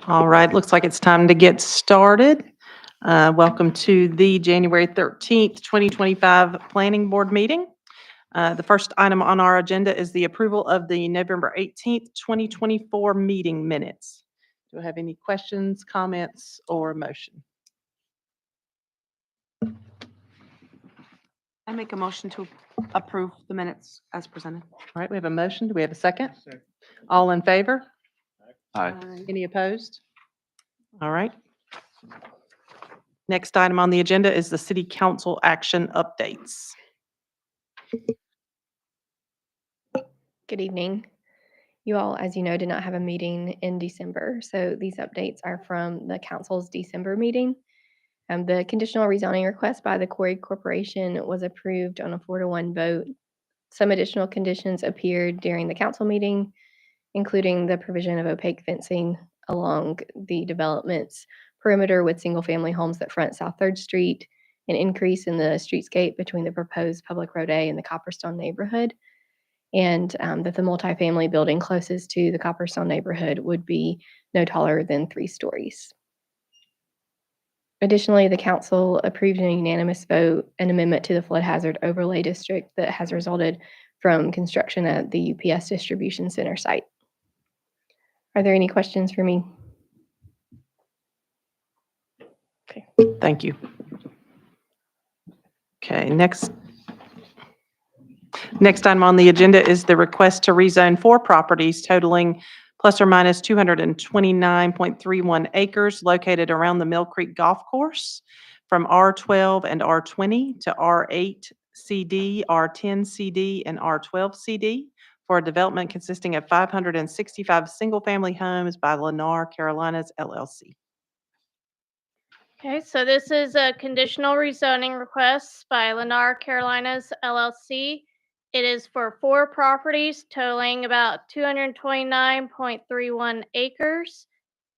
All right, looks like it's time to get started. Welcome to the January 13th, 2025 Planning Board meeting. The first item on our agenda is the approval of the November 18th, 2024 meeting minutes. Do I have any questions, comments, or motion? I make a motion to approve the minutes as presented. All right, we have a motion. Do we have a second? Second. All in favor? Aye. Any opposed? All right. Next item on the agenda is the city council action updates. Good evening. You all, as you know, did not have a meeting in December, so these updates are from the council's December meeting. The conditional rezoning request by the Quarry Corporation was approved on a 4-to-1 vote. Some additional conditions appeared during the council meeting, including the provision of opaque fencing along the development's perimeter with single-family homes that front South 3rd Street, an increase in the streetscape between the proposed Public Road A and the Copperstone neighborhood, and that the multifamily building closest to the Copperstone neighborhood would be no taller than 3 stories. Additionally, the council approved in a unanimous vote an amendment to the flood hazard overlay district that has resulted from construction at the UPS distribution center site. Are there any questions for me? Okay, thank you. Okay, next item on the agenda is the request to rezone 4 properties totaling plus or minus 229.31 acres located around the Mill Creek Golf Course from R12 and R20 to R8 CD, R10 CD, and R12 CD for a development consisting of 565 single-family homes by Lendr Carolinas LLC. Okay, so this is a conditional rezoning request by Lendr Carolinas LLC. It is for 4 properties totaling about 229.31 acres.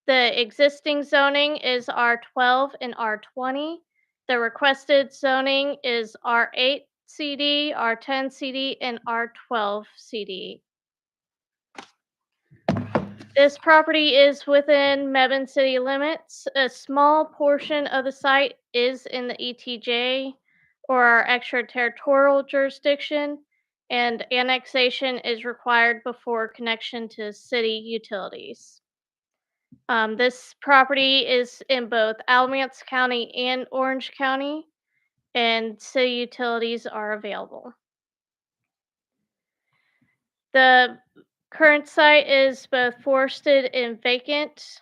The existing zoning is R12 and R20. The requested zoning is R8 CD, R10 CD, and R12 CD. This property is within Mebane city limits. A small portion of the site is in the ETJ, or our extraterritorial jurisdiction, and annexation is required before connection to city utilities. This property is in both Alamance County and Orange County, and city utilities are available. The current site is both forested and vacant.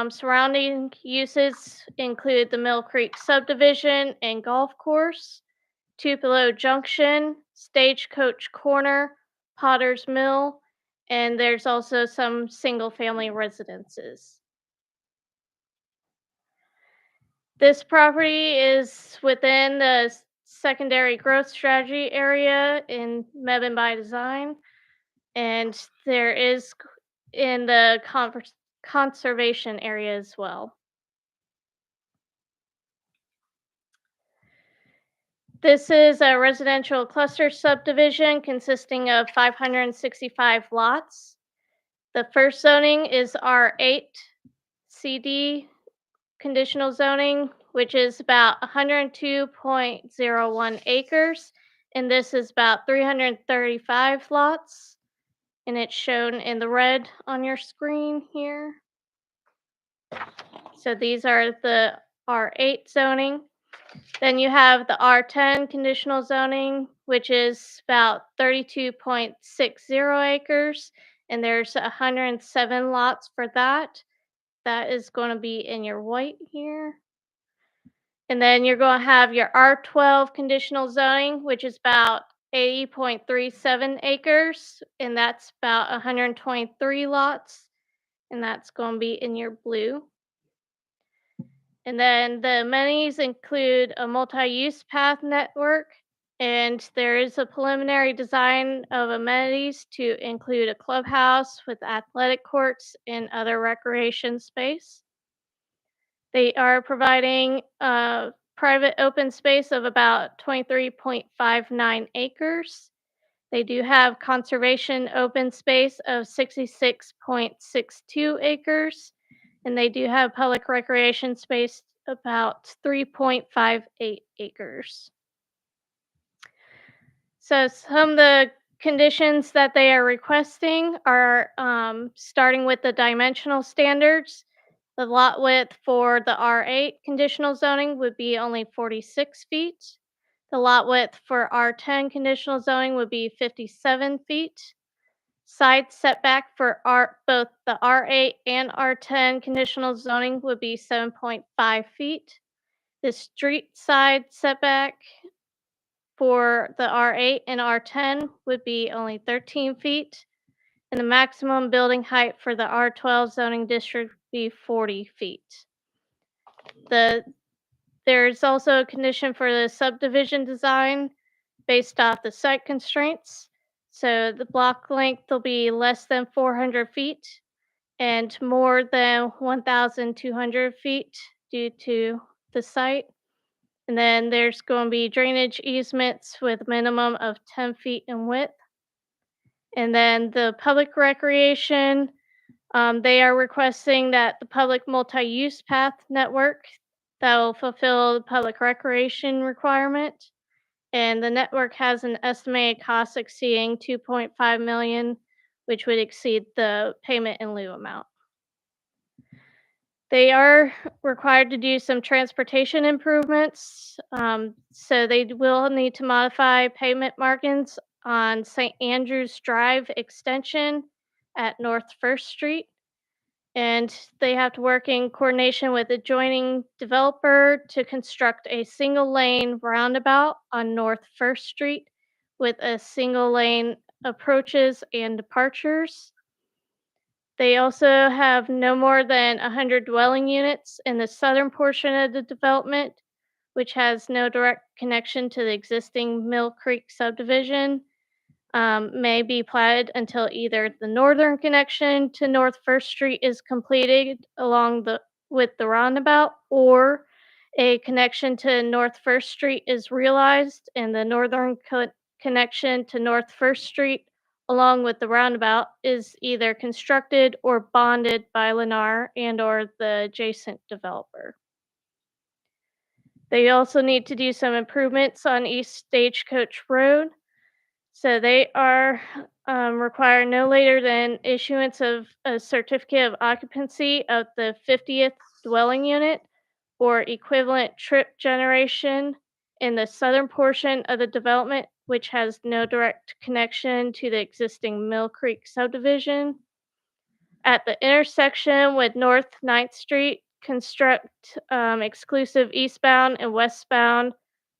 Surrounding uses include the Mill Creek subdivision and golf course, Tupelo Junction, Stagecoach Corner, Potter's Mill, and there's also some single-family residences. This property is within the secondary growth strategy area in Mebane by Design, and there is in the conservation area as well. This is a residential cluster subdivision consisting of 565 lots. The first zoning is R8 CD conditional zoning, which is about 102.01 acres, and this is about 335 lots, and it's shown in the red on your screen here. So these are the R8 zoning. Then you have the R10 conditional zoning, which is about 32.60 acres, and there's 107 lots for that. That is going to be in your white here. And then you're going to have your R12 conditional zoning, which is about 80.37 acres, and that's about 123 lots, and that's going to be in your blue. And then the amenities include a multi-use path network And there is a preliminary design of amenities to include a clubhouse with athletic courts and other recreation space. They are providing a private open space of about 23.59 acres. They do have conservation open space of 66.62 acres, and they do have public recreation space about 3.58 acres. So some of the conditions that they are requesting are starting with the dimensional standards. The lot width for the R8 conditional zoning would be only 46 feet. The lot width for R10 conditional zoning would be 57 feet. Side setback for both the R8 and R10 conditional zoning would be 7.5 feet. The street side setback for the R8 and R10 would be only 13 feet, and the maximum building height for the R12 zoning district would be 40 feet. There's also a condition for the subdivision design based off the site constraints. So the block length will be less than 400 feet and more than 1,200 feet due to the site. And then there's going to be drainage easements with a minimum of 10 feet in width. And then the public recreation, they are requesting that the public multi-use path network that will fulfill the public recreation requirement. And the network has an estimated cost exceeding 2.5 million, which would exceed the payment in lieu amount. They are required to do some transportation improvements, so they will need to modify pavement markings on St. Andrews Drive extension at North First Street. And they have to work in coordination with adjoining developer to construct a single lane roundabout on North First Street with a single lane approaches and departures. They also have no more than 100 dwelling units in the southern portion of the development, which has no direct connection to the existing Mill Creek subdivision. May be platted until either the northern connection to North First Street is completed with the roundabout, or a connection to North First Street is realized and the northern connection to North First Street along with the roundabout is either constructed or bonded by Lendr and or the adjacent developer. They also need to do some improvements on East Stagecoach Road. So they are require no later than issuance of a certificate of occupancy of the 50th dwelling unit or equivalent trip generation in the southern portion of the development, which has no direct connection to the existing Mill Creek subdivision. At the intersection with North 9th Street, construct exclusive eastbound and westbound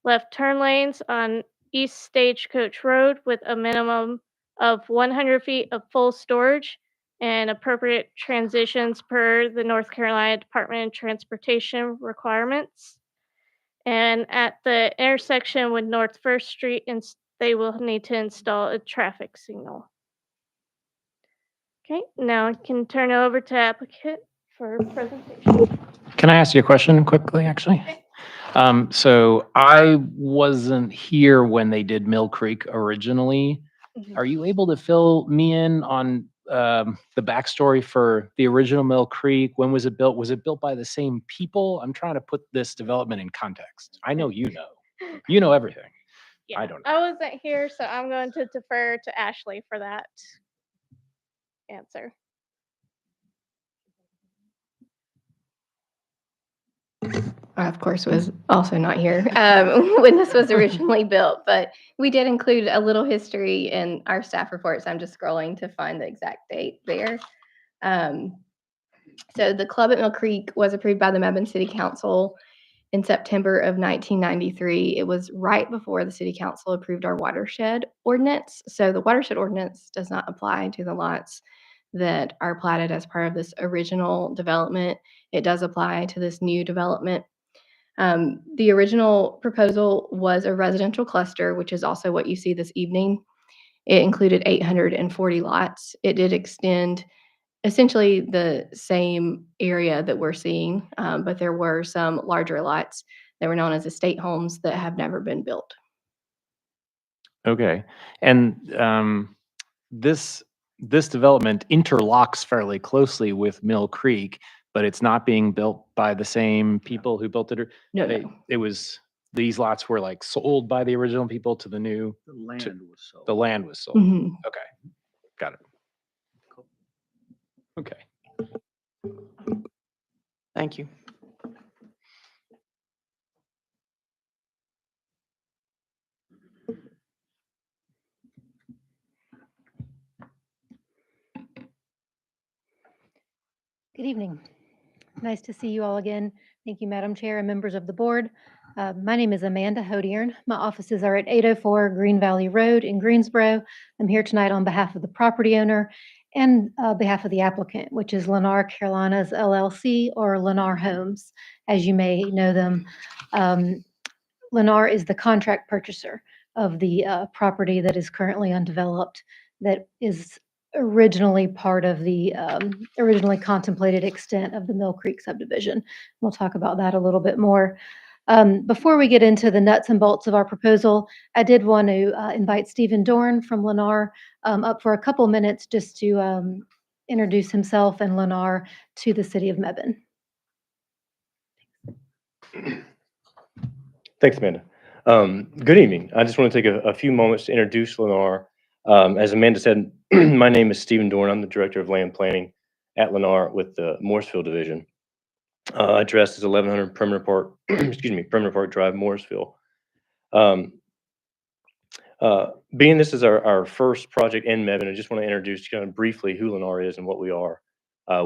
left turn lanes on East Stagecoach Road with a minimum of 100 feet of full storage and appropriate transitions per the North Carolina Department of Transportation requirements. And at the intersection with North First Street, they will need to install a traffic signal. Okay, now I can turn it over to applicant for presentation. Can I ask you a question quickly, actually? Okay. So I wasn't here when they did Mill Creek originally. Mhm. Are you able to fill me in on the backstory for the original Mill Creek? When was it built? Was it built by the same people? I'm trying to put this development in context. I know you know. You know everything. Yeah, I don't know. I wasn't here, so I'm going to defer to Ashley for that answer. I, of course, was also not here when this was originally built, but we did include a little history in our staff reports. I'm just scrolling to find the exact date there. So the club at Mill Creek was approved by the Mebane City Council in September of 1993. It was right before the City Council approved our watershed ordinance. So the watershed ordinance does not apply to the lots that are platted as part of this original development. It does apply to this new development. The original proposal was a residential cluster, which is also what you see this evening. It included 840 lots. It did extend essentially the same area that we're seeing, but there were some larger lots that were known as estate homes that have never been built. Okay. And this development interlocks fairly closely with Mill Creek, but it's not being built by the same people who built it. Or No, they, no. it was, these lots were like sold by the original people to the new. The land was sold. The land was sold. Mhm. Okay, got it. Okay. Thank you. Good evening. Nice to see you all again. Thank you, Madam Chair and members of the board. My name is Amanda Hodiern. My offices are at 804 Green Valley Road in Greensboro. I'm here tonight on behalf of the property owner and behalf of the applicant, which is Lendr Carolinas LLC or Lendr Homes, as you may know them. Lendr is the contract purchaser of the property that is currently undeveloped, that is originally part of the originally contemplated extent of the Mill Creek subdivision. We'll talk about that a little bit more. Before we get into the nuts and bolts of our proposal, I did want to invite Stephen Dorn from Lendr up for a couple minutes just to introduce himself and Lendr to the city of Mebane. Thanks, Amanda. Good evening. I just want to take a few moments to introduce Lendr. As Amanda said, my name is Stephen Dorn. I'm the Director of Land Planning at Lendr with the Morrisville Division. Address is 1100 Perimeter Park, Perimeter Park Drive, Morrisville. Being this is our first project in Mebane, I just want to introduce kind of briefly who Lendr is and what we are.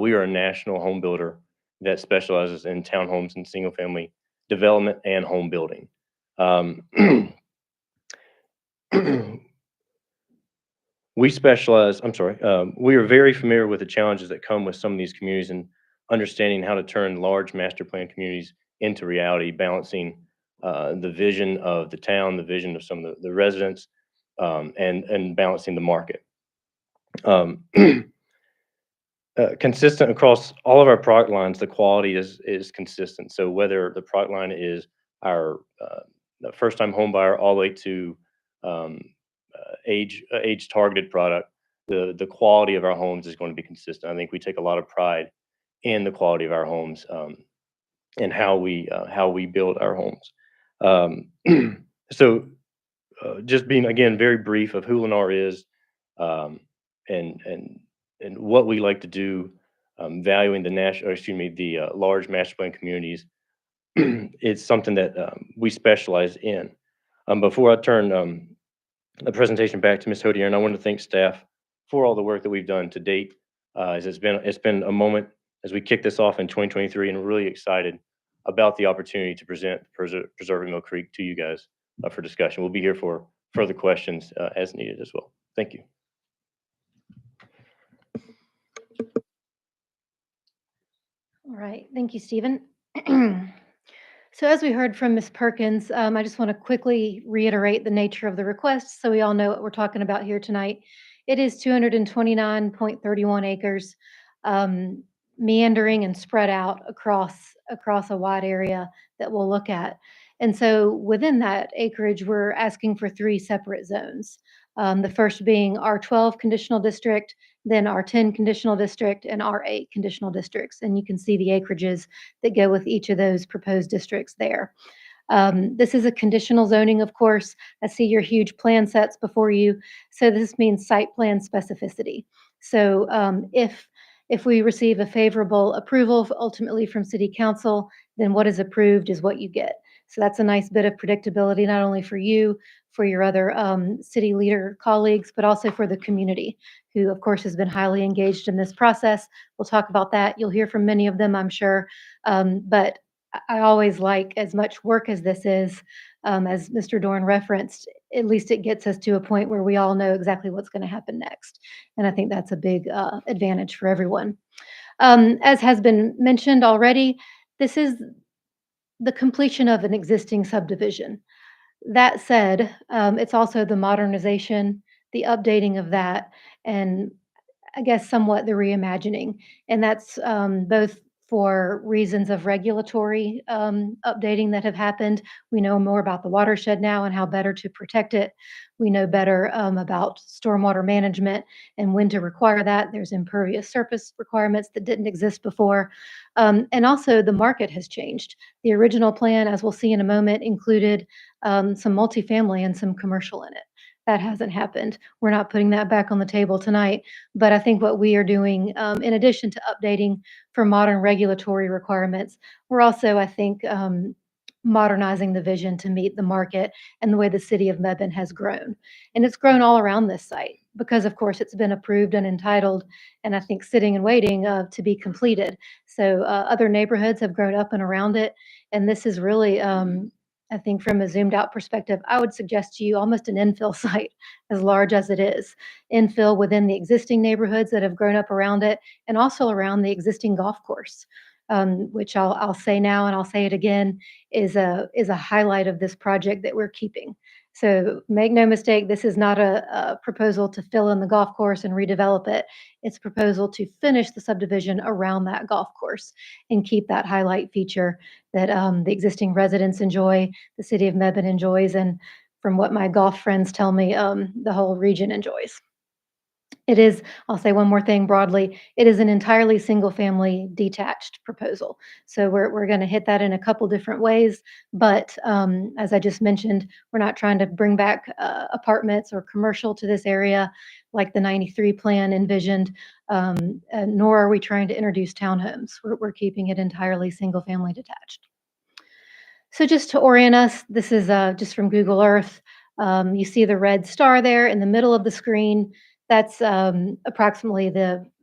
We are a national home builder that specializes in townhomes and single-family development and home building. We specialize, we are very familiar with the challenges that come with some of these communities and understanding how to turn large master plan communities into reality, balancing the vision of the town, the vision of some of the residents, and balancing the market. Consistent across all of our product lines, the quality is consistent. So whether the product line is our first-time home buyer all the way to age targeted product, the quality of our homes is going to be consistent. I think we take a lot of pride in the quality of our homes and how we build our homes. So just being again very brief of who Lendr is and what we like to do, valuing the large master plan communities. It's something that we specialize in. Before I turn the presentation back to Ms. Hodiern, I want to thank staff for all the work that we've done to date. As it's been a moment as we kick this off in 2023, and we're really excited about the opportunity to present Preserving Mill Creek to you guys for discussion. We'll be here for further questions as needed as well. Thank you. All right, thank you, Stephen. So as we heard from Ms. Perkins, I just want to quickly reiterate the nature of the request so we all know what we're talking about here tonight. It is 229.31 acres, meandering and spread out across a wide area that we'll look at. And so within that acreage, we're asking for 3 separate zones. The first being R12 conditional district, then R10 conditional district, and R8 conditional districts. And you can see the acreages that go with each of those proposed districts there. This is a conditional zoning, of course. I see your huge plan sets before you. So this means site plan specificity. So if we receive a favorable approval ultimately from City Council, then what is approved is what you get. So that's a nice bit of predictability, not only for you, for your other city leader colleagues, but also for the community, who of course has been highly engaged in this process. We'll talk about that. You'll hear from many of them, I'm sure. But I always like, as much work as this is, as Mr. Dorn referenced, at least it gets us to a point where we all know exactly what's going to happen next. And I think that's a big advantage for everyone. As has been mentioned already, this is the completion of an existing subdivision. That said, it's also the modernization, the updating of that, and I guess, somewhat the reimagining, and that's both for reasons of regulatory updating that have happened. We know more about the watershed now and how better to protect it. We know better about stormwater management and when to require that. There's impervious surface requirements that didn't exist before. And also, the market has changed. The original plan, as we'll see in a moment, included some multifamily and some commercial in it. That hasn't happened. We're not putting that back on the table tonight. But I think what we are doing, in addition to updating for modern regulatory requirements, we're also, I think, modernizing the vision to meet the market and the way the city of Mebane has grown. And it's grown all around this site because, of course, it's been approved and entitled, and I think sitting and waiting to be completed. So other neighborhoods have grown up and around it, and this is really, I think, from a zoomed out perspective, I would suggest to you almost an infill site, as large as it is. Infill within the existing neighborhoods that have grown up around it, and also around the existing golf course, which I'll say now and I'll say it again, is a highlight of this project that we're keeping. So make no mistake, this is not a proposal to fill in the golf course and redevelop it. It's a proposal to finish the subdivision around that golf course and keep that highlight feature that the existing residents enjoy, the city of Mebane enjoys, and from what my golf friends tell me, the whole region enjoys. It is, I'll say one more thing broadly, it is an entirely single-family detached proposal. So we're gonna hit that in a couple different ways, but, as I just mentioned, we're not trying to bring back, apartments or commercial to this area like the '93 plan envisioned, nor are we trying to introduce townhomes. We're keeping it entirely single-family detached. So just to orient us, this is just from Google Earth. You see the red star there in the middle of the screen. That's approximately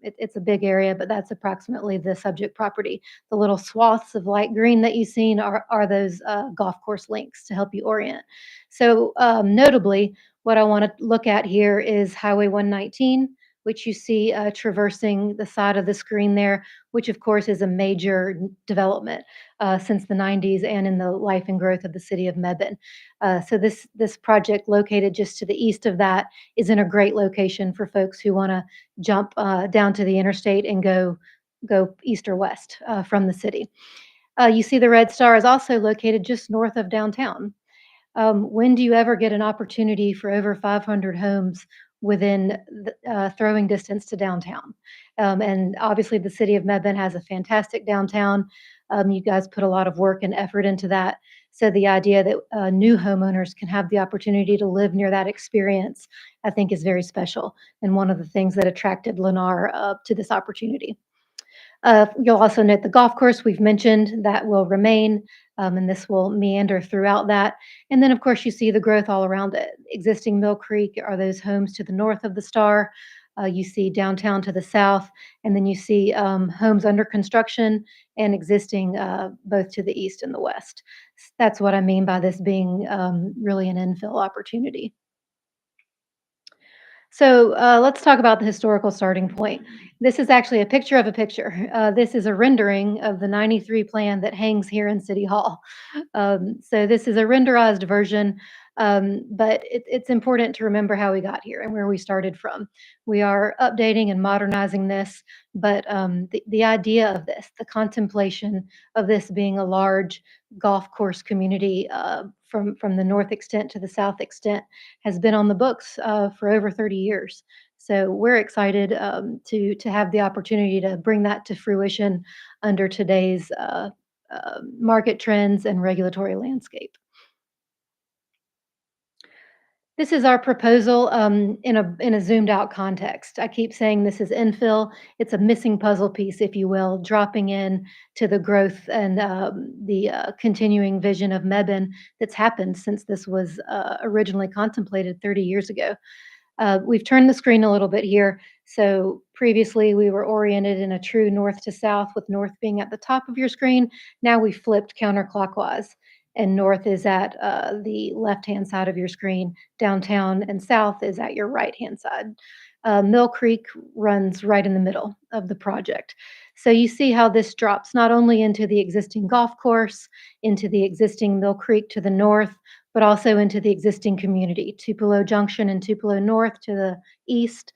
it's a big area, but that's approximately the subject property. The little swaths of light green that you've seen are those golf course links to help you orient. So notably, what I want to look at here is Highway 119, which you see traversing the side of the screen there, which of course is a major development since the 90s and in the life and growth of the city of Mebane. So this project located just to the east of that is in a great location for folks who want to jump down to the interstate and go east or west from the city. You see the red star is also located just north of downtown. When do you ever get an opportunity for over 500 homes within throwing distance to downtown? And obviously, the city of Mebane has a fantastic downtown. You guys put a lot of work and effort into that. So the idea that new homeowners can have the opportunity to live near that experience, I think, is very special, and one of the things that attracted Lennar to this opportunity. You'll also note the golf course we've mentioned that will remain, and this will meander throughout that. And then, of course, you see the growth all around it. Existing Mill Creek are those homes to the north of the star. You see downtown to the south, and then you see homes under construction and existing both to the east and the west. That's what I mean by this being really an infill opportunity. So let's talk about the historical starting point. This is actually a picture of a picture. This is a rendering of the '93 plan that hangs here in City Hall. So this is a renderized version, but it's important to remember how we got here and where we started from. We are updating and modernizing this, but the idea of this, the contemplation of this being a large golf course community from the north extent to the south extent has been on the books for over 30 years. So we're excited to have the opportunity to bring that to fruition under today's market trends and regulatory landscape. This is our proposal in a zoomed out context. I keep saying this is infill. It's a missing puzzle piece, if you will, dropping in to the growth and the continuing vision of Mebane that's happened since this was originally contemplated 30 years ago. We've turned the screen a little bit here. So previously we were oriented in a true north to south, with north being at the top of your screen. Now we flipped counterclockwise, and north is at the left-hand side of your screen. Downtown and south is at your right-hand side. Mill Creek runs right in the middle of the project. So you see how this drops not only into the existing golf course, into the existing Mill Creek to the north, but also into the existing community, Tupelo Junction and Tupelo North to the east.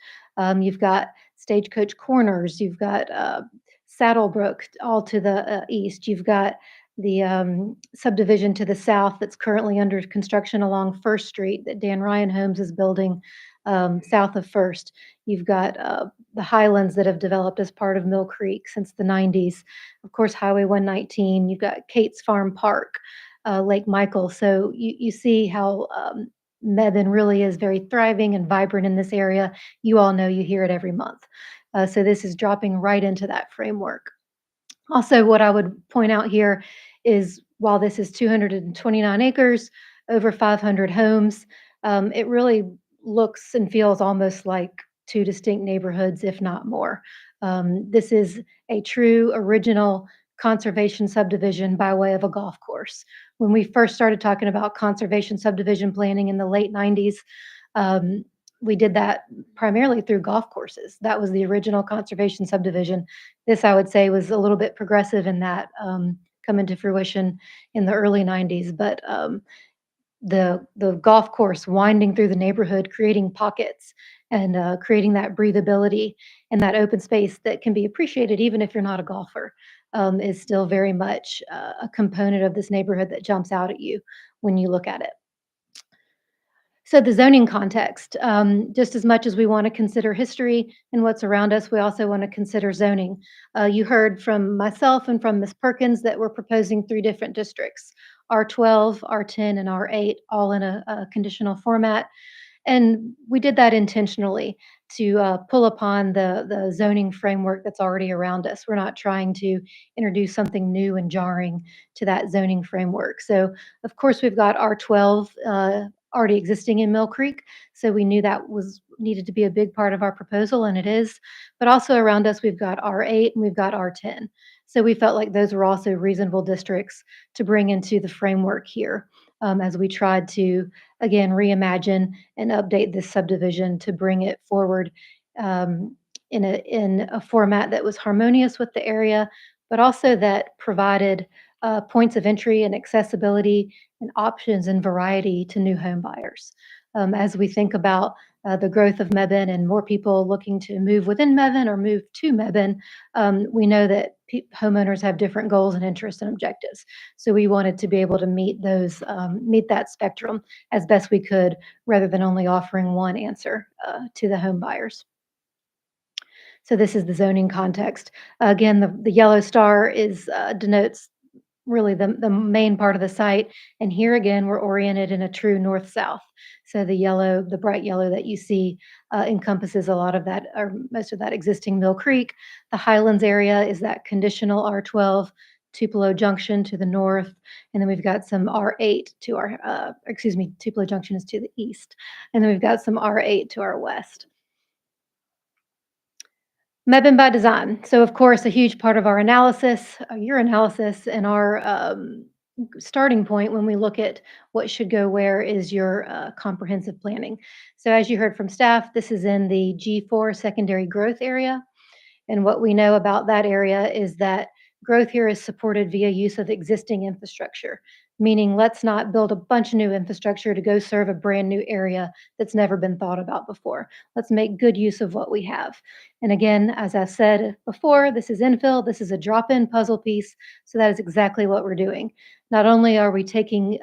You've got Stagecoach Corners, you've got Saddlebrook all to the east. You've got the subdivision to the south that's currently under construction along First Street that Dan Ryan Homes is building south of First. You've got the highlands that have developed as part of Mill Creek since the 90s. Of course, Highway 119. You've got Kate's Farm Park, Lake Michael. So you see how Mebane really is very thriving and vibrant in this area. You all know, you hear it every month. So this is dropping right into that framework. Also, what I would point out here is while this is 229 acres, over 500 homes, it really looks and feels almost like two distinct neighborhoods, if not more. This is a true original conservation subdivision by way of a golf course. When we first started talking about conservation subdivision planning in the late 90s, we did that primarily through golf courses. That was the original conservation subdivision. This, I would say, was a little bit progressive in that, come into fruition in the early 90s. But the golf course winding through the neighborhood, creating pockets and creating that breathability and that open space that can be appreciated even if you're not a golfer, is still very much a component of this neighborhood that jumps out at you when you look at it. So the zoning context, just as much as we want to consider history and what's around us, we also want to consider zoning. You heard from myself and from Ms. Perkins that we're proposing 3 different districts, R12, R10, and R8, all in a conditional format. And we did that intentionally to pull upon the zoning framework that's already around us. We're not trying to introduce something new and jarring to that zoning framework. So, of course, we've got R12 already existing in Mill Creek, so we knew that was needed to be a big part of our proposal, and it is. But also around us, we've got R8 and we've got R10. So we felt like those were also reasonable districts to bring into the framework here, as we tried to, again, reimagine and update this subdivision to bring it forward in a format that was harmonious with the area, but also that provided points of entry and accessibility and options and variety to new home buyers. As we think about the growth of Mebane and more people looking to move within Mebane or move to Mebane, we know that homeowners have different goals and interests and objectives. So we wanted to be able to meet those, meet that spectrum as best we could, rather than only offering one answer to the home buyers. So this is the zoning context. Again, the yellow star is denotes really the main part of the site. And here again, we're oriented in a true north-south. So the yellow, the bright yellow that you see encompasses a lot of that, or most of that existing Mill Creek. The Highlands area is that conditional R12, Tupelo Junction to the north. And then we've got some R8 to our, Tupelo Junction is to the east. And then we've got some R8 to our west. Mebane by design. So of course, a huge part of our analysis, your analysis, and our starting point when we look at what should go where is your comprehensive planning. So as you heard from staff, this is in the G4 secondary growth area. And what we know about that area is that growth here is supported via use of existing infrastructure, meaning let's not build a bunch of new infrastructure to go serve a brand new area that's never been thought about before. Let's make good use of what we have. And again, as I've said before, this is infill, this is a drop-in puzzle piece, so that is exactly what we're doing. Not only are we taking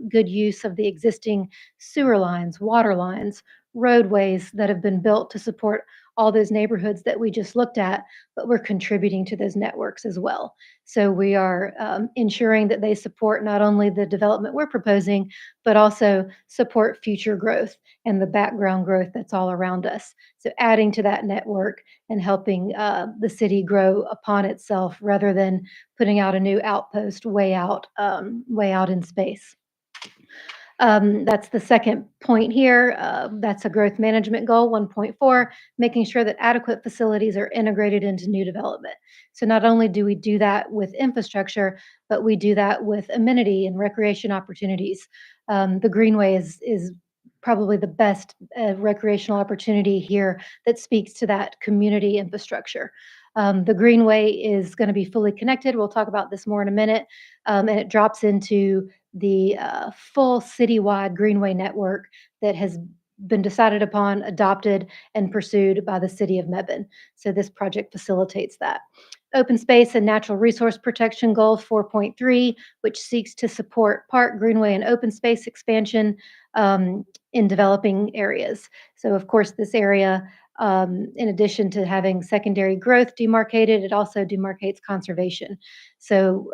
good use of the existing sewer lines, water lines, roadways that have been built to support all those neighborhoods that we just looked at, but we're contributing to those networks as well. So we are ensuring that they support not only the development we're proposing, but also support future growth and the background growth that's all around us. So adding to that network and helping the city grow upon itself rather than putting out a new outpost way out in space. That's the second point here. That's a growth management goal, 1.4, making sure that adequate facilities are integrated into new development. So not only do we do that with infrastructure, but we do that with amenity and recreation opportunities. The Greenway is probably the best recreational opportunity here that speaks to that community infrastructure. The Greenway is going to be fully connected. We'll talk about this more in a minute. And it drops into the full citywide Greenway network that has been decided upon, adopted, and pursued by the city of Mebane. So this project facilitates that. Open Space and Natural Resource Protection Goal 4.3, which seeks to support park, greenway, and open space expansion in developing areas. So of course, this area, in addition to having secondary growth demarcated, it also demarcates conservation. So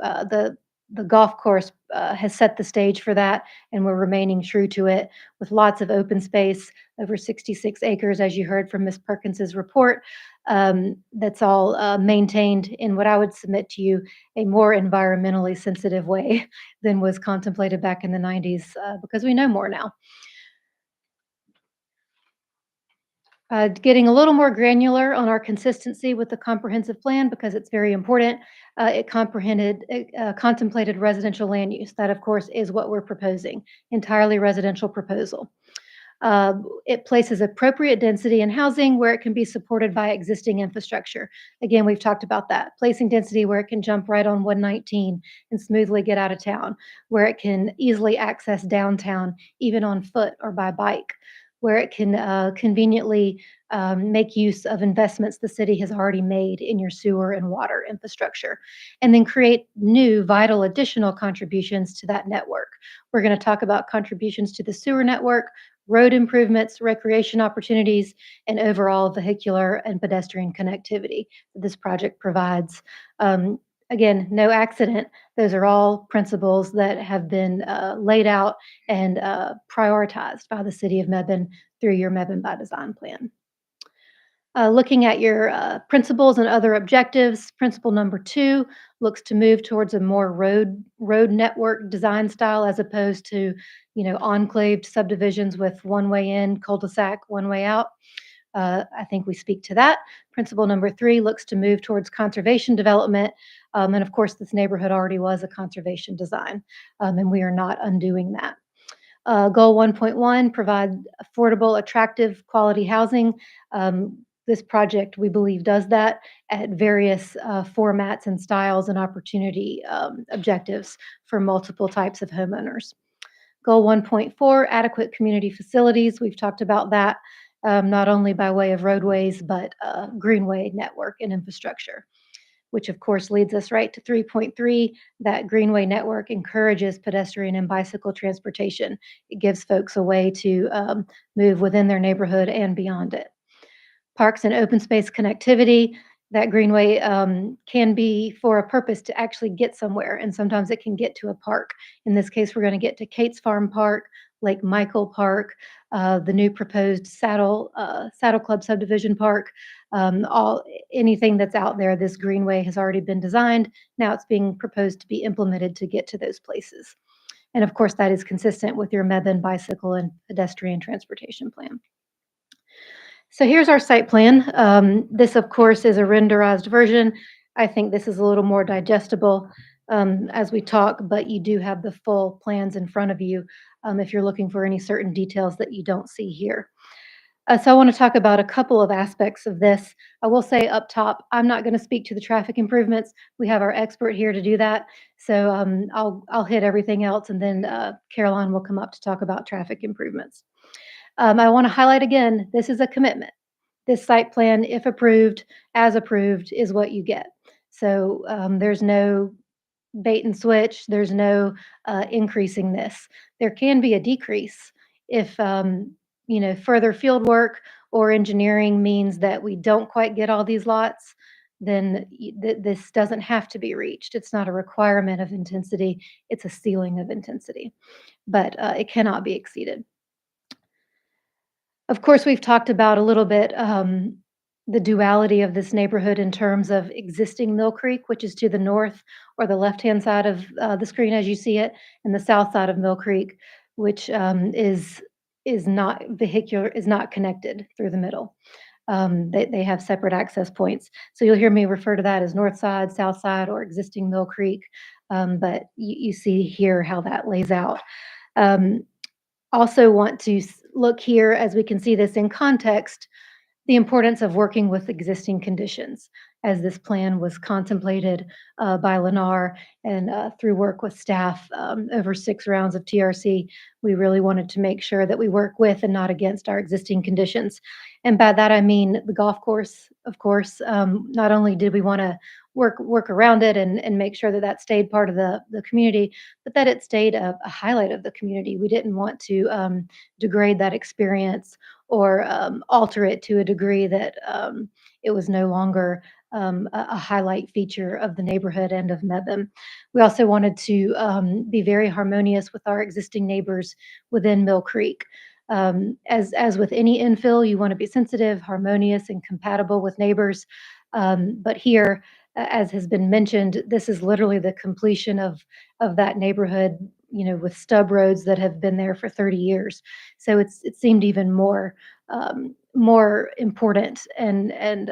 the golf course has set the stage for that, and we're remaining true to it with lots of open space, over 66 acres, as you heard from Ms. Perkins's report. That's all maintained in what I would submit to you a more environmentally sensitive way than was contemplated back in the 90s, because we know more now. Getting a little more granular on our consistency with the comprehensive plan because it's very important. It contemplated residential land use. That, of course, is what we're proposing, entirely residential proposal. It places appropriate density in housing where it can be supported by existing infrastructure. Again, we've talked about that. Placing density where it can jump right on 119 and smoothly get out of town, where it can easily access downtown, even on foot or by bike, where it can conveniently make use of investments the city has already made in your sewer and water infrastructure, and then create new vital additional contributions to that network. We're going to talk about contributions to the sewer network, road improvements, recreation opportunities, and overall vehicular and pedestrian connectivity that this project provides. Again, no accident. Those are all principles that have been laid out and prioritized by the city of Mebane through your Mebane by Design plan. Looking at your principles and other objectives, principle number 2 looks to move towards a more road network design style as opposed to, enclaved subdivisions with one way in, cul-de-sac, one way out. I think we speak to that. Principle number 3 looks to move towards conservation development. And of course, this neighborhood already was a conservation design, and we are not undoing that. Goal 1.1, provide affordable, attractive, quality housing. This project, we believe, does that at various formats and styles and opportunity objectives for multiple types of homeowners. Goal 1.4, adequate community facilities. We've talked about that not only by way of roadways, but greenway network and infrastructure, which of course leads us right to 3.3. That greenway network encourages pedestrian and bicycle transportation. It gives folks a way to move within their neighborhood and beyond it. Parks and open space connectivity. That greenway can be for a purpose to actually get somewhere, and sometimes it can get to a park. In this case, we're going to get to Kate's Farm Park, Lake Michael Park, the new proposed Saddle Club subdivision park, anything that's out there. This greenway has already been designed. Now it's being proposed to be implemented to get to those places. And of course, that is consistent with your Mebane bicycle and pedestrian transportation plan. So here's our site plan. This, of course, is a renderized version. I think this is a little more digestible as we talk, but you do have the full plans in front of you if you're looking for any certain details that you don't see here. So I want to talk about a couple of aspects of this. I will say up top, I'm not going to speak to the traffic improvements. We have our expert here to do that. So I'll hit everything else, and then Caroline will come up to talk about traffic improvements. I want to highlight again, this is a commitment. This site plan, if approved, as approved, is what you get. So there's no bait and switch. There's no increasing this. There can be a decrease if further field work or engineering means that we don't quite get all these lots. Then this doesn't have to be reached. It's not a requirement of intensity. It's a ceiling of intensity, but it cannot be exceeded. Of course, we've talked about a little bit the duality of this neighborhood in terms of existing Mill Creek, which is to the north or the left-hand side of the screen as you see it, and the south side of Mill Creek, which is not vehicular, is not connected through the middle. They have separate access points. So you'll hear me refer to that as north side, south side, or existing Mill Creek, but you see here how that lays out. Also want to look here, as we can see this in context, the importance of working with existing conditions as this plan was contemplated by Lennar and through work with staff over 6 rounds of TRC. We really wanted to make sure that we work with and not against our existing conditions. And by that, I mean the golf course, of course. Not only did we want to work around it and make sure that that stayed part of the community, but that it stayed a highlight of the community. We didn't want to degrade that experience or alter it to a degree that it was no longer a highlight feature of the neighborhood and of Mebane. We also wanted to be very harmonious with our existing neighbors within Mill Creek. As with any infill, you want to be sensitive, harmonious, and compatible with neighbors. But here, as has been mentioned, this is literally the completion of that neighborhood, with stub roads that have been there for 30 years. So it seemed even more important and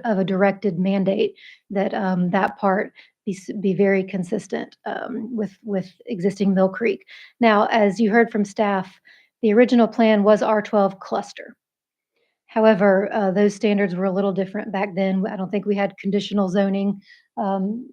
of a directed mandate that that part be very consistent with existing Mill Creek. Now, as you heard from staff, the original plan was R12 cluster. However, those standards were a little different back then. I don't think we had conditional zoning.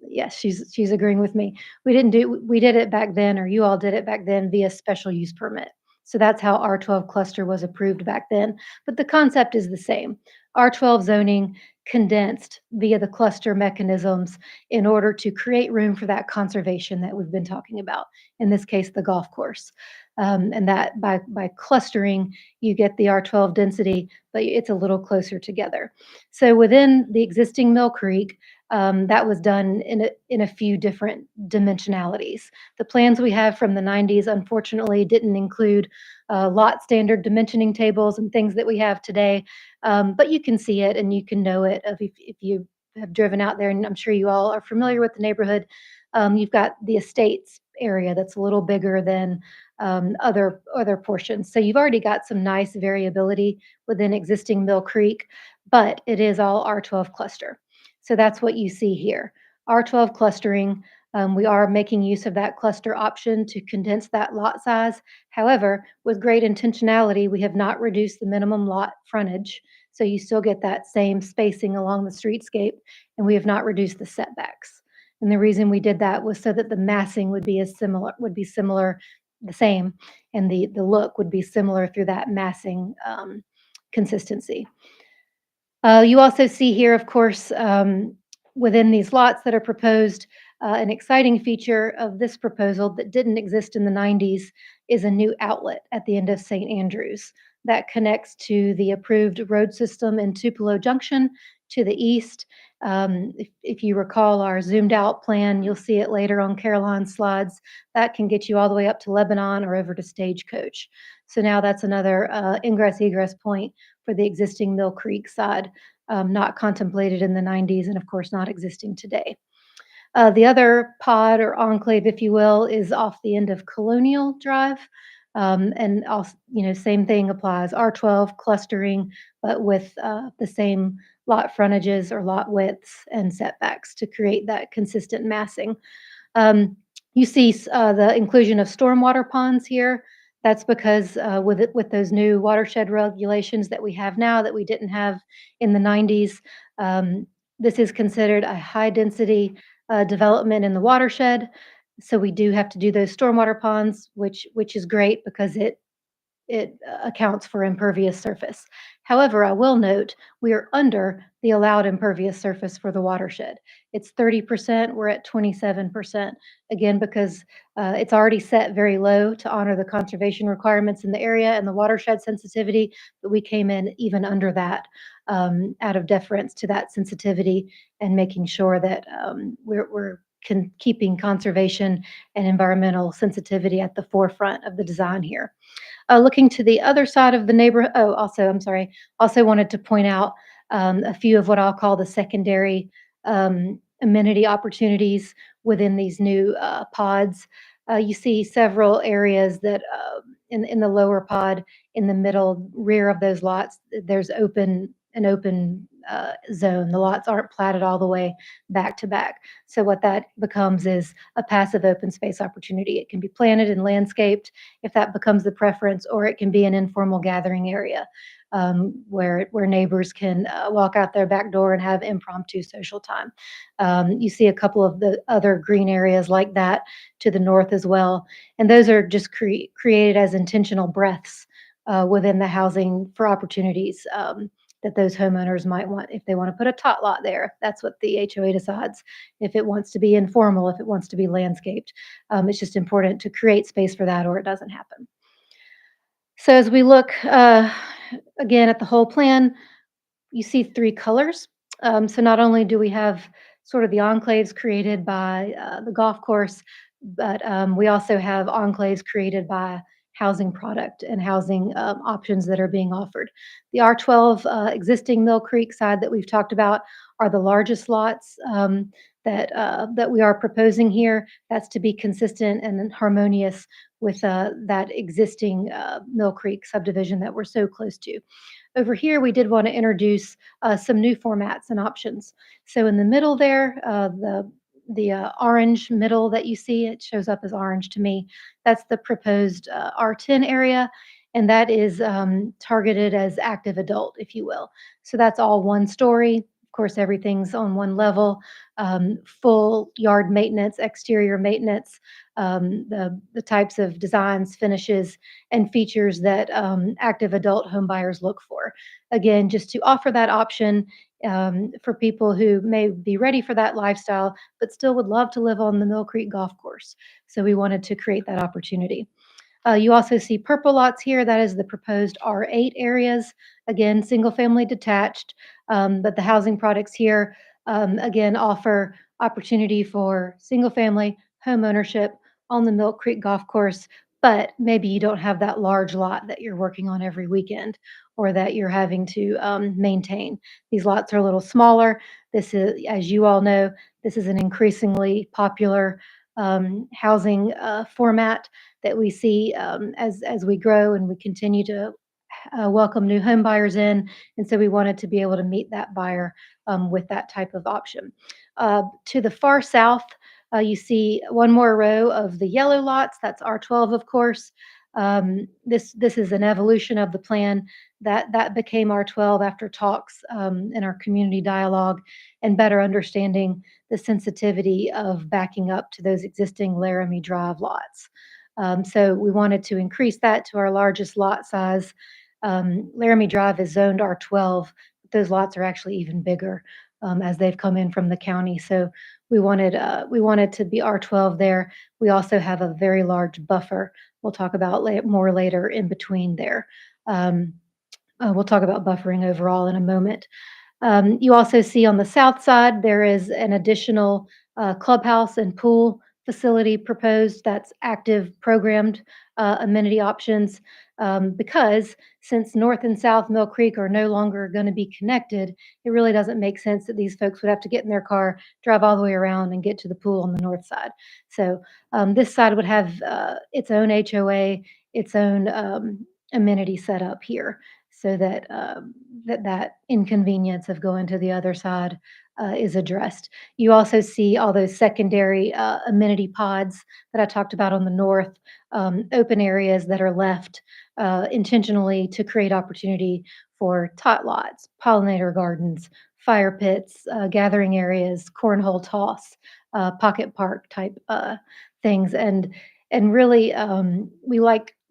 Yes, she's agreeing with me. We did it back then, or you all did it back then via special use permit. So that's how R12 cluster was approved back then. But the concept is the same. R12 zoning condensed via the cluster mechanisms in order to create room for that conservation that we've been talking about, in this case, the golf course. And that by clustering, you get the R12 density, but it's a little closer together. So within the existing Mill Creek, that was done in a few different dimensionalities. The plans we have from the 90s, unfortunately, didn't include lot standard dimensioning tables and things that we have today, but you can see it and you can know it if you have driven out there, and I'm sure you all are familiar with the neighborhood. You've got the estates area that's a little bigger than other portions. So you've already got some nice variability within existing Mill Creek, but it is all R12 cluster. So that's what you see here. R12 clustering, we are making use of that cluster option to condense that lot size. However, with great intentionality, we have not reduced the minimum lot frontage. So you still get that same spacing along the streetscape, and we have not reduced the setbacks. And the reason we did that was so that the massing would be the same, and the look would be similar through that massing consistency. You also see here, of course, within these lots that are proposed, an exciting feature of this proposal that didn't exist in the 90s is a new outlet at the end of St. Andrews that connects to the approved road system in Tupelo Junction to the east. If you recall our zoomed out plan, you'll see it later on Caroline's slides. That can get you all the way up to Lebanon or over to Stagecoach. So now that's another ingress-egress point for the existing Mill Creek side, not contemplated in the 90s and of course not existing today. The other pod or enclave, if you will, is off the end of Colonial Drive. And also, same thing applies, R12 clustering, but with the same lot frontages or lot widths and setbacks to create that consistent massing. You see the inclusion of stormwater ponds here. That's because with those new watershed regulations that we have now that we didn't have in the 90s, this is considered a high density development in the watershed. So we do have to do those stormwater ponds, which is great because it accounts for impervious surface. However, I will note we are under the allowed impervious surface for the watershed. It's 30%, we're at 27%, again, because it's already set very low to honor the conservation requirements in the area and the watershed sensitivity, but we came in even under that out of deference to that sensitivity and making sure that we're keeping conservation and environmental sensitivity at the forefront of the design here. Looking to the other side of the neighborhood, also wanted to point out a few of what I'll call the secondary amenity opportunities within these new pods. You see several areas that in the lower pod, in the middle rear of those lots, there's an open zone. The lots aren't platted all the way back to back. So what that becomes is a passive open space opportunity. It can be planted and landscaped if that becomes the preference, or it can be an informal gathering area where neighbors can walk out their back door and have impromptu social time. You see a couple of the other green areas like that to the north as well, and those are just created as intentional breaths within the housing for opportunities that those homeowners might want. If they want to put a tot lot there, that's what the HOA decides. If it wants to be informal, if it wants to be landscaped, it's just important to create space for that, or it doesn't happen. So as we look again at the whole plan, you see three colors. So not only do we have sort of the enclaves created by the golf course, but we also have enclaves created by housing product and housing options that are being offered. The R12 existing Mill Creek side that we've talked about are the largest lots that we are proposing here. That's to be consistent and harmonious with that existing Mill Creek subdivision that we're so close to. Over here, we did want to introduce some new formats and options. So in the middle there, the orange middle that you see, it shows up as orange to me. That's the proposed R10 area, and that is targeted as active adult, if you will. So that's all one story. Of course, everything's on one level, full yard maintenance, exterior maintenance, the types of designs, finishes, and features that active adult home buyers look for. Again, just to offer that option for people who may be ready for that lifestyle, but still would love to live on the Mill Creek Golf Course. So we wanted to create that opportunity. You also see purple lots here. That is the proposed R8 areas. Again, single family detached, but the housing products here, again, offer opportunity for single family home ownership on the Milk Creek Golf Course, but maybe you don't have that large lot that you're working on every weekend or that you're having to maintain. These lots are a little smaller. This is, as you all know, this is an increasingly popular housing format that we see as we grow and we continue to welcome new home buyers in. And so we wanted to be able to meet that buyer with that type of option. To the far south, you see one more row of the yellow lots. That's R12, of course. This is an evolution of the plan that became R12 after talks in our community dialogue and better understanding the sensitivity of backing up to those existing Laramie Drive lots. So we wanted to increase that to our largest lot size. Laramie Drive is zoned R12, but those lots are actually even bigger as they've come in from the county. So we wanted to be R12 there. We also have a very large buffer. We'll talk about more later in between there. We'll talk about buffering overall in a moment. You also see on the south side, there is an additional clubhouse and pool facility proposed that's active programmed amenity options because since North and South Mill Creek are no longer going to be connected, it really doesn't make sense that these folks would have to get in their car, drive all the way around and get to the pool on the north side. So this side would have its own HOA, its own amenity set up here so that that inconvenience of going to the other side is addressed. You also see all those secondary amenity pods that I talked about on the north, open areas that are left intentionally to create opportunity for tot lots, pollinator gardens, fire pits, gathering areas, cornhole toss, pocket park type things. And really,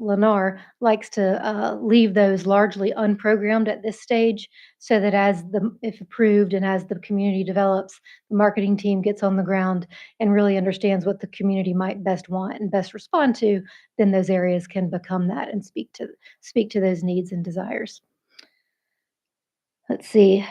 Lendr likes to leave those largely unprogrammed at this stage so that if approved and as the community develops, the marketing team gets on the ground and really understands what the community might best want and best respond to, then those areas can become that and speak to those needs and desires. Let's see.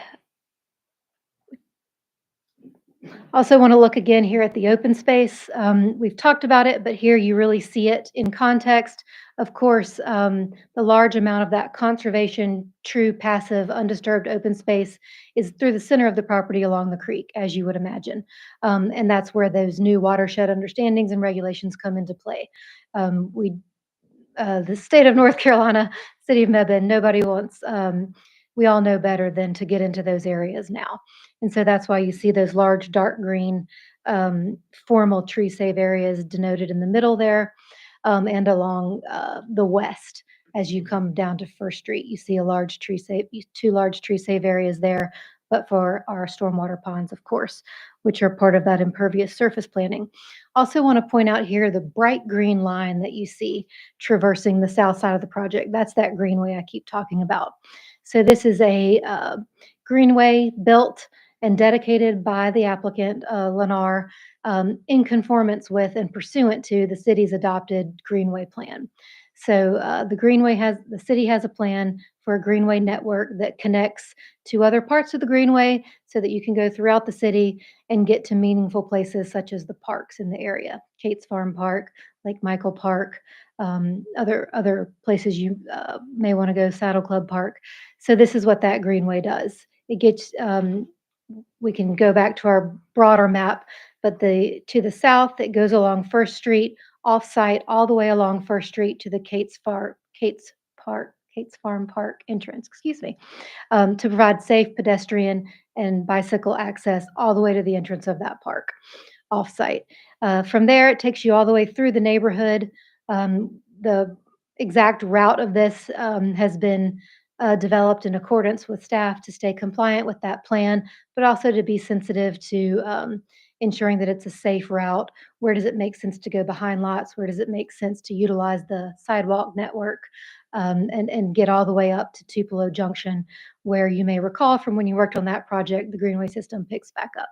Also want to look again here at the open space. We've talked about it, but here you really see it in context. Of course, the large amount of that conservation, true, passive, undisturbed open space is through the center of the property along the creek, as you would imagine. And that's where those new watershed understandings and regulations come into play. The state of North Carolina, city of Mebane, nobody wants we all know better than to get into those areas now. And so that's why you see those large dark green formal tree save areas denoted in the middle there, and along the west. As you come down to First Street, you see a large tree save, two large tree save areas there, but for our stormwater ponds, of course, which are part of that impervious surface planning. Also want to point out here the bright green line that you see traversing the south side of the project. That's that greenway I keep talking about. So this is a greenway built and dedicated by the applicant, Lennar, in conformance with and pursuant to the city's adopted greenway plan. So the city has a plan for a greenway network that connects to other parts of the greenway so that you can go throughout the city and get to meaningful places such as the parks in the area, Kate's Farm Park, Lake Michael Park, other places you may want to go, Saddle Club Park. So this is what that greenway does. It gets, we can go back to our broader map, but to the south, it goes along First Street, off-site, all the way along First Street to the Kate's Farm Park entrance, to provide safe pedestrian and bicycle access all the way to the entrance of that park, off-site. From there, it takes you all the way through the neighborhood. The exact route of this has been developed in accordance with staff to stay compliant with that plan, but also to be sensitive to ensuring that it's a safe route. Where does it make sense to go behind lots? Where does it make sense to utilize the sidewalk network and get all the way up to Tupelo Junction, where you may recall from when you worked on that project, the greenway system picks back up.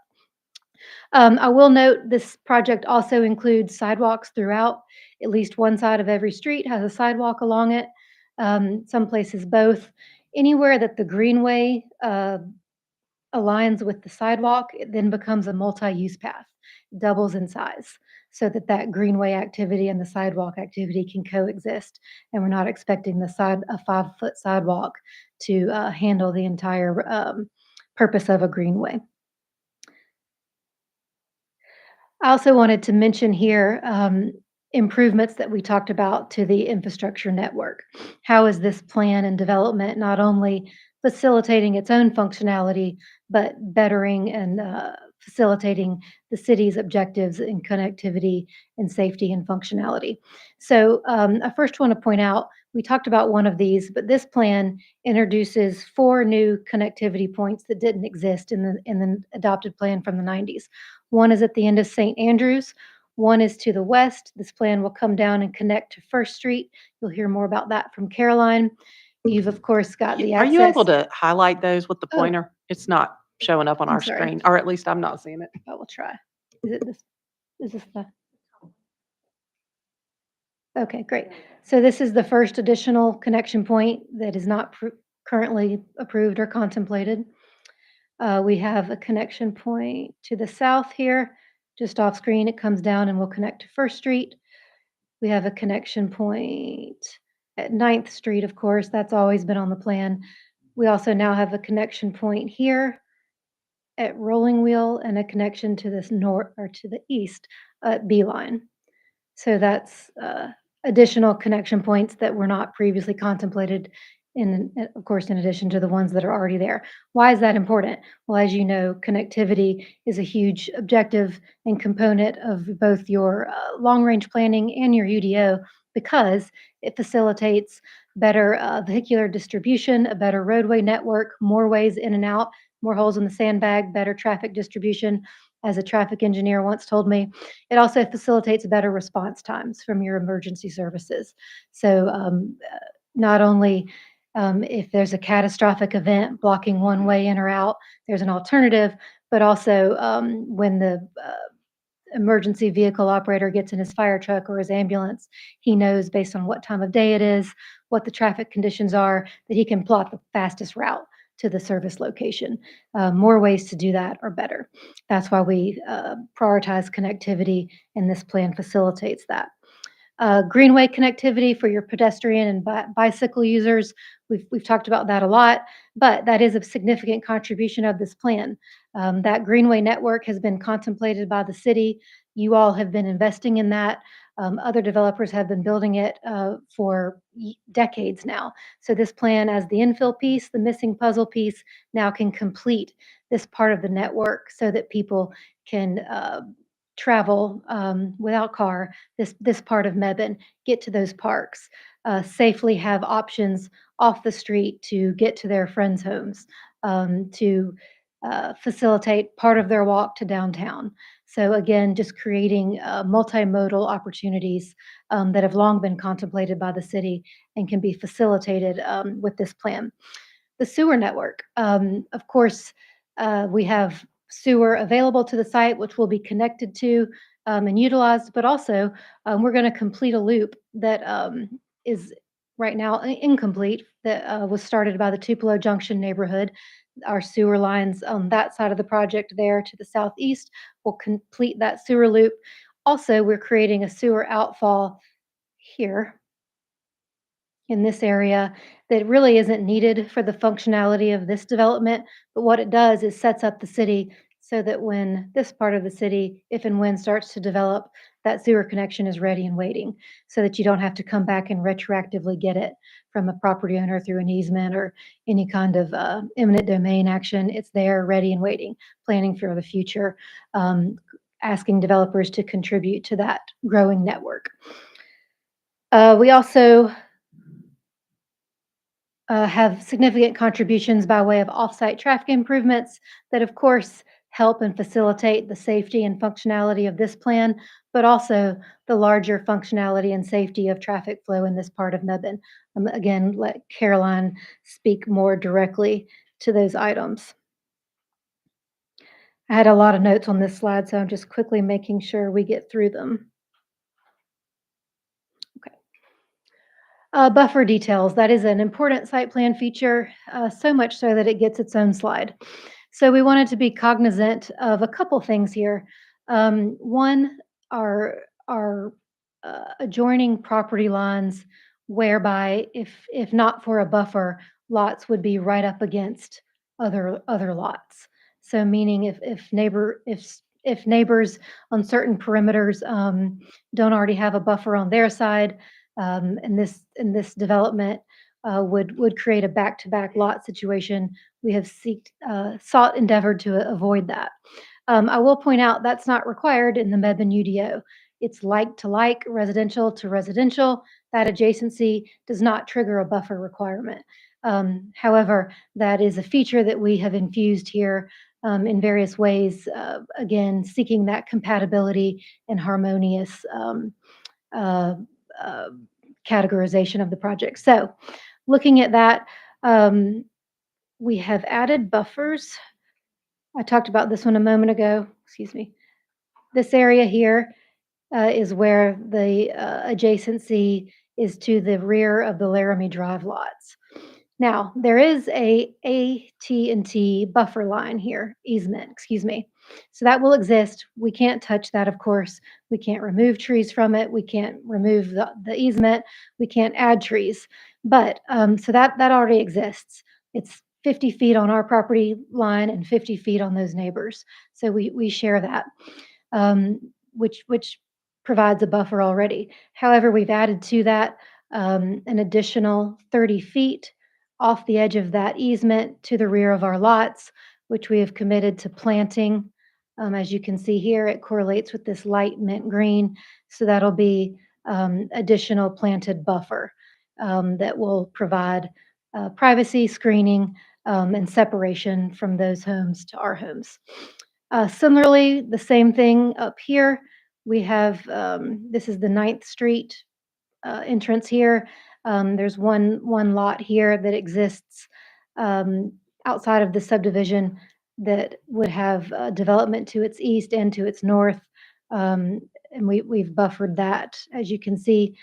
I will note this project also includes sidewalks throughout. At least one side of every street has a sidewalk along it. Some places both. Anywhere that the greenway aligns with the sidewalk, it then becomes a multi-use path, doubles in size, so that that greenway activity and the sidewalk activity can coexist. And we're not expecting a 5-foot sidewalk to handle the entire purpose of a greenway. I also wanted to mention here improvements that we talked about to the infrastructure network. How is this plan and development not only facilitating its own functionality, but bettering and facilitating the city's objectives in connectivity and safety and functionality? So I first want to point out, we talked about one of these, but this plan introduces 4 new connectivity points that didn't exist in the adopted plan from the 90s. One is at the end of St. Andrews. One is to the west. This plan will come down and connect to First Street. You'll hear more about that from Caroline. You've, of course, got the Are access. you able to highlight those with the Oh. pointer? It's not showing up on I'm our sorry. screen, or at least I'm not seeing it. I will try. Is it this? Is this the? Okay, great. So this is the first additional connection point that is not currently approved or contemplated. We have a connection point to the south here, just off screen. It comes down and will connect to First Street. We have a connection point at 9th Street, of course. That's always been on the plan. We also now have a connection point here at Rolling Wheel and a connection to this north or to the east at Beeline. So that's additional connection points that were not previously contemplated, of course, in addition to the ones that are already there. Why is that important? Well, as you know, connectivity is a huge objective and component of both your long-range planning and your UDO, because it facilitates better vehicular distribution, a better roadway network, more ways in and out, more holes in the sandbag, better traffic distribution. As a traffic engineer once told me, it also facilitates better response times from your emergency services. So not only if there's a catastrophic event blocking one way in or out, there's an alternative, but also when the emergency vehicle operator gets in his fire truck or his ambulance, he knows based on what time of day it is, what the traffic conditions are, that he can plot the fastest route to the service location. More ways to do that are better. That's why we prioritize connectivity, and this plan facilitates that. Greenway connectivity for your pedestrian and bicycle users. We've talked about that a lot, but that is a significant contribution of this plan. That greenway network has been contemplated by the city. You all have been investing in that Other developers have been building it for decades now. So this plan, as the infill piece, the missing puzzle piece, now can complete this part of the network so that people can travel without car, this part of Mebane, get to those parks, safely have options off the street to get to their friends' homes, to facilitate part of their walk to downtown. So again, just creating multimodal opportunities that have long been contemplated by the city and can be facilitated with this plan. The sewer network, of course, we have sewer available to the site, which will be connected to and utilized, but also we're going to complete a loop that is right now incomplete, that was started by the Tupelo Junction neighborhood. Our sewer lines on that side of the project there to the southeast will complete that sewer loop. Also, we're creating a sewer outfall here in this area that really isn't needed for the functionality of this development, but what it does is sets up the city so that when this part of the city, if and when starts to develop, that sewer connection is ready and waiting, so that you don't have to come back and retroactively get it from a property owner through an easement or any kind of eminent domain action. It's there, ready and waiting, planning for the future, asking developers to contribute to that growing network. We also have significant contributions by way of off-site traffic improvements that, of course, help and facilitate the safety and functionality of this plan, but also the larger functionality and safety of traffic flow in this part of Mebane. Again, let Caroline speak more directly to those items. I had a lot of notes on this slide, so I'm just quickly making sure we get through them. Buffer details, that is an important site plan feature, so much so that it gets its own slide. So we wanted to be cognizant of a couple things here. One, our adjoining property lines, whereby if not for a buffer, lots would be right up against other lots. So meaning if neighbors on certain perimeters don't already have a buffer on their side, and this development would create a back-to-back lot situation. We have endeavored to avoid that. I will point out that's not required in the Mebane UDO. It's like to like, residential to residential. That adjacency does not trigger a buffer requirement. However, that is a feature that we have infused here in various ways, again, seeking that compatibility and harmonious categorization of the project. So looking at that, we have added buffers. I talked about this one a moment ago, excuse me. This area here is where the adjacency is to the rear of the Laramie Drive lots. Now, there is a AT&T buffer line here, easement, excuse me. So that will exist. We can't touch that, of course. We can't remove trees from it. We can't remove the easement. We can't add trees. But so that already exists. It's 50 feet on our property line and 50 feet on those neighbors. So we share that, which provides a buffer already. However, we've added to that an additional 30 feet off the edge of that easement to the rear of our lots, which we have committed to planting. As you can see here, it correlates with this light mint green. So that'll be additional planted buffer that will provide privacy, screening, and separation from those homes to our homes. Similarly, the same thing up here. We have, this is the 9th Street entrance here. There's one lot here that exists outside of the subdivision that would have development to its east and to its north. And we've buffered that. As you can see,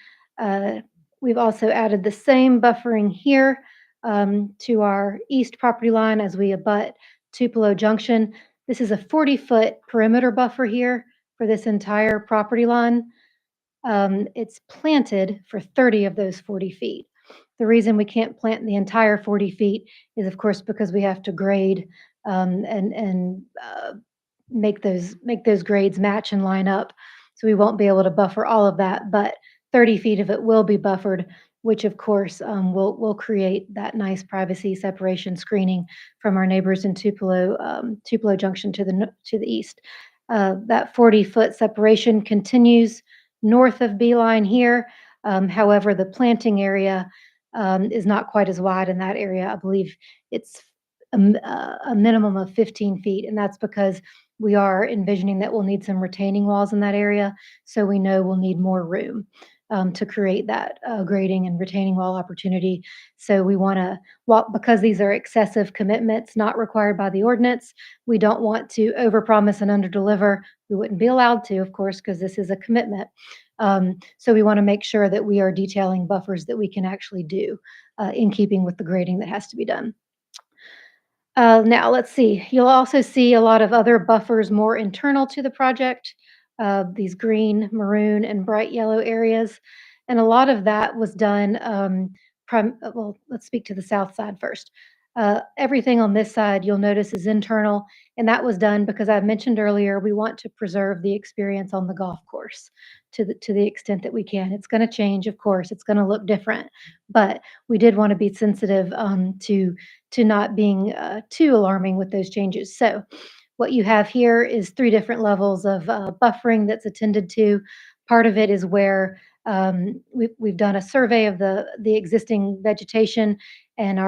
we've also added the same buffering here to our east property line as we abut Tupelo Junction. This is a 40-foot perimeter buffer here for this entire property line. It's planted for 30 of those 40 feet. The reason we can't plant the entire 40 feet is, of course, because we have to grade and make those grades match and line up. So we won't be able to buffer all of that, but 30 feet of it will be buffered, which of course will create that nice privacy separation screening from our neighbors in Tupelo Junction to the east. That 40-foot separation continues north of Beeline here. However, the planting area is not quite as wide in that area. I believe it's a minimum of 15 feet, and that's because we are envisioning that we'll need some retaining walls in that area, so we know we'll need more room to create that grading and retaining wall opportunity. So we want to, well, because these are excessive commitments not required by the ordinance, we don't want to overpromise and underdeliver. We wouldn't be allowed to, of course, because this is a commitment. So we want to make sure that we are detailing buffers that we can actually do in keeping with the grading that has to be done. Now, let's see. You'll also see a lot of other buffers more internal to the project, these green, maroon, and bright yellow areas. And a lot of that was done, well, let's speak to the south side first. Everything on this side, you'll notice, is internal, and that was done because I mentioned earlier, we want to preserve the experience on the golf course to the extent that we can. It's going to change, of course. It's going to look different, but we did want to be sensitive to not being too alarming with those changes. So what you have here is 3 different levels of buffering that's attended to. Part of it is where we've done a survey of the existing vegetation and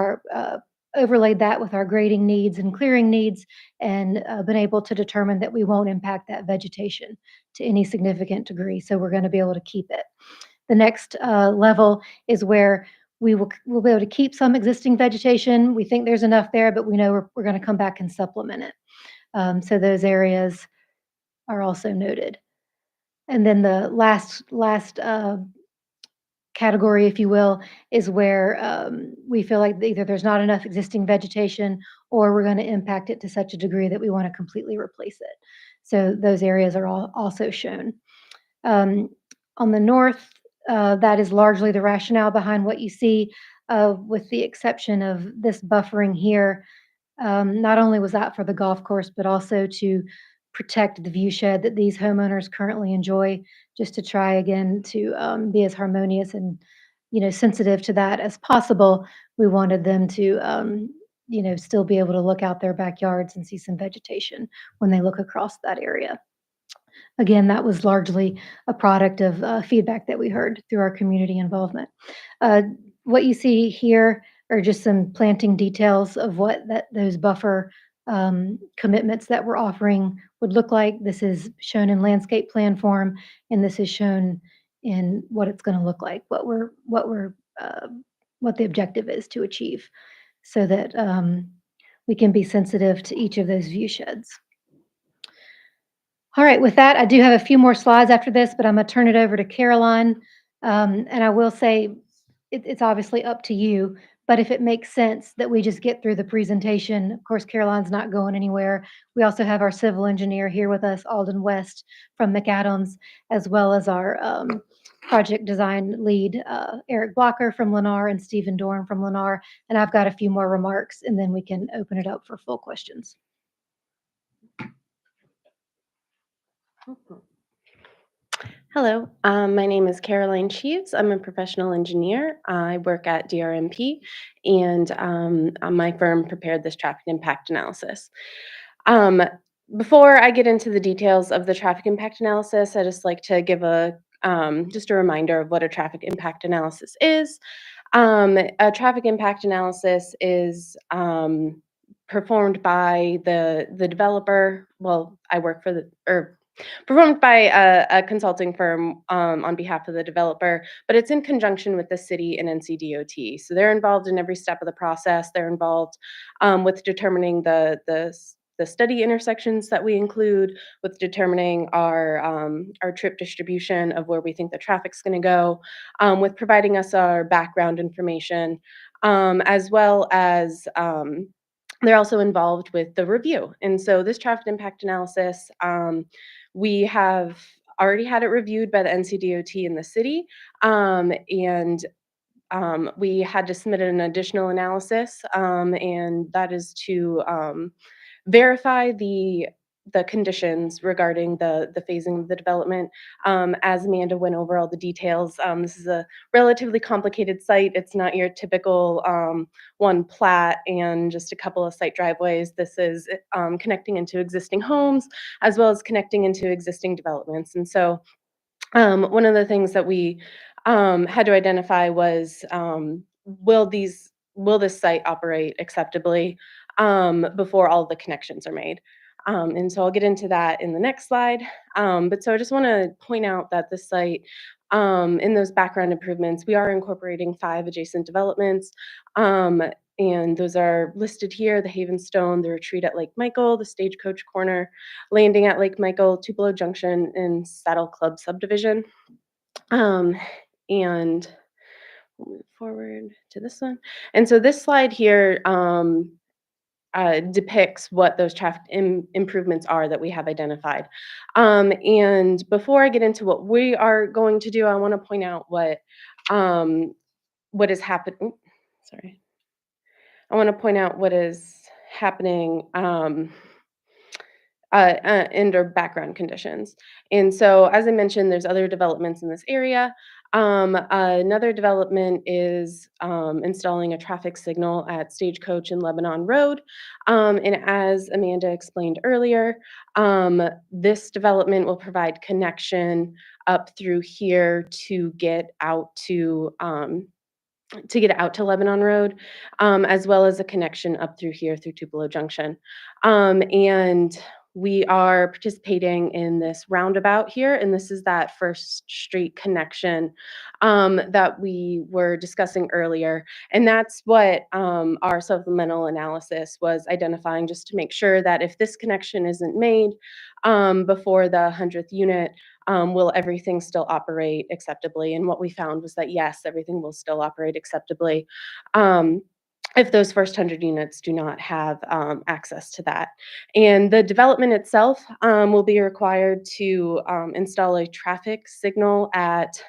overlaid that with our grading needs and clearing needs, and been able to determine that we won't impact that vegetation to any significant degree. So we're going to be able to keep it. The next level is where we'll be able to keep some existing vegetation. We think there's enough there, but we know we're going to come back and supplement it. So those areas are also noted. And then the last category, if you will, is where we feel like either there's not enough existing vegetation or we're going to impact it to such a degree that we want to completely replace it. So those areas are also shown. On the north, that is largely the rationale behind what you see, with the exception of this buffering here. Not only was that for the golf course, but also to protect the view shed that these homeowners currently enjoy, just to try again to be as harmonious and, sensitive to that as possible. We wanted them to, still be able to look out their backyards and see some vegetation when they look across that area. Again, that was largely a product of feedback that we heard through our community involvement. What you see here are just some planting details of what those buffer commitments that we're offering would look like. This is shown in landscape plan form, and this is shown in what it's going to look like, what the objective is to achieve, so that we can be sensitive to each of those view sheds. All right, with that, I do have a few more slides after this, but I'm going to turn it over to Caroline. And I will say it's obviously up to you, but if it makes sense that we just get through the presentation, of course, Caroline's not going anywhere. We also have our civil engineer here with us, Alden West from McAdams, as well as our project design lead, Eric Blocker from Lennar, and Stephen Dorn from Lennar. And I've got a few more remarks, and then we can open it up for full questions. Hello, my name is Caroline Sheaves. I'm a professional engineer. I work at DRMP, and my firm prepared this traffic impact analysis. Before I get into the details of the traffic impact analysis, I just like to give just a reminder of what a traffic impact analysis is. A traffic impact analysis is performed by the developer. Well, I work for performed by a consulting firm on behalf of the developer, but it's in conjunction with the city and NCDOT. So they're involved in every step of the process. They're involved with determining the study intersections that we include, with determining our trip distribution of where we think the traffic's going to go, with providing us our background information, as well as they're also involved with the review. And so this traffic impact analysis, we have already had it reviewed by the NCDOT in the city, and we had to submit an additional analysis, and that is to verify the the conditions regarding the phasing of the development. As Amanda went over all the details, this is a relatively complicated site. It's not your typical one plat and just a couple of site driveways. This is connecting into existing homes as well as connecting into existing developments. And so one of the things that we had to identify was will this site operate acceptably before all the connections are made. And so I'll get into that in the next slide. But so I just want to point out that this site, in those background improvements, we are incorporating 5 adjacent developments. And those are listed here: the Havenstone, the Retreat at Lake Michael, the Stagecoach Corner, Landing at Lake Michael, Tupelo Junction, and Saddle Club subdivision. And we'll move forward to this one. And so this slide here depicts what those traffic improvements are that we have identified. And before I get into what we are going to do, I want to point out what is happening. Sorry. I want to point out what is happening under background conditions. And so, as I mentioned, there's other developments in this area. Another development is installing a traffic signal at Stagecoach and Lebanon Road. And as Amanda explained earlier, this development will provide connection up through here to get out to Lebanon Road, as well as a connection up through here through Tupelo Junction. And we are participating in this roundabout here, and this is that First Street connection that we were discussing earlier. And that's what our supplemental analysis was identifying, just to make sure that if this connection isn't made before the 100th unit, will everything still operate acceptably? And what we found was that yes, everything will still operate acceptably if those first 100 units do not have access to that. And the development itself will be required to install a traffic signal at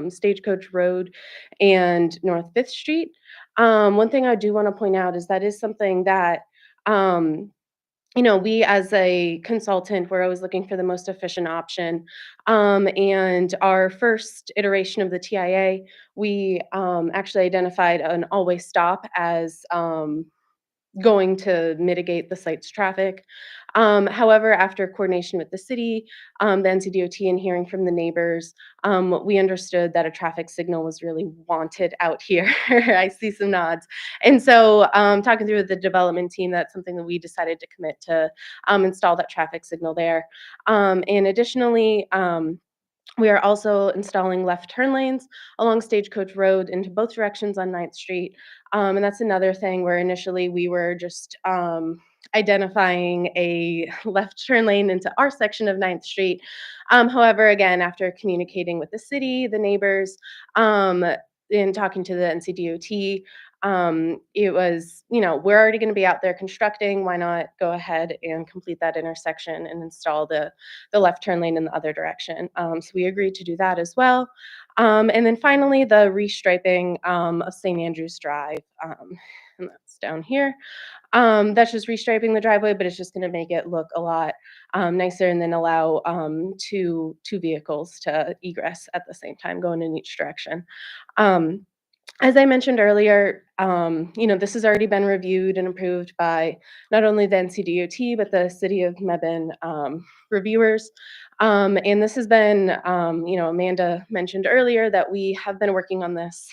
Stagecoach Road and North 5th Street. One thing I do want to point out is that is something that we as a consultant, we're always looking for the most efficient option. And our first iteration of the TIA, we actually identified an always stop as going to mitigate the site's traffic. However, after coordination with the city, the NCDOT, and hearing from the neighbors, we understood that a traffic signal was really wanted out here. I see some nods. And so talking through with the development team, that's something that we decided to commit to install that traffic signal there. And additionally, we are also installing left turn lanes along Stagecoach Road into both directions on 9th Street. And that's another thing where initially we were just identifying a left turn lane into our section of 9th Street. However, again, after communicating with the city, the neighbors, and talking to the NCDOT, it was, we're already going to be out there constructing. Why not go ahead and complete that intersection and install the left turn lane in the other direction? So we agreed to do that as well. And then finally, the restriping of St. Andrews Drive, and that's down here. That's just restriping the driveway, but it's just going to make it look a lot nicer, and then allow two vehicles to egress at the same time, going in each direction. As I mentioned earlier, this has already been reviewed and approved by not only the NCDOT, but the City of Mebane reviewers. And this has been, Amanda mentioned earlier that we have been working on this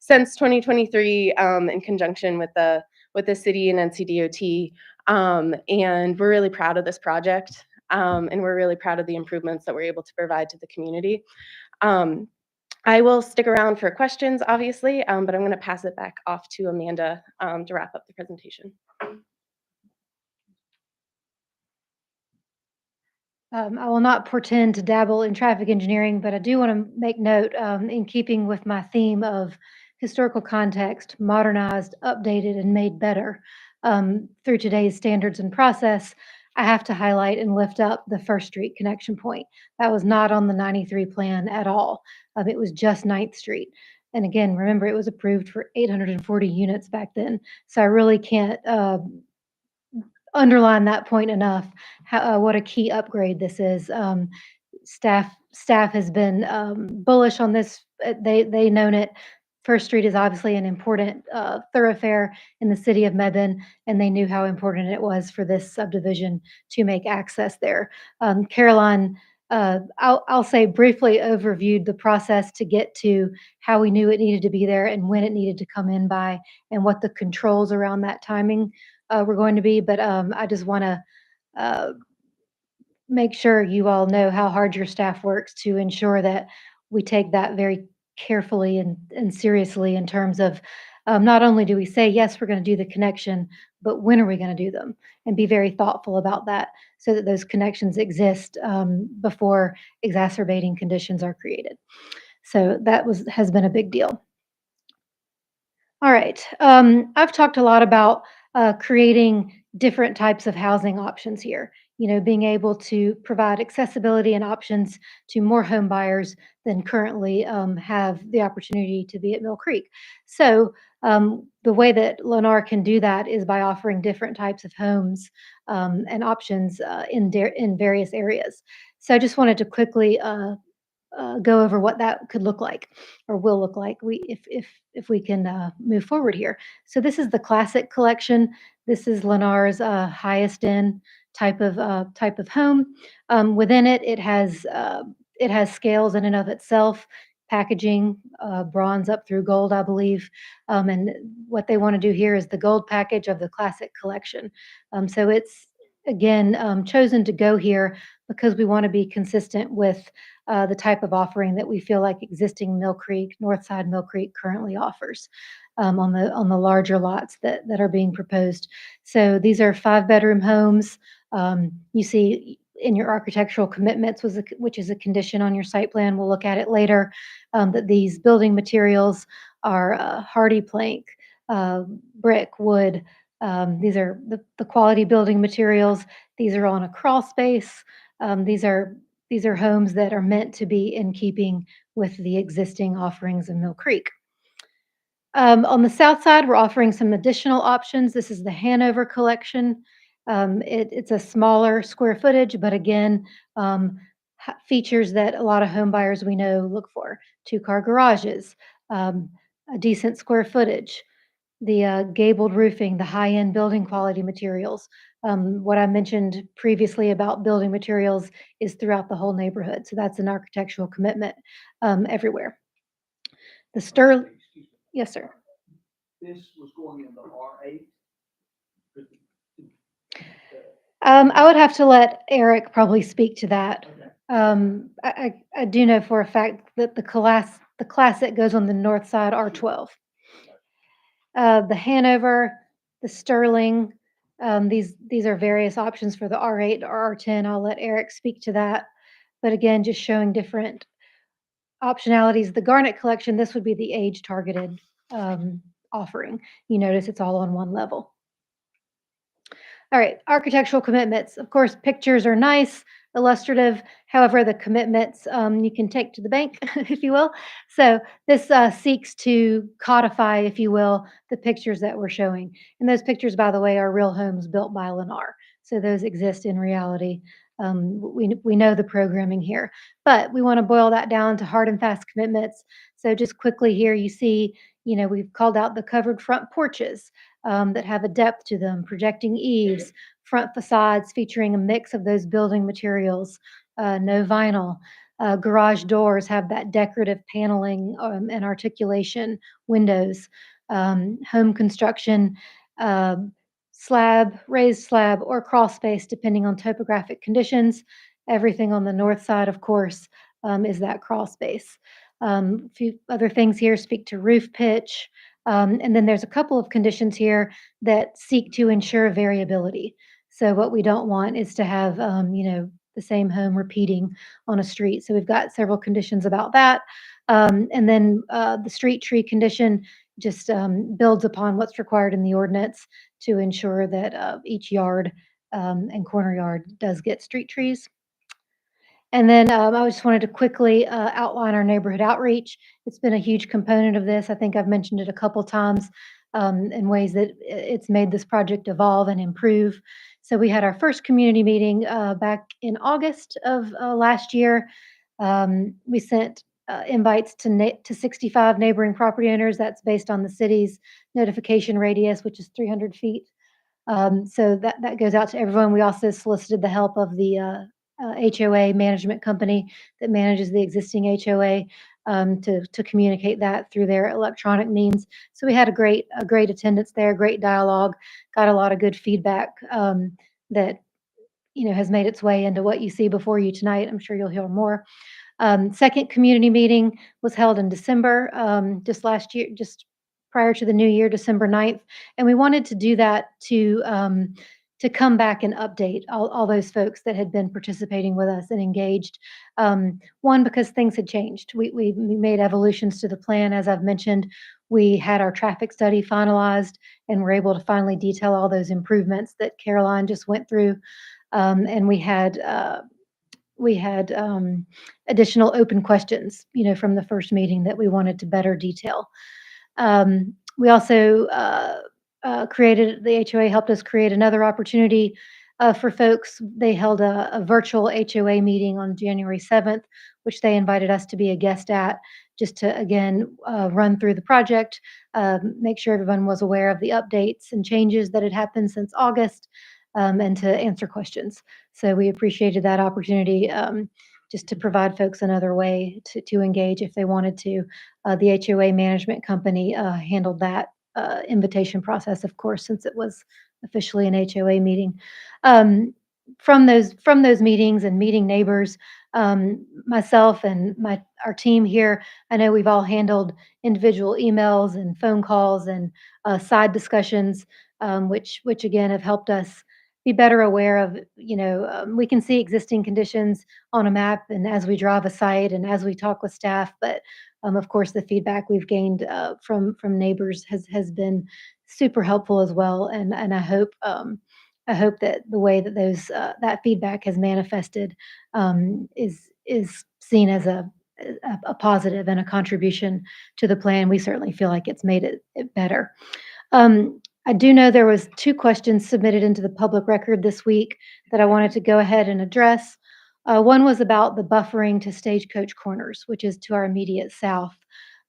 since 2023 in conjunction with the city and NCDOT. And we're really proud of this project. And we're really proud of the improvements that we're able to provide to the community. I will stick around for questions, obviously, but I'm going to pass it back off to Amanda to wrap up the presentation. I will not pretend to dabble in traffic engineering, but I do want to make note, in keeping with my theme of historical context, modernized, updated, and made better through today's standards and process, I have to highlight and lift up the First Street connection point. That was not on the 93 plan at all. It was just 9th Street. And again, remember, it was approved for 840 units back then. So I really can't underline that point enough, what a key upgrade this is. Staff has been bullish on this. They known it. First Street is obviously an important thoroughfare in the city of Mebane, and they knew how important it was for this subdivision to make access there. Caroline, I'll say briefly overviewed the process to get to how we knew it needed to be there and when it needed to come in by, and what the controls around that timing were going to be. But I just want to make sure you all know how hard your staff works to ensure that we take that very carefully and seriously in terms of not only do we say, yes, we're going to do the connection, but when are we going to do them? And be very thoughtful about that so that those connections exist before exacerbating conditions are created. So that has been a big deal. All right. I've talked a lot about creating different types of housing options here. You know, being able to provide accessibility and options to more home buyers than currently have the opportunity to be at Mill Creek. So the way that Lennar can do that is by offering different types of homes and options in various areas. So I just wanted to quickly go over what that could look like or will look like if we can move forward here. So this is the classic collection. This is Lennar's highest end type of home. Within it, it has scales in and of itself, packaging, bronze up through gold, I believe. And what they want to do here is the gold package of the classic collection. So it's again chosen to go here because we want to be consistent with the type of offering that we feel like existing Mill Creek, Northside Mill Creek currently offers on the larger lots that are being proposed. So these are 5-bedroom homes. You see in your architectural commitments, which is a condition on your site plan. We'll look at it later. That these building materials are hardy plank, brick, wood. These are the quality building materials. These are on a crawl space. These are homes that are meant to be in keeping with the existing offerings in Mill Creek. On the south side, we're offering some additional options. This is the Hanover collection. It's a smaller square footage, but again, features that a lot of home buyers we know look for. 2-car garages, a decent square footage, the gabled roofing, the high-end building quality materials. What I mentioned previously about building materials is throughout the whole neighborhood. So that's an architectural commitment everywhere. The yes, sir. This was going in the R8. I would have to let Eric probably speak to that. I do know for a fact that the classic goes on the north side R12. The Hanover, the Sterling, these are various options for the R8 or R10. I'll let Eric speak to that. But again, just showing different optionalities. The Garnet collection, this would be the age targeted offering. You notice it's all on one level. All right, architectural commitments. Of course, pictures are nice, illustrative. However, the commitments you can take to the bank, if you will. So this seeks to codify, if you will, the pictures that we're showing. And those pictures, by the way, are real homes built by Lennar. So those exist in reality. We know the programming here, but we want to boil that down to hard and fast commitments. So just quickly here, you see, we've called out the covered front porches that have a depth to them, projecting eaves, front facades featuring a mix of those building materials, no vinyl. Garage doors have that decorative paneling and articulation, windows, home construction, slab, raised slab, or crawl space, depending on topographic conditions. Everything on the north side, of course, is that crawl space. A few other things here speak to roof pitch. And then there's a couple of conditions here that seek to ensure variability. So what we don't want is to have, the same home repeating on a street. So we've got several conditions about that. And then the street tree condition just builds upon what's required in the ordinance to ensure that each yard and corner yard does get street trees. And then I just wanted to quickly outline our neighborhood outreach. It's been a huge component of this. I think I've mentioned it a couple times. in ways that it's made this project evolve and improve. So we had our first community meeting back in August of last year. We sent invites to 65 neighboring property owners. That's based on the city's notification radius, which is 300 feet. So that goes out to everyone. We also solicited the help of the HOA management company that manages the existing HOA to communicate that through their electronic means. So we had a great attendance there, great dialogue, got a lot of good feedback that has made its way into what you see before you tonight. I'm sure you'll hear more. Second community meeting was held in December, just last year, just prior to the new year, December 9th. And we wanted to do that to come back and update all those folks that had been participating with us and engaged. One, because things had changed. We made evolutions to the plan, as I've mentioned. We had our traffic study finalized and were able to finally detail all those improvements that Caroline just went through. And we had additional open questions, from the first meeting that we wanted to better detail. We also created, the HOA helped us create another opportunity for folks. They held a virtual HOA meeting on January 7th, which they invited us to be a guest at, just to, again, run through the project, make sure everyone was aware of the updates and changes that had happened since August, and to answer questions. So we appreciated that opportunity, just to provide folks another way to engage if they wanted to. The HOA management company handled that invitation process, of course, since it was officially an HOA meeting. From those meetings and meeting neighbors, myself and our team here, I know we've all handled individual emails and phone calls and side discussions, which again have helped us be better aware of, we can see existing conditions on a map and as we drive a site and as we talk with staff, but of course the feedback we've gained from neighbors has been super helpful as well, and I hope that the way that that feedback has manifested is seen as a positive and a contribution to the plan. We certainly feel like it's made it better. I do know there was 2 questions submitted into the public record this week that I wanted to go ahead and address. One was about the buffering to Stagecoach Corners, which is to our immediate south.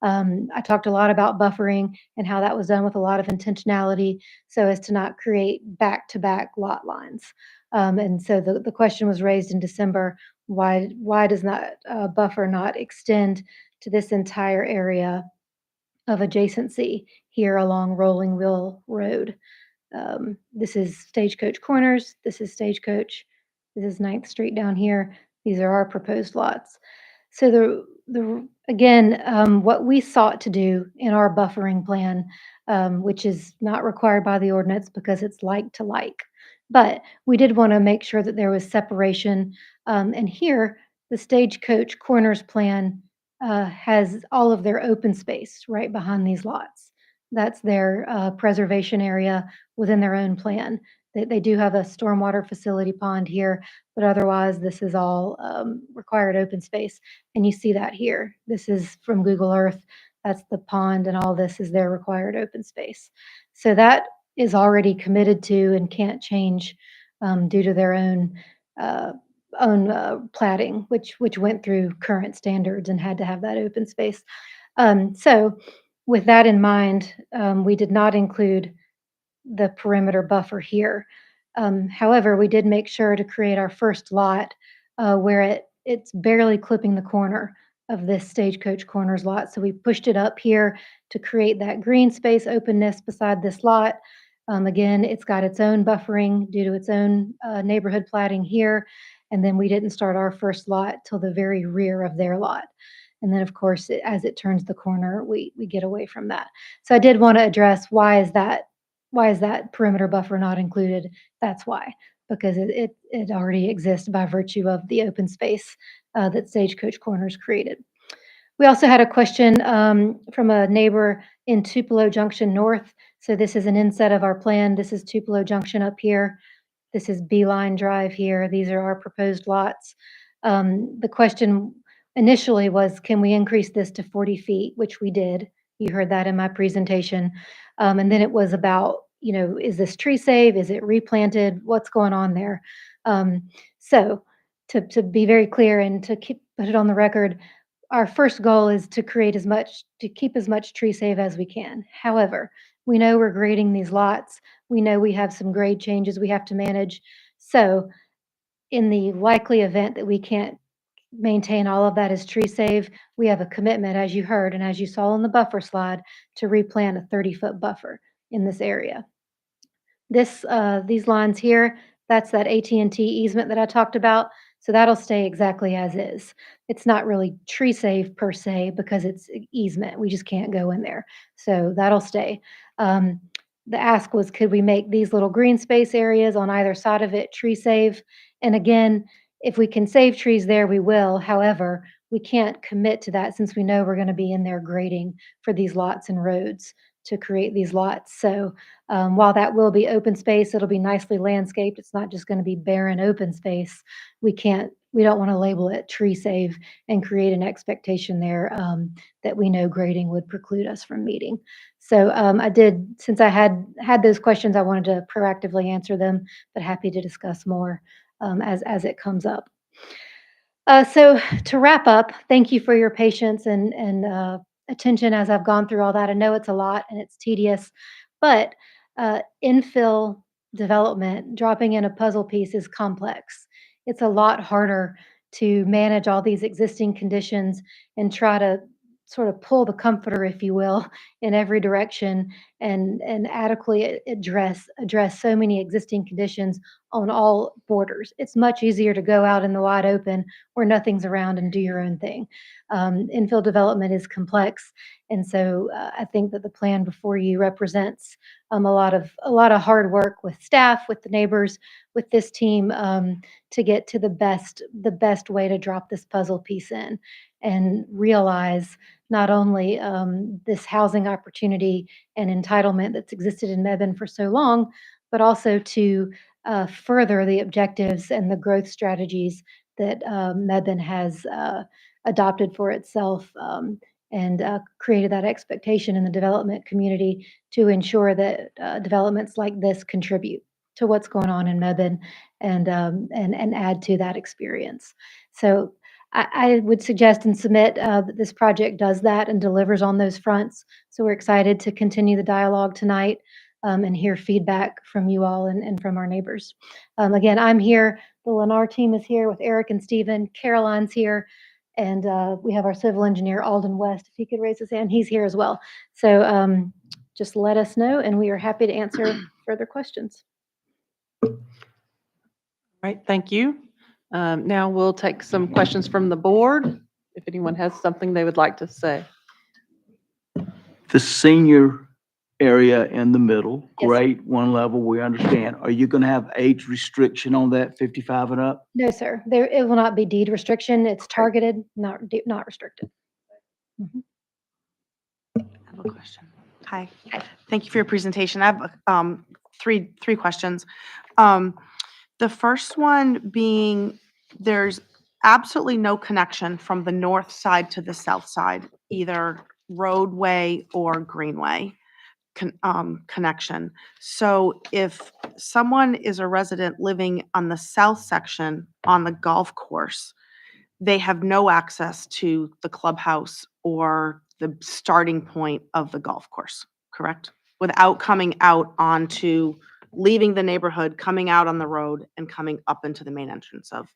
I talked a lot about buffering and how that was done with a lot of intentionality so as to not create back-to-back lot lines. And so the question was raised in December, why does that buffer not extend to this entire area of adjacency here along Rolling Wheel Road? This is Stagecoach Corners. This is Stagecoach. This is 9th Street down here. These are our proposed lots. So again, what we sought to do in our buffering plan, which is not required by the ordinance because it's like to like, but we did want to make sure that there was separation. And here, the Stagecoach Corners plan has all of their open space right behind these lots. That's their preservation area within their own plan. They do have a stormwater facility pond here, but otherwise this is all required open space. And you see that here. This is from Google Earth. That's the pond, and all this is their required open space. So that is already committed to and can't change due to their own platting, which went through current standards and had to have that open space. So with that in mind, we did not include the perimeter buffer here. However, we did make sure to create our first lot where it's barely clipping the corner of this Stagecoach Corners lot. So we pushed it up here to create that green space openness beside this lot. Again, it's got its own buffering due to its own neighborhood platting here. And then we didn't start our first lot till the very rear of their lot. And then, of course, as it turns the corner, we get away from that. So I did want to address why is that perimeter buffer not included? That's why, because it already exists by virtue of the open space that Stagecoach Corners created. We also had a question from a neighbor in Tupelo Junction North. So this is an inset of our plan. This is Tupelo Junction up here. This is Beeline Drive here. These are our proposed lots. The question initially was, can we increase this to 40 feet, which we did. You heard that in my presentation. And then it was about, is this tree save? Is it replanted? What's going on there? So to be very clear and put it on the record, our first goal is to keep as much tree save as we can. However, we know we're grading these lots. We know we have some grade changes we have to manage. So in the likely event that we can't maintain all of that as tree save, we have a commitment, as you heard, and as you saw on the buffer slide, to replant a 30-foot buffer in this area. These lines here, that's that AT&T easement that I talked about. So that'll stay exactly as is. It's not really tree save per se because it's easement. We just can't go in there. So that'll stay. The ask was, could we make these little green space areas on either side of it tree save? And again, if we can save trees there, we will. However, we can't commit to that since we know we're going to be in there grading for these lots and roads to create these lots. So while that will be open space, it'll be nicely landscaped. It's not just going to be barren open space. We don't want to label it tree save and create an expectation there that we know grading would preclude us from meeting. So since I had those questions, I wanted to proactively answer them, but happy to discuss more as it comes up. So to wrap up, thank you for your patience and attention as I've gone through all that. I know it's a lot and it's tedious, but infill development, dropping in a puzzle piece is complex. It's a lot harder to manage all these existing conditions and try to sort of pull the comforter, if you will, in every direction and adequately address so many existing conditions on all borders. It's much easier to go out in the wide open where nothing's around and do your own thing. Infill development is complex, and so I think that the plan before you represents a lot of hard work with staff, with the neighbors, with this team to get to the best way to drop this puzzle piece in and realize not only this housing opportunity and entitlement that's existed in Mebane for so long, but also to further the objectives and the growth strategies that Mebane has adopted for itself and created that expectation in the development community to ensure that developments like this contribute to what's going on in Mebane and add to that experience. So I would suggest and submit that this project does that and delivers on those fronts. So we're excited to continue the dialogue tonight and hear feedback from you all and from our neighbors. Again, I'm here. The Lendr team is here with Eric and Stephen. Caroline's here. And we have our civil engineer, Alden West. If he could raise his hand, he's here as well. So just let us know, and we are happy to answer further questions. All right, thank you. Now we'll take some questions from the board, if anyone has something they would like to say. The senior area in the middle, Yes. great, one level, we understand. Are you gonna have age restriction on that, 55 and up? No, sir. It will not be deed restriction. It's targeted, not restricted. Mhm. I have a question. Hi. Thank you for your presentation. I have three questions. The first one being there's absolutely no connection from the north side to the south side, either roadway or greenway connection. So if someone is a resident living on the south section on the golf course, they have no access to the clubhouse or the starting point of the golf course, correct? Without coming out onto, leaving the neighborhood, coming out on the road and coming up into the main entrance of.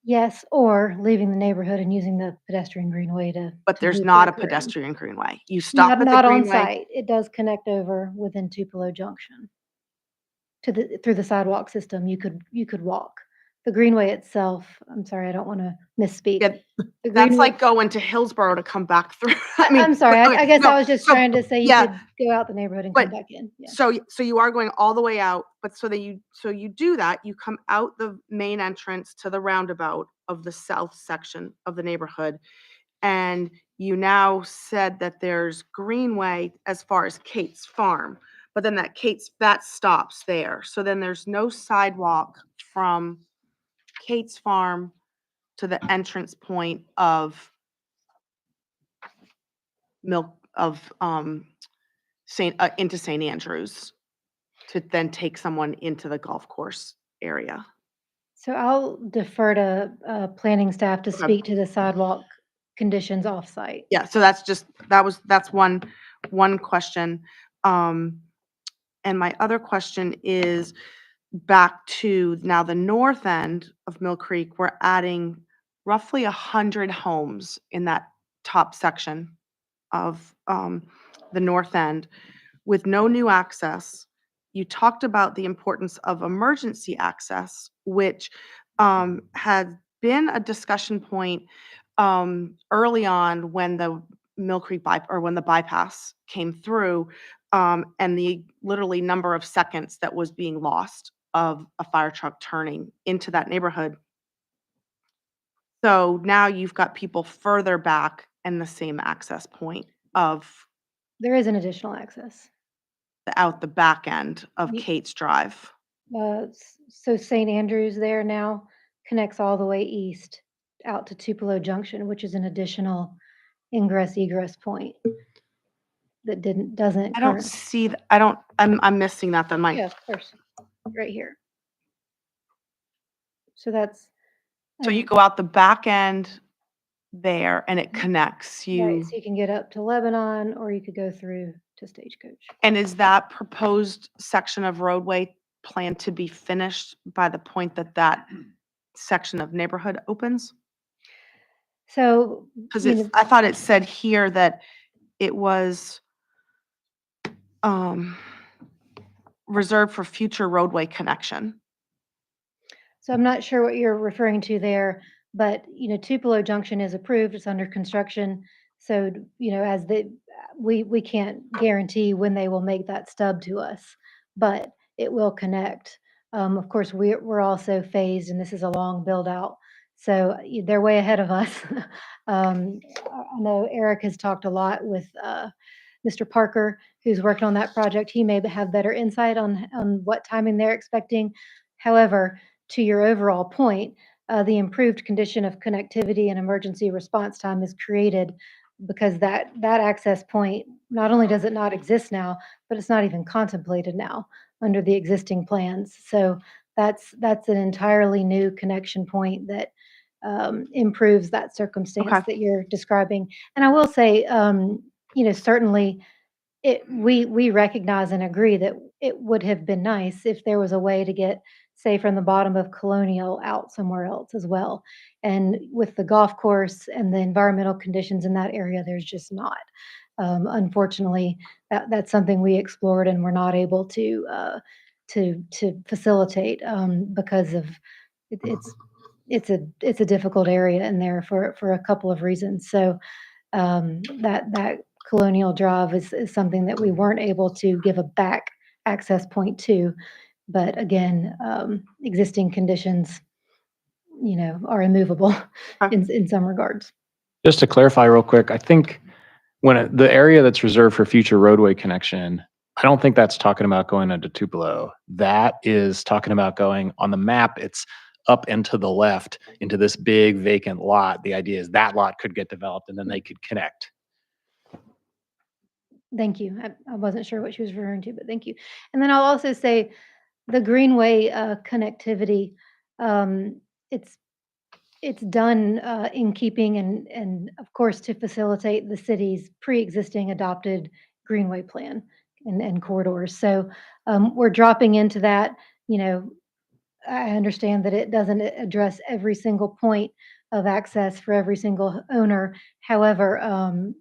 Yes, or leaving the neighborhood and using the pedestrian greenway to. But to there's loop not a back around. pedestrian greenway. You stop at the Not on greenway. site. It does connect over within Tupelo Junction. Through the sidewalk system, you could walk. The greenway itself, I'm sorry, I don't want to misspeak. Yeah, The That's greenway- like going to Hillsborough to come back through. I mean, I'm sorry, okay, I guess no, I was just so, trying to say you yeah, could go out the neighborhood and but- come back in. Yeah. So you are going all the way out, but so you do that, you come out the main entrance to the roundabout of the south section of the neighborhood. And you now said that there's greenway as far as Kate's Farm, but then that stops there. So then there's no sidewalk from Kate's Farm to the entrance point of into St. Andrews to then take someone into the golf course area. So I'll defer to planning staff to Okay. speak to the sidewalk conditions off-site. Yeah, so that's one question. And my other question is back to now the north end of Mill Creek, we're adding roughly 100 homes in that top section of the north end with no new access. You talked about the importance of emergency access, which had been a discussion point early on when the Mill Creek when the bypass came through, and the literally number of seconds that was being lost of a fire truck turning into that neighborhood. So now you've got people further back and the same access point of There is an additional access. out the back end of Ye- Kate's Drive. So St. Andrews there now connects all the way east out to Tupelo Junction, which is an additional ingress egress point that doesn't I don't current. see, I'm missing that then, Yeah, Mike. of course, right here. So that's. So you go out the back end there and it connects Right, you. so you can get up to Lebanon or you could go through to Stagecoach. And is that proposed section of roadway planned to be finished by the point that that section of neighborhood opens? So, Because you know, I thought it said here that it was reserved for future roadway connection. so I'm not sure what you're referring to there, but, Tupelo Junction is approved, it's under construction. So, as we can't guarantee when they will make that stub to us, but it will connect. Of course, we're also phased, and this is a long build out. So they're way ahead of us. I know Eric has talked a lot with Mr. Parker, who's working on that project. He may have better insight on what timing they're expecting. However, to your overall point, the improved condition of connectivity and emergency response time is created because that access point, not only does it not exist now, but it's not even contemplated now under the existing plans. So that's an entirely new connection point that improves that circumstance Okay. that you're describing. And I will say, certainly we recognize and agree that it would have been nice if there was a way to get, say, from the bottom of Colonial out somewhere else as well. And with the golf course and the environmental conditions in that area, there's just not. Unfortunately, that's something we explored and we're not able to facilitate because of it's a difficult area in there for a couple of reasons. So that Colonial Drive is something that we weren't able to give a back access point to. But again, existing conditions, are immovable in some regards. Just to clarify real quick, I think the area that's reserved for future roadway connection, I don't think that's talking about going into Tupelo. That is talking about going on the map. It's up and to the left into this big vacant lot. The idea is that lot could get developed and then they could connect. Thank you. I wasn't sure what she was referring to, but thank you. And then I'll also say the Greenway connectivity, it's done in keeping and of course to facilitate the city's pre-existing adopted Greenway plan and corridors. So we're dropping into that. I understand that it doesn't address every single point of access for every single owner. However,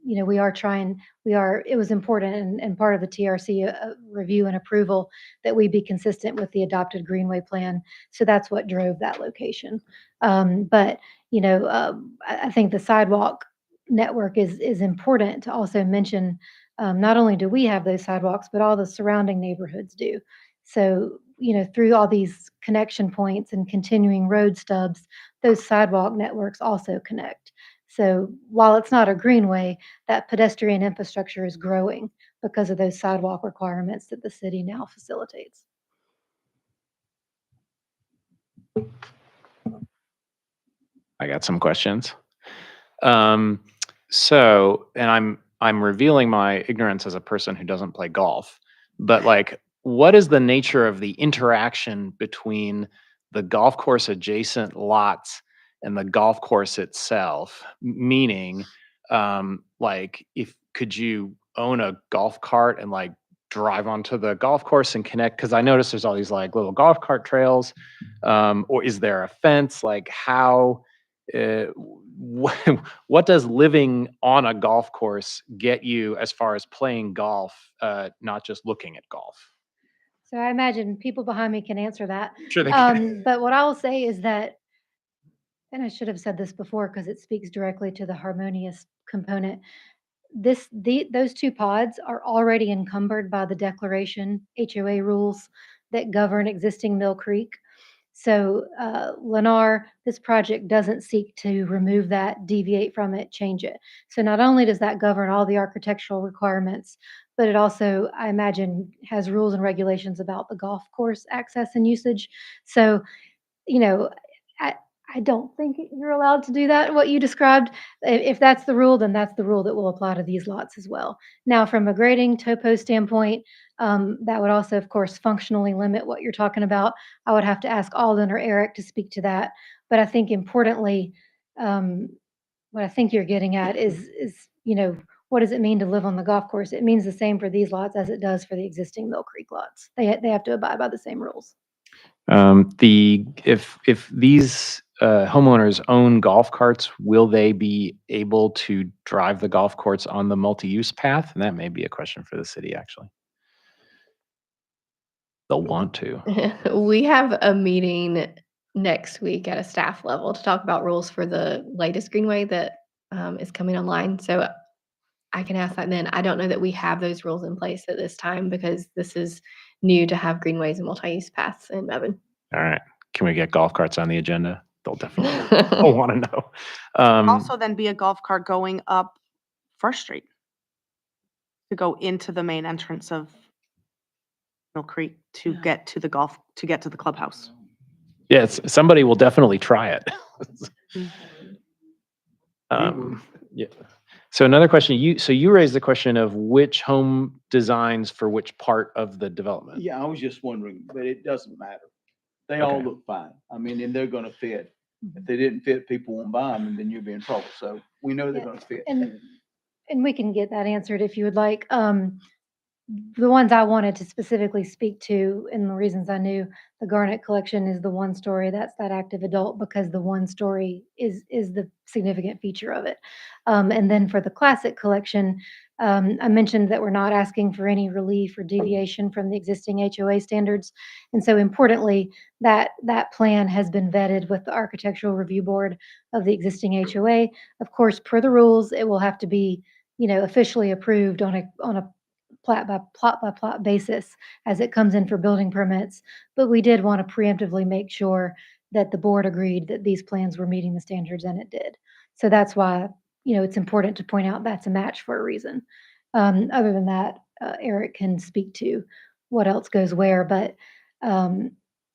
it was important and part of the TRC review and approval that we be consistent with the adopted Greenway plan. So that's what drove that location. But, I think the sidewalk network is important to also mention. Not only do we have those sidewalks, but all the surrounding neighborhoods do. So, through all these connection points and continuing road stubs, those sidewalk networks also connect. So while it's not a greenway, that pedestrian infrastructure is growing because of those sidewalk requirements that the city now facilitates. I got some questions. And I'm revealing my ignorance as a person who doesn't play golf, but like, what is the nature of the interaction between the golf course adjacent lots and the golf course itself? Meaning, like, if could you own a golf cart and like drive onto the golf course and connect? Because I noticed there's all these like little golf cart trails, or is there a fence? Like, how? What does living on a golf course get you as far as playing golf, not just looking at golf? So I imagine people behind me can answer that. Sure they can. But what I will say is that, and I should have said this before because it speaks directly to the harmonious component. Those two pods are already encumbered by the declaration HOA rules that govern existing Mill Creek. So, Lennar, this project doesn't seek to remove that, deviate from it, change it. So not only does that govern all the architectural requirements, but it also, I imagine, has rules and regulations about the golf course access and usage. So, you know, I I don't think you're allowed to do that, what you described. If that's the rule, then that's the rule that will apply to these lots as well. Now, from a grading topo standpoint, that would also, of course, functionally limit what you're talking about. I would have to ask Alden or Eric to speak to that. But I think importantly, um, what I think you're getting at is, what does it mean to live on the golf course? It means the same for these lots as it does for the existing Mill Creek lots. They have to abide by the same rules. If these homeowners own golf carts, will they be able to drive the golf course on the multi-use path? And that may be a question for the city, actually. They'll want to. We have a meeting next week at a staff level to talk about rules for the latest greenway that is coming online. So I can ask that then. I don't know that we have those rules in place at this time because this is new to have greenways and multi-use paths in Mebane. All right. Can we get golf carts on the agenda? They'll definitely want to know. Also then be a golf cart going up First Street to go into the main entrance of Mill Creek to get to the clubhouse. Yes, somebody will definitely try it. Yeah. So another question, you raised the question of which home designs for which part of the development. Yeah, I was just wondering, but it doesn't matter. They all Okay. look fine. I mean, and they're gonna fit. If they didn't fit, people won't buy them, and then you'll be in trouble. So we know they're Yeah, gonna fit. And we can get that answered if you would like. The ones I wanted to specifically speak to, and the reasons I knew the Garnet collection is the one story, that's that active adult, because the one story is the significant feature of it. And then for the classic collection, I mentioned that we're not asking for any relief or deviation from the existing HOA standards. And so importantly, that plan has been vetted with the Architectural Review Board of the existing HOA. Of course, per the rules, it will have to be, officially approved on a plot by plot basis as it comes in for building permits. But we did want to preemptively make sure that the board agreed that these plans were meeting the standards, and it did. So that's why, it's important to point out that's a match for a reason. Other than that, Eric can speak to what else goes where, but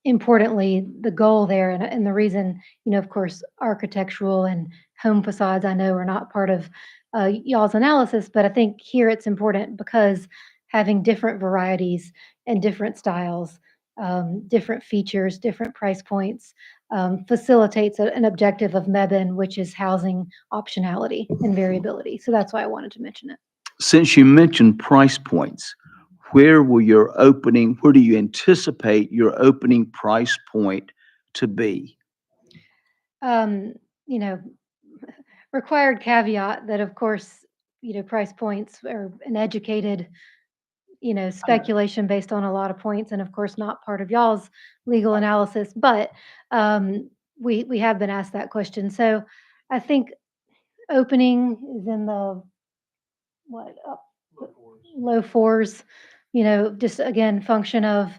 importantly, the goal there and the reason, of course, architectural and home facades, I know, are not part of y'all's analysis, but I think here it's important because having different varieties and different styles, different features, different price points, facilitates an objective of Mebane, which is housing optionality and variability. So that's why I wanted to mention it. Since you mentioned price points, where do you anticipate your opening price point to be? You know, required caveat that, of course, price points are an educated, speculation based on a lot of points, and of course, not part of y'all's legal analysis. But we have been asked that question. So I think opening is in the low fours. Just again, function of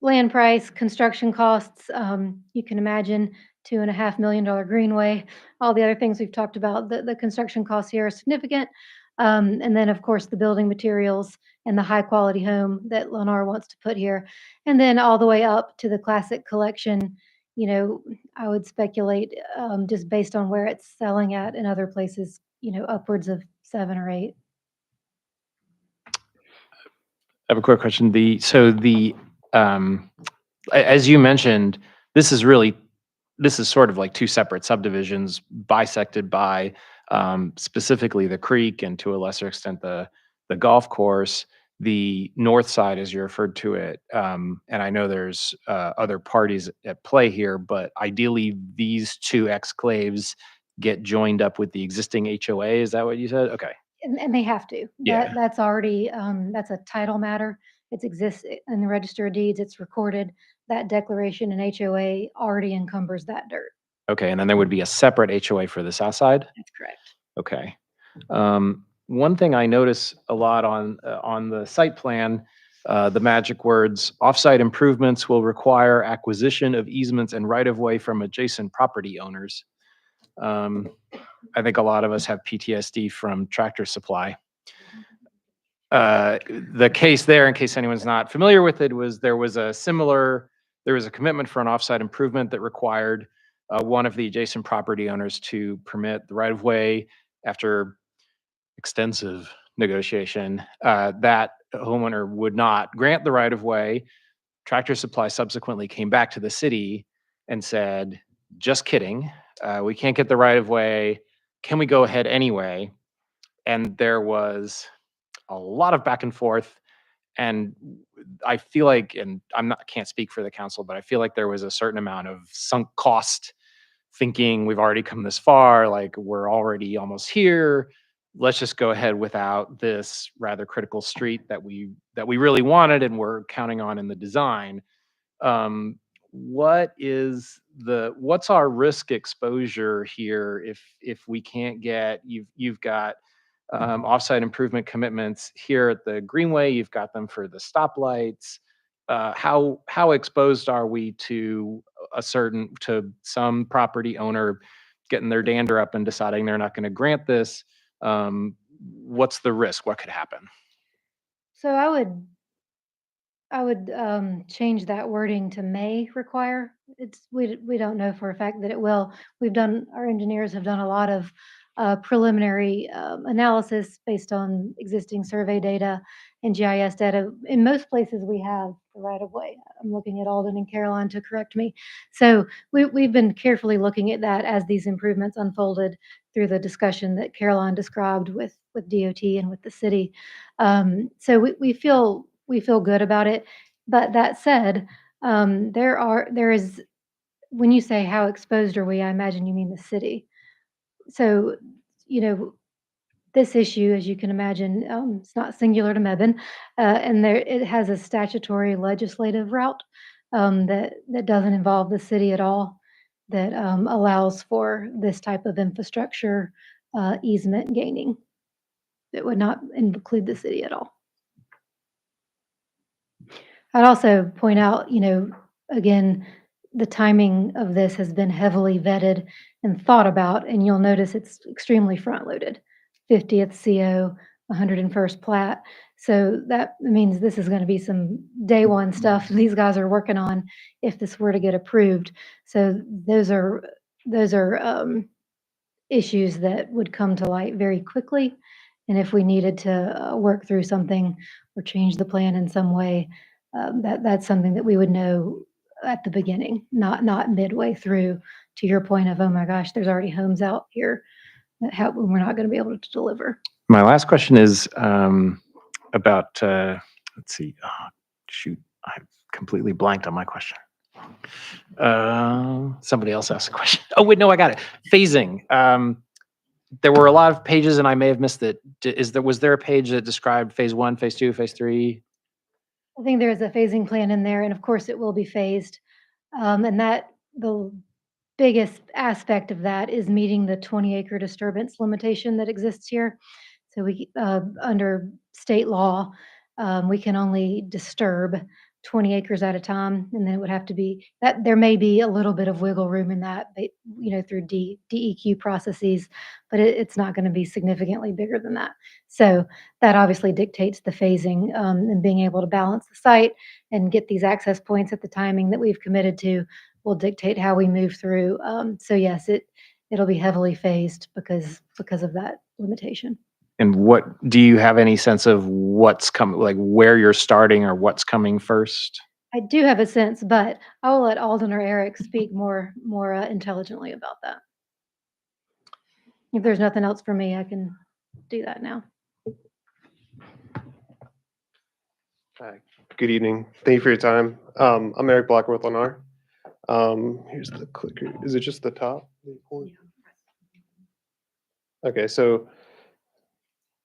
land price, construction costs. You can imagine $2.5 million greenway, all the other things we've talked about. The construction costs here are significant. And then, of course, the building materials and the high quality home that Lennar wants to put here. And then all the way up to the classic collection, I would speculate, just based on where it's selling at in other places, upwards of 7 or 8. I have a quick question. As you mentioned, this is sort of like two separate subdivisions bisected by specifically the creek and to a lesser extent the golf course. The north side, as you referred to it, and I know there's other parties at play here, but ideally these two exclaves get joined up with the existing HOA. Is that what you said? Okay. And they have to. Yeah. That's already, that's a title matter. It exists in the Register of Deeds. It's recorded. That declaration in HOA already encumbers that dirt. Okay, and then there would be a separate HOA for the south side? That's correct. Okay. One thing I notice a lot on the site plan, the magic words, "Offsite improvements will require acquisition of easements and right-of-way from adjacent property owners." I think a lot of us have PTSD from Tractor Supply. The case there, in case anyone's not familiar with it, was there was a commitment for an offsite improvement that required one of the adjacent property owners to permit the right-of-way after extensive negotiation. That homeowner would not grant the right-of-way. Tractor Supply subsequently came back to the city and said, "Just kidding. We can't get the right-of-way. Can we go ahead anyway?" And there was a lot of back and forth. And I feel like, and can't speak for the council, but I feel like there was a certain amount of sunk cost thinking we've already come this far, like we're already almost here. Let's just go ahead without this rather critical street that we really wanted and we're counting on in the design. What's our risk exposure here if we can't get, you've got offsite improvement commitments here at the Greenway, you've got them for the stoplights. How exposed are we to some property owner getting their dander up and deciding they're not going to grant this? What's the risk? What could happen? So I would change that wording to may require. We don't know for a fact that it will. Our engineers have done a lot of preliminary analysis based on existing survey data and GIS data. In most places, we have the right of way. I'm looking at Alden and Caroline to correct me. So we've been carefully looking at that as these improvements unfolded through the discussion that Caroline described with DOT and with the city. So we feel good about it. But that said, there is, when you say how exposed are we, I imagine you mean the city. So, this issue, as you can imagine, it's not singular to Mebane, and it has a statutory legislative route that doesn't involve the city at all, that allows for this type of infrastructure easement gaining. It would not include the city at all. I'd also point out, again, the timing of this has been heavily vetted and thought about, and you'll notice it's extremely front-loaded. 50th CO, 101st plat. So that means this is going to be some day one stuff these guys are working on if this were to get approved. So those are issues that would come to light very quickly. And if we needed to work through something or change the plan in some way, that's something that we would know at the beginning, not midway through, to your point of, oh my gosh, there's already homes out here that we're not going to be able to deliver. My last question is about, let's see, oh, shoot, I completely blanked on my question. Somebody else asked a question. Oh, wait, no, I got it. Phasing. There were a lot of pages and I may have missed it. Was there a page that described phase 1, phase 2, phase 3? I think there's a phasing plan in there, and of course it will be phased. And the biggest aspect of that is meeting the 20-acre disturbance limitation that exists here. So under state law, we can only disturb 20 acres at a time, and then it would have to be that there may be a little bit of wiggle room in that, but, through DEQ processes, but it's not going to be significantly bigger than that. So that obviously dictates the phasing, and being able to balance the site and get these access points at the timing that we've committed to will dictate how we move through. So yes, it'll be heavily phased because of that limitation. And what, do you have any sense of what's coming, like where you're starting or what's coming first? I do have a sense, but I will let Alden or Eric speak more intelligently about that. If there's nothing else for me, I can do that now. Hi, good evening. Thank you for your time. I'm Eric Blocker with Lennar. Here's the clicker. Is it just the top? Okay, so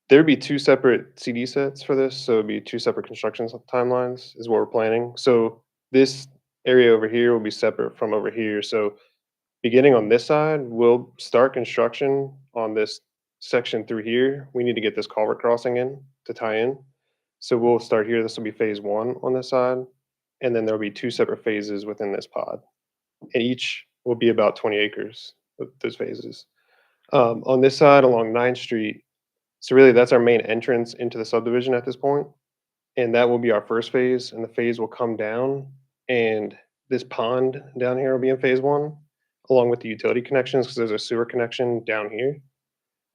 there'd be two separate CD sets for this, so it'd be two separate construction timelines is what we're planning. So this area over here will be separate from over here. So beginning on this side, we'll start construction on this section through here. We need to get this culvert crossing in to tie in. So we'll start here. This will be phase one on this side. And then there'll be two separate phases within this pod. And each will be about 20 acres of those phases. On this side along 9th Street, so really that's our main entrance into the subdivision at this point. And that will be our first phase. And the phase will come down. And this pond down here will be in phase one, along with the utility connections, because there's a sewer connection down here.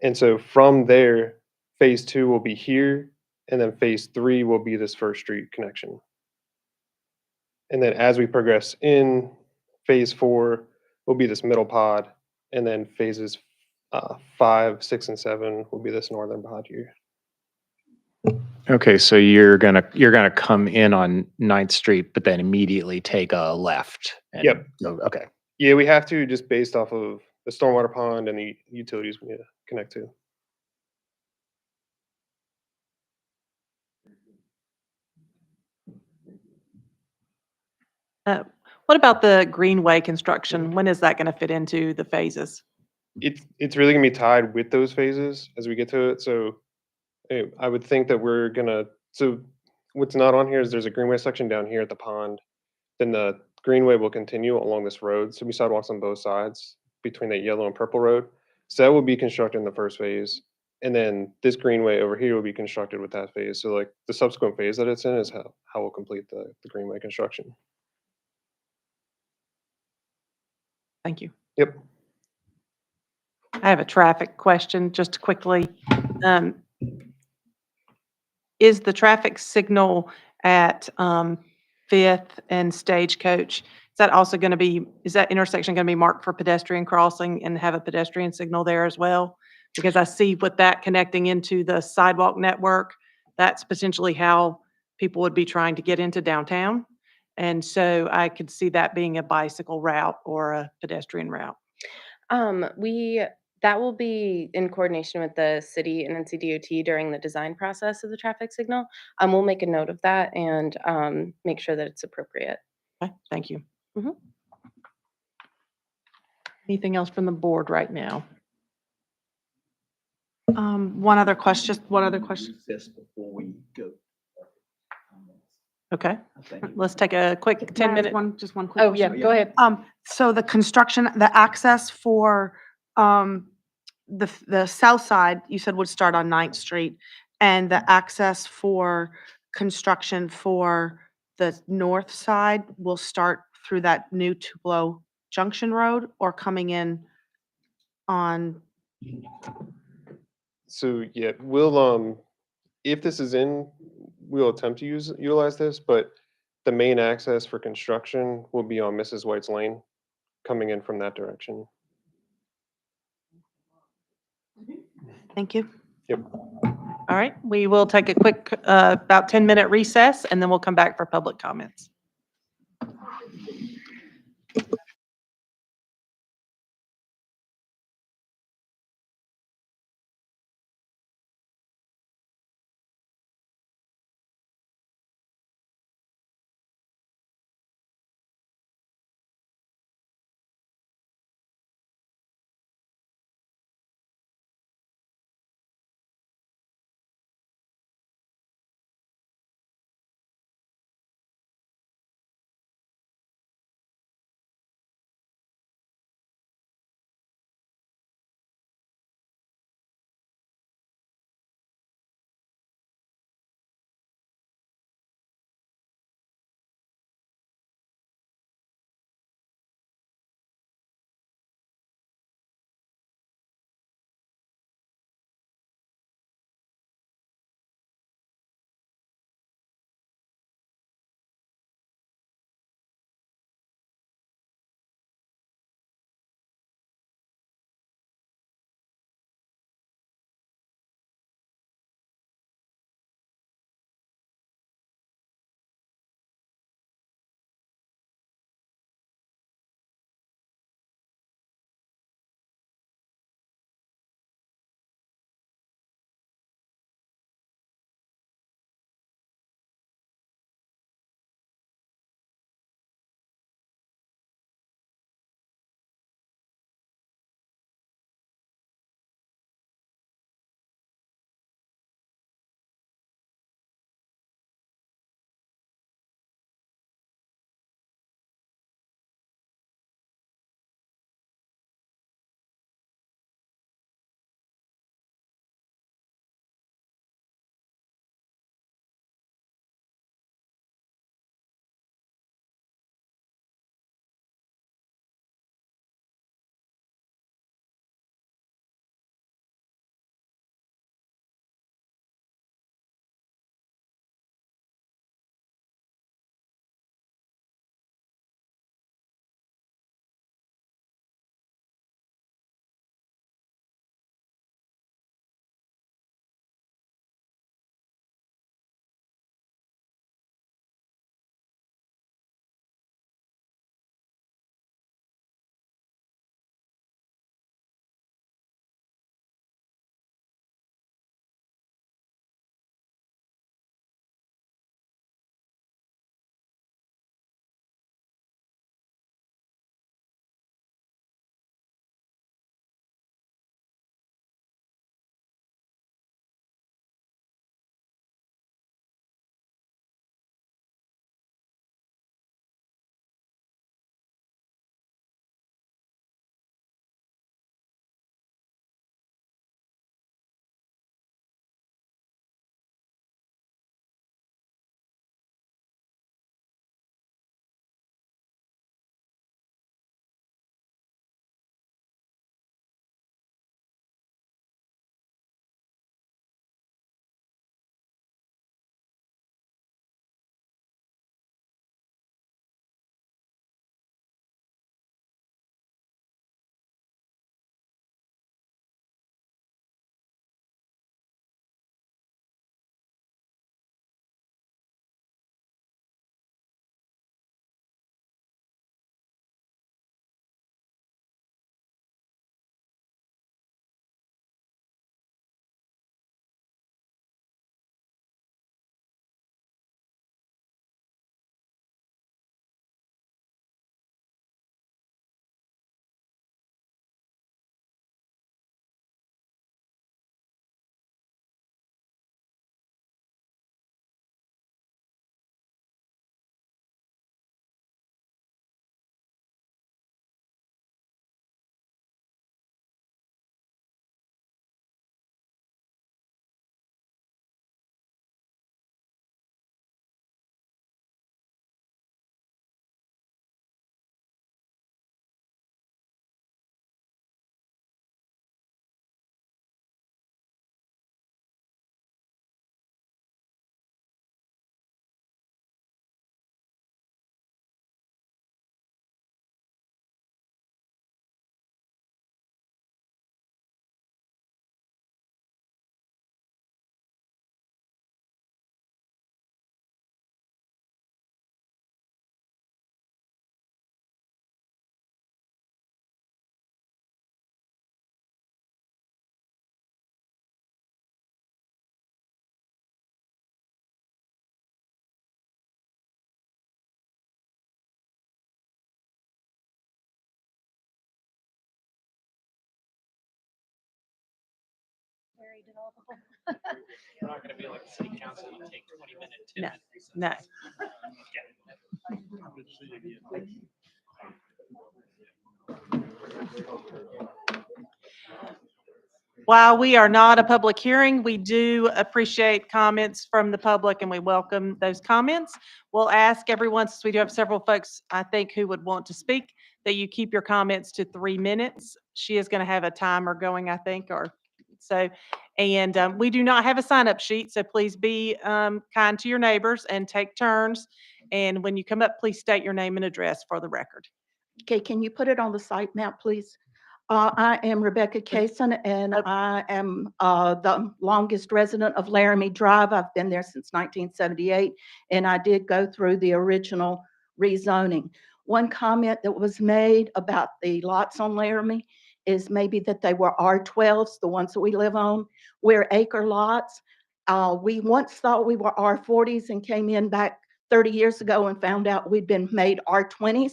And so from there, phase two will be here. And then phase three will be this first street connection. And then as we progress in, phase four will be this middle pod. And then phases 5, 6, and 7 will be this northern pod here. Okay, so you're gonna come in on 9th Street, but then immediately take a left. and Yep. go- Okay. Yeah, we have to, just based off of the stormwater pond and the utilities we need to connect to. What about the greenway construction? When is that going to fit into the phases? It's really gonna be tied with those phases as we get to it. So I would think that we're gonna, so what's not on here is there's a greenway section down here at the pond. Then the greenway will continue along this road. So there'll be sidewalks on both sides between that yellow and purple road. So that will be constructed in the first phase. And then this greenway over here will be constructed with that phase. So like the subsequent phase that it's in is how we'll complete the greenway construction. Thank you. Yep. I have a traffic question, just quickly. Is the traffic signal at Fifth and Stagecoach, is that also going to be, is that intersection going to be marked for pedestrian crossing and have a pedestrian signal there as well? Because I see with that connecting into the sidewalk network, that's potentially how people would be trying to get into downtown. And so I could see that being a bicycle route or a pedestrian route. That will be in coordination with the city and NCDOT during the design process of the traffic signal. We'll make a note of that and make sure that it's appropriate. Okay, thank you. Mhm. Anything else from the board right now? One other question, This before we go. Okay, let's take a quick 10-minute. Just one quick Oh, yeah, question. go ahead. So the construction, the access for, the south side, you said would start on 9th Street, and the access for construction for the north side will start through that new Tupelo Junction Road or coming in on, So yeah, we'll if this is in, we'll attempt to utilize this, but the main access for construction will be on Mrs. White's Lane, coming in from that direction. thank you. Yep. All right, we will take a quick, about 10-minute recess, and then we'll come back for public comments. We're not gonna be like the city council and take 20-minute, No, 10-minute recess. no. While we are not a public hearing, we do appreciate comments from the public and we welcome those comments. We'll ask everyone, since we do have several folks, I think, who would want to speak, that you keep your comments to 3 minutes. She is going to have a timer going, I think, or so. And we do not have a sign-up sheet, so please be kind to your neighbors and take turns. And when you come up, please state your name and address for the record. Okay, can you put it on the site map, please? I am Rebecca Kaysen, and I am the longest resident of Laramie Drive. I've been there since 1978, and I did go through the original rezoning. One comment that was made about the lots on Laramie is maybe that they were R12s, the ones that we live on. We're acre lots. We once thought we were R40s and came in back 30 years ago and found out we'd been made R20s.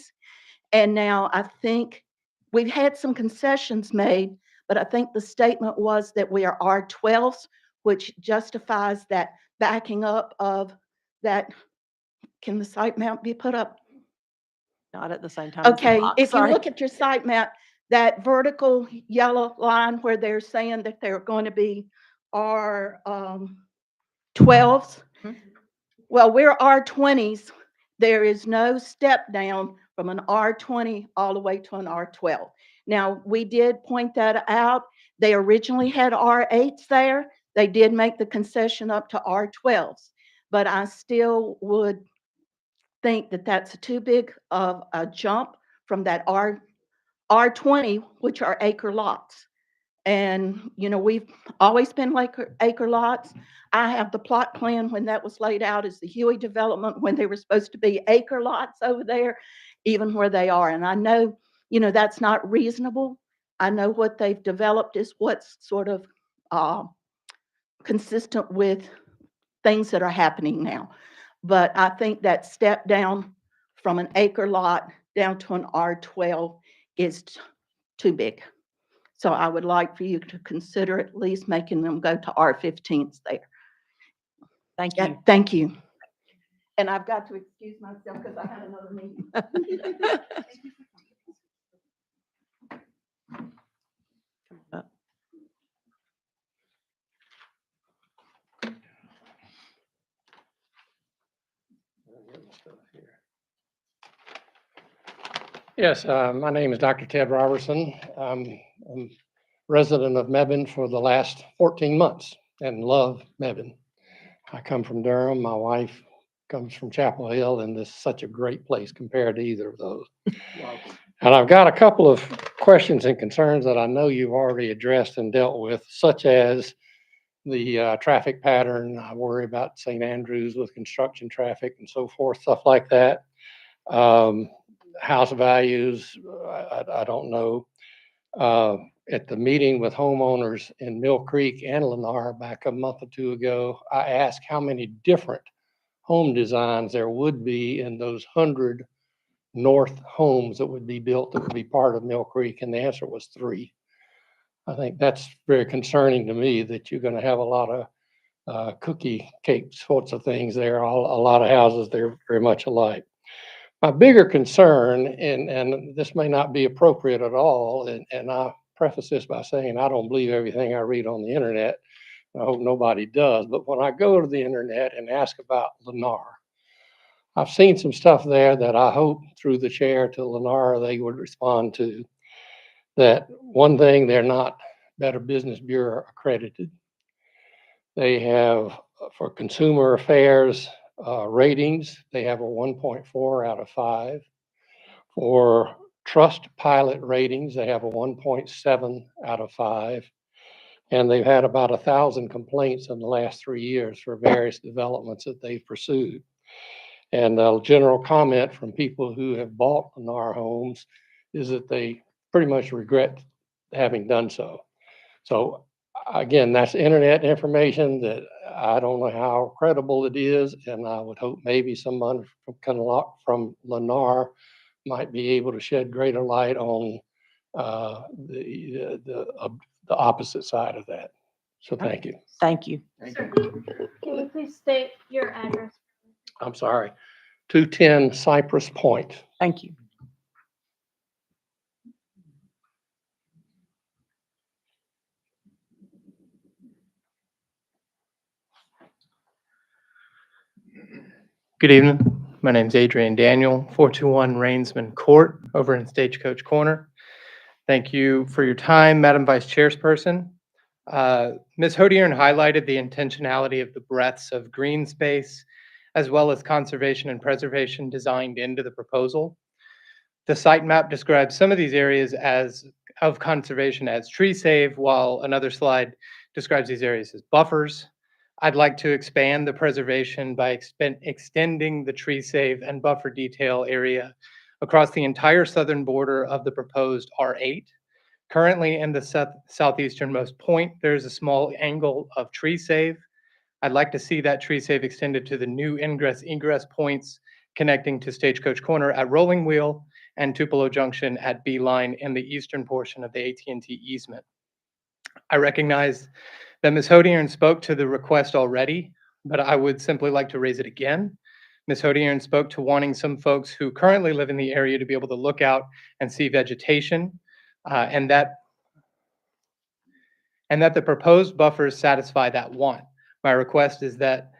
And now I think we've had some concessions made, but I think the statement was that we are R12s, which justifies that backing up of that. Can the site map be put up? Not at the same time as the Okay, clock, if you sorry. look at your site map, that vertical yellow line where they're saying that they're going to be R12s. Mhm. Well, we're R20s. There is no step down from an R20 all the way to an R12. Now, we did point that out. They originally had R8s there. They did make the concession up to R12s, but I still would think that that's too big of a jump from that R20, which are acre lots. And, you know, we've always been like acre lots. I have the plot plan when that was laid out as the Huey development, when they were supposed to be acre lots over there, even where they are. And I know, you know, that's not reasonable. I know what they've developed is what's sort of consistent with things that are happening now. But I think that step down from an acre lot down to an R12 is too big. So I would like for you to consider at least making them go to R15s there. Thank Yeah, you. thank you. And I've got to excuse myself because I have another meeting. Yes, my name is Dr. Ted Robertson. I'm a resident of Mebane for the last 14 months and love Mebane. I come from Durham. My wife comes from Chapel Hill, and this is such a great place compared to either of those. And I've got a couple of questions and concerns that I know you've already addressed and dealt with, such as the traffic pattern. I worry about St. Andrews with construction traffic and so forth, stuff like that. House values, I don't know. At the meeting with homeowners in Mill Creek and Lennar back a month or two ago, I asked how many different home designs there would be in those 100 north homes that would be built that would be part of Mill Creek, and the answer was 3. I think that's very concerning to me that you're going to have a lot of cookie cake sorts of things there, a lot of houses they're very much alike. My bigger concern, and this may not be appropriate at all, and I preface this by saying I don't believe everything I read on the internet. I hope nobody does. But when I go to the internet and ask about Lennar, I've seen some stuff there that I hope through the chair to Lennar they would respond to. That one thing, they're not Better Business Bureau accredited. They have, for consumer affairs ratings, they have a 1.4 out of 5. For Trust Pilot ratings, they have a 1.7 out of 5. And they've had about 1,000 complaints in the last 3 years for various developments that they've pursued. And a general comment from people who have bought Lennar homes is that they pretty much regret having done so. So again, that's internet information that I don't know how credible it is, and I would hope maybe someone from Lennar might be able to shed greater light on the opposite side of that. So thank you. Thank you. Can you please state your address? I'm sorry. 210 Cypress Point. Thank you. Good evening. My name's Adrian Daniel, 421 Rainsman Court over in Stagecoach Corner. Thank you for your time, Madam Vice Chairperson. Ms. Hodiern highlighted the intentionality of the breadths of green space as well as conservation and preservation designed into the proposal. The site map describes some of these areas of conservation as tree save, while another slide describes these areas as buffers. I'd like to expand the preservation by extending the tree save and buffer detail area across the entire southern border of the proposed R8. Currently in the southeasternmost point, there's a small angle of tree save. I'd like to see that tree save extended to the new ingress-egress points connecting to Stagecoach Corner at Rolling Wheel and Tupelo Junction at B-Line in the eastern portion of the AT&T easement. I recognize that Ms. Hodiern spoke to the request already, but I would simply like to raise it again. Ms. Hodiern spoke to wanting some folks who currently live in the area to be able to look out and see vegetation, and that the proposed buffers satisfy that want. My request is that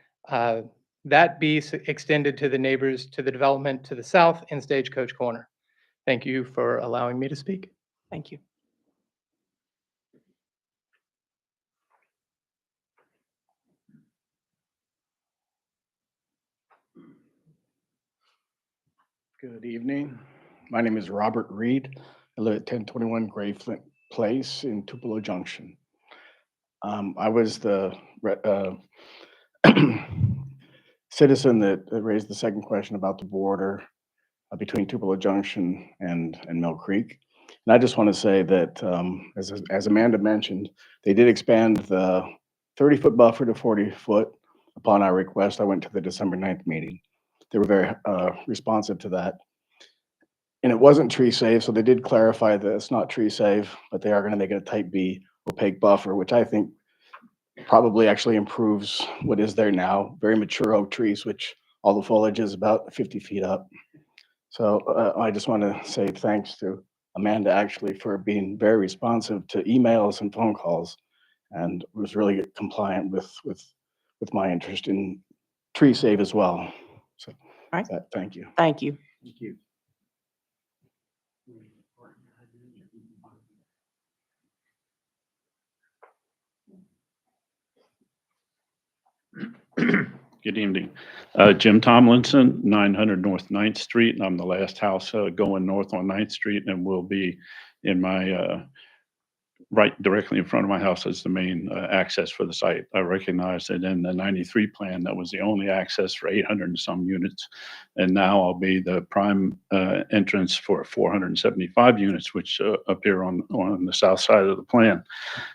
that be extended to the neighbors to the development to the south in Stagecoach Corner. Thank you for allowing me to speak. Thank you. Good evening. My name is Robert Reed. I live at 1021 Gray Flint Place in Tupelo Junction. I was the citizen that raised the second question about the border between Tupelo Junction and Mill Creek. And I just want to say that, as Amanda mentioned, they did expand the 30-foot buffer to 40-foot upon our request. I went to the December 9th meeting. They were very responsive to that. And it wasn't tree safe, so they did clarify that it's not tree safe, but they are going to make it a type B opaque buffer, which I think probably actually improves what is there now. Very mature oak trees, which all the foliage is about 50 feet up. So I just want to say thanks to Amanda actually for being very responsive to emails and phone calls, and was really compliant with my interest in tree save as well. So All right. Thank you. Thank you. Thank you. Good evening. Jim Tomlinson, 900 North 9th Street. And I'm the last house going north on 9th Street, and will be in my right directly in front of my house as the main access for the site. I recognize that in the 93 plan, that was the only access for 800 and some units. And now I'll be the prime entrance for 475 units, which appear on the south side of the plan.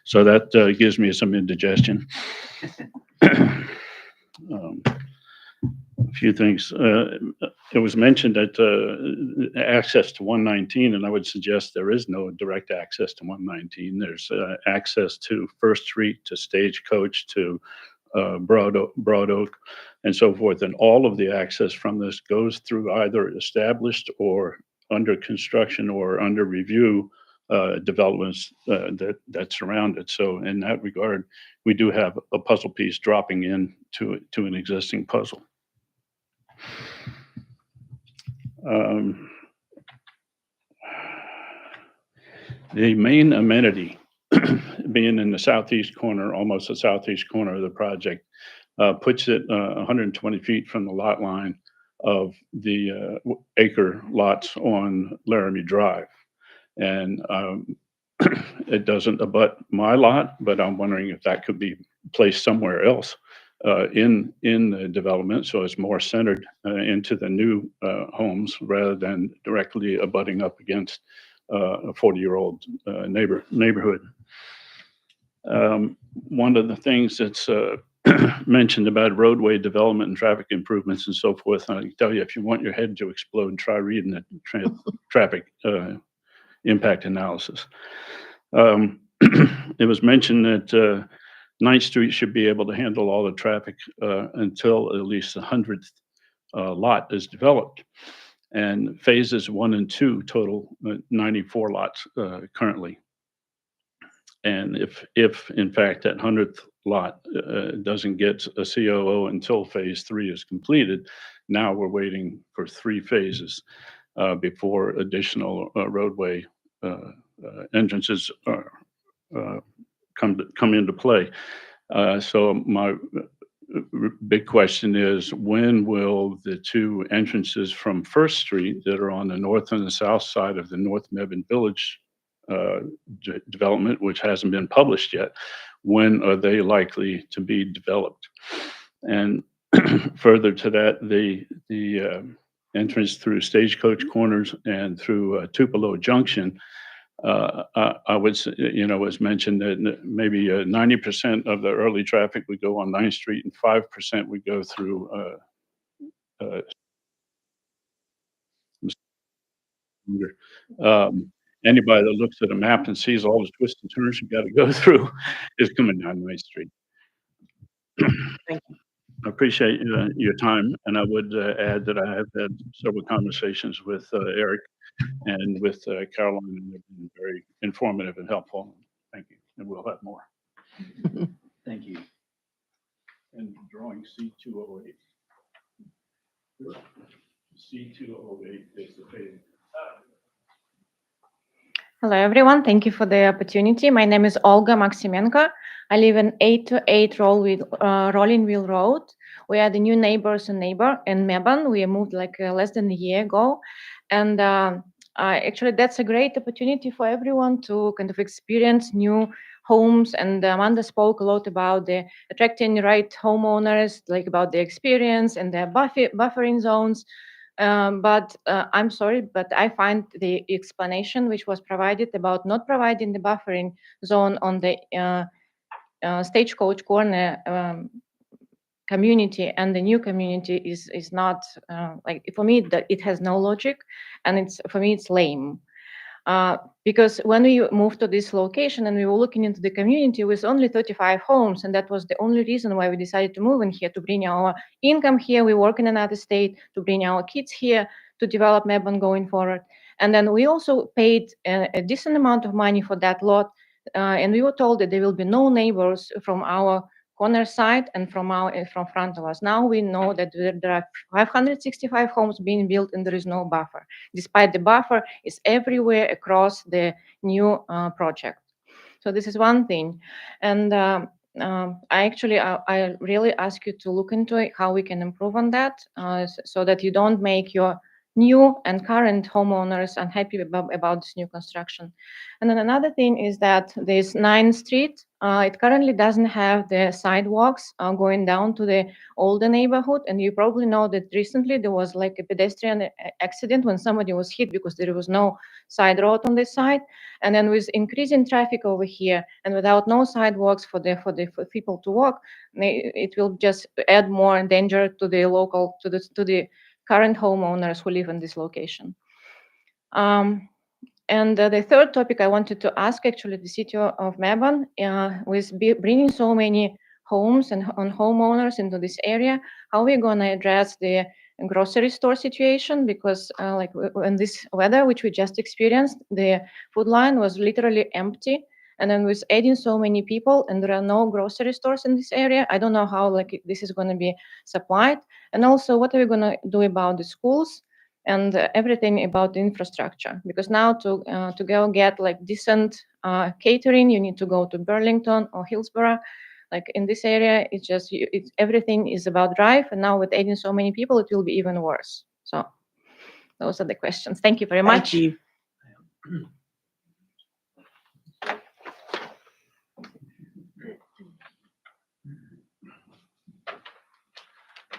So that gives me some indigestion. A few things. It was mentioned that access to 119, and I would suggest there is no direct access to 119. There's access to First Street, to Stagecoach, to Broad Oak, and so forth. And all of the access from this goes through either established or under construction or under review developments that surround it. So in that regard, we do have a puzzle piece dropping in to an existing puzzle. The main amenity being in the southeast corner, almost the southeast corner of the project, puts it 120 feet from the lot line of the acre lots on Laramie Drive. And it doesn't abut my lot, but I'm wondering if that could be placed somewhere else in the development, so it's more centered into the new homes rather than directly abutting up against a 40-year-old neighborhood. One of the things that's mentioned about roadway development and traffic improvements and so forth, and I can tell you, if you want your head to explode, try reading the traffic impact analysis. It was mentioned that Ninth Street should be able to handle all the traffic until at least the 100th lot is developed. And phases 1 and 2 total 94 lots currently. And if in fact that 100th lot doesn't get a COO until phase 3 is completed, now we're waiting for 3 phases before additional roadway entrances come into play. So my big question is, when will the 2 entrances from First Street that are on the north and the south side of the North Mebane Village development, which hasn't been published yet, when are they likely to be developed? And further to that, the entrance through Stagecoach Corners and through Tupelo Junction, I would say, was mentioned that maybe 90% of the early traffic would go on 9th Street and 5% would go through anybody that looks at a map and sees all the twists and turns you got to go through is coming down 9th Street. Thank you. I appreciate your time, and I would add that I have had several conversations with Eric and with Caroline, and they've been very informative and helpful. Thank you, and we'll have more. Thank you. And drawing C208. C208 is the phase. Hello, everyone. Thank you for the opportunity. My name is Olga Maximenko. I live in 828 Rolling Wheel Road. We are the new neighbors in Mebane. We moved like less than a year ago. And actually, that's a great opportunity for everyone to kind of experience new homes. And Amanda spoke a lot about the attracting the right homeowners, like about the experience and the buffering zones. But I'm sorry, but I find the explanation which was provided about not providing the buffering zone on the Stagecoach Corner community and the new community is not like, for me, that it has no logic, and for me it's lame. Because when we moved to this location and we were looking into the community with only 35 homes, and that was the only reason why we decided to move in here, to bring our income here. We work in another state, to bring our kids here, to develop Mebane going forward. And then we also paid a decent amount of money for that lot, and we were told that there will be no neighbors from our corner side and from front of us. Now we know that there are 565 homes being built and there is no buffer, despite the buffer is everywhere across the new project. So this is one thing. And I really ask you to look into it, how we can improve on that, so that you don't make your new and current homeowners unhappy about this new construction. And then another thing is that this 9th Street, it currently doesn't have the sidewalks going down to the older neighborhood. And you probably know that recently there was like a pedestrian accident when somebody was hit because there was no side road on this side. And then with increasing traffic over here and without no sidewalks for people to walk, it will just add more danger to the local, to the current homeowners who live in this location. And the third topic I wanted to ask, actually, the city of Mebane, with bringing so many homes and homeowners into this area, how are we going to address the grocery store situation? Because like in this weather, which we just experienced, the food line was literally empty. And then with adding so many people and there are no grocery stores in this area, I don't know how like this is going to be supplied. And also, what are we going to do about the schools and everything about the infrastructure? Because now to go get like decent catering, you need to go to Burlington or Hillsborough. Like in this area, it's just everything is about drive. And now with adding so many people, it will be even worse. So those are the questions. Thank you very much. Thank you.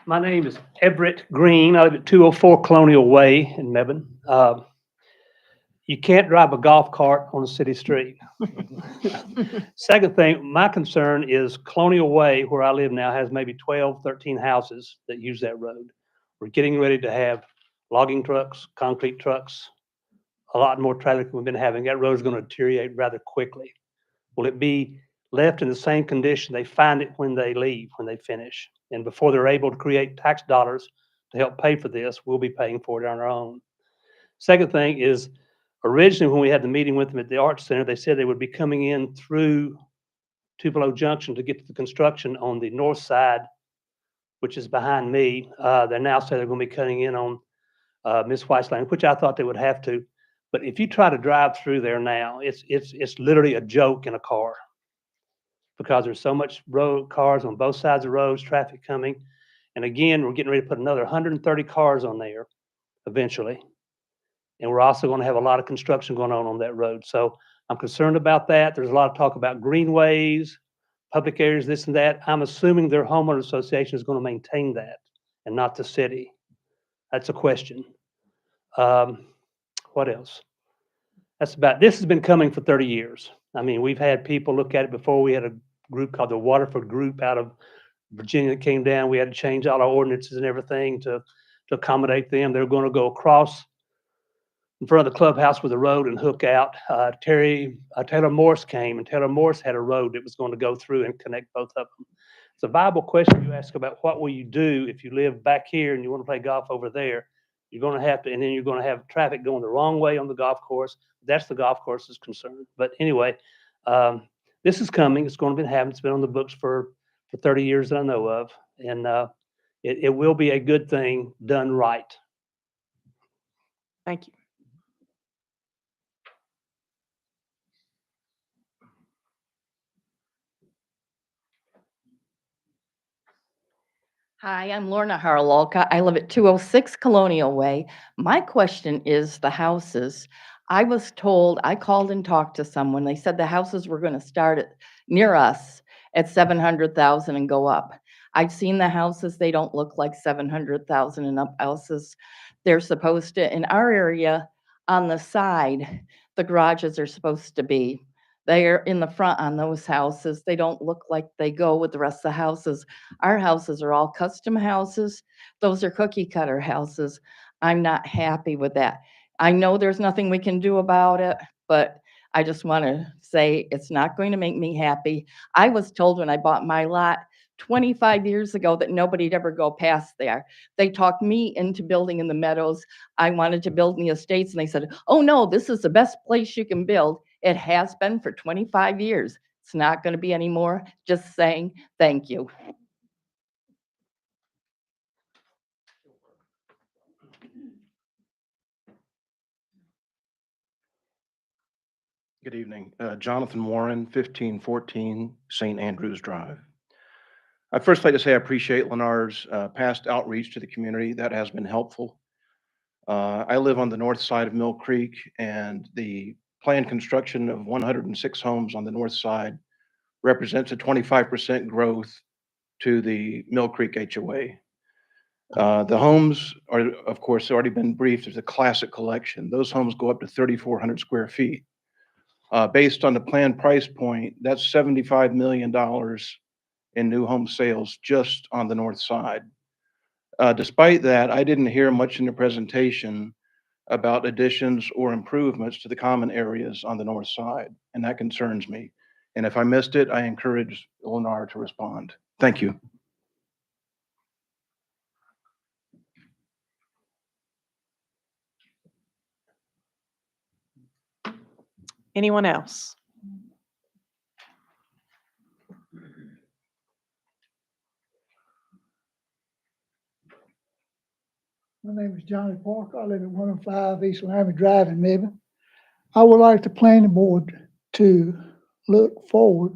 My name is Everett Green. I live at 204 Colonial Way in Mebane. You can't drive a golf cart on a city street. Second thing, my concern is Colonial Way, where I live now, has maybe 12, 13 houses that use that road. We're getting ready to have logging trucks, concrete trucks, a lot more traffic than we've been having. That road is going to deteriorate rather quickly. Will it be left in the same condition. They find it when they leave, when they finish. And before they're able to create tax dollars to help pay for this, we'll be paying for it on our own. Second thing is, originally when we had the meeting with them at the Arts Center, they said they would be coming in through Tupelo Junction to get to the construction on the north side, which is behind me. They now say they're going to be cutting in on Miss White's Lane, which I thought they would have to. But if you try to drive through there now, it's literally a joke in a car, because there's so much cars on both sides of the roads, traffic coming. And again, we're getting ready to put another 130 cars on there eventually. And we're also going to have a lot of construction going on that road. So I'm concerned about that. There's a lot of talk about greenways, public areas, this and that. I'm assuming their homeowner association is going to maintain that and not the city. That's a question. What else? This has been coming for 30 years. I mean, we've had people look at it before. We had a group called the Waterford Group out of Virginia that came down. We had to change all our ordinances and everything to accommodate them. They're going to go across in front of the clubhouse with a road and hook out. Taylor Morse came, and Taylor Morse had a road that was going to go through and connect both of them. It's a viable question you ask about what will you do if you live back here and you want to play golf over there. You're going to have to, and then you're going to have traffic going the wrong way on the golf course. That's the golf course's concern. But anyway, this is coming. It's going to be happening. It's been on the books for 30 years that I know of. And it will be a good thing done right. Thank you. Hi, I'm Lorna Harlalka. I live at 206 Colonial Way. My question is the houses. I was told, I called and talked to someone. They said the houses were going to start near us at 700,000 and go up. I've seen the houses. They don't look like 700,000 and up houses. They're supposed to, in our area, on the side, the garages are supposed to be. They're in the front on those houses. They don't look like they go with the rest of the houses. Our houses are all custom houses. Those are cookie cutter houses. I'm not happy with that. I know there's nothing we can do about it, but I just want to say it's not going to make me happy. I was told when I bought my lot 25 years ago that nobody'd ever go past there. They talked me into building in the meadows. I wanted to build in the estates, and they said, oh no, this is the best place you can build. It has been for 25 years. It's not going to be anymore. Just saying thank you. Good evening. Jonathan Warren, 1514 St. Andrews Drive. I'd first like to say I appreciate Lendr's past outreach to the community. That has been helpful. I live on the north side of Mill Creek, and the planned construction of 106 homes on the north side represents a 25% growth to the Mill Creek HOA. The homes are, of course, already been briefed. There's a classic collection. Those homes go up to 3,400 square feet. Based on the planned price point, that's $75 million in new home sales just on the north side. Despite that, I didn't hear much in the presentation about additions or improvements to the common areas on the north side, and that concerns me. And if I missed it, I encourage Lendr to respond. Thank you. Anyone else? My name is Johnny Parker. I live at 105 East Laramie Drive in Mebane. I would like the planning board to look forward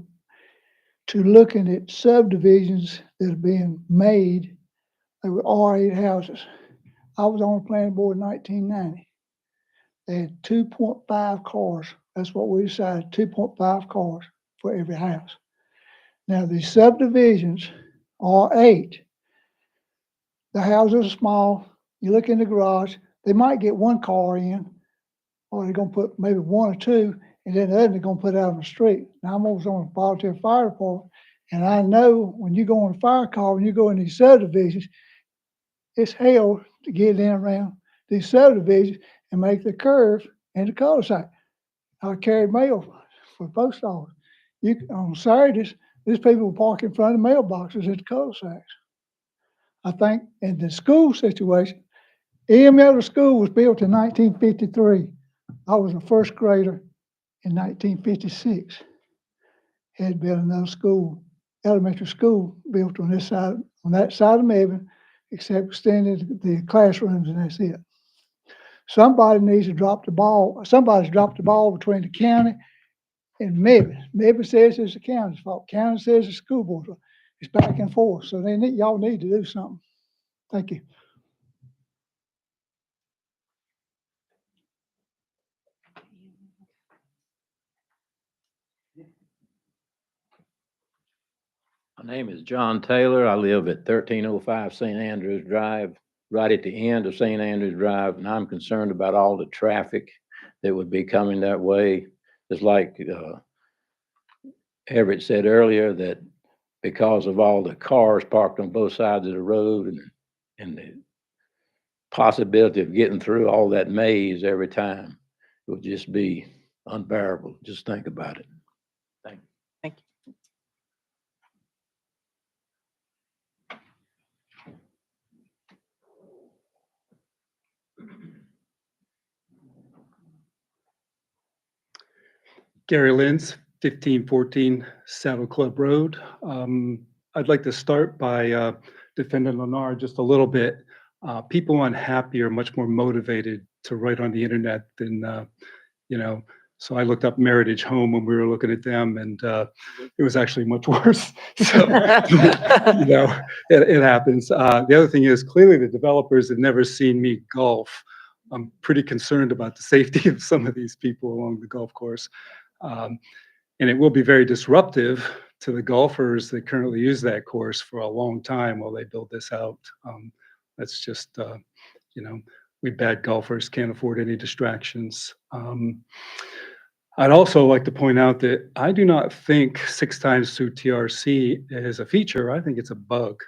to looking at subdivisions that are being made over R8 houses. I was on the planning board in 1990. They had 2.5 cars. That's what we decided, 2.5 cars for every house. Now, these subdivisions, R8, the houses are small. You look in the garage, they might get one car in, or they're going to put maybe one or two, and then the other they're going to put out on the street. Now, I'm always on the volunteer fire department, and I know when you go on a fire call, when you go in these subdivisions, it's hell to get in around these subdivisions and make the curve in the cul-de-sac. I carried mail for the post office. On Saturdays, these people park in front of mailboxes at the cul-de-sacs. I think in the school situation, Middle School was built in 1953. I was a first grader in 1956. Had been another school, elementary school, built on this side, on that side of Mebane, except extended the classrooms, and that's it. Somebody needs to drop the ball. Somebody's dropped the ball between the county and Mebane. Mebane says it's the county's fault. County says it's the school board's fault. It's back and forth. So y'all need to do something. Thank you. My name is John Taylor. I live at 1305 St. Andrews Drive, right at the end of St. Andrews Drive, and I'm concerned about all the traffic that would be coming that way. It's like Everett said earlier, that because of all the cars parked on both sides of the road and the possibility of getting through all that maze every time, it would just be unbearable. Just think about it. Thank you. Thank you. Gary Lenz, 1514 Saddle Club Road. I'd like to start by defending Lendr just a little bit. People unhappy are much more motivated to write on the internet than, so I looked up Meritage Home when we were looking at them, and it was actually much worse. So, it happens. The other thing is, clearly the developers have never seen me golf. I'm pretty concerned about the safety of some of these people along the golf course. And it will be very disruptive to the golfers that currently use that course for a long time while they build this out. That's just, we bad golfers can't afford any distractions. I'd also like to point out that I do not think 6 times through TRC is a feature. I think it's a bug.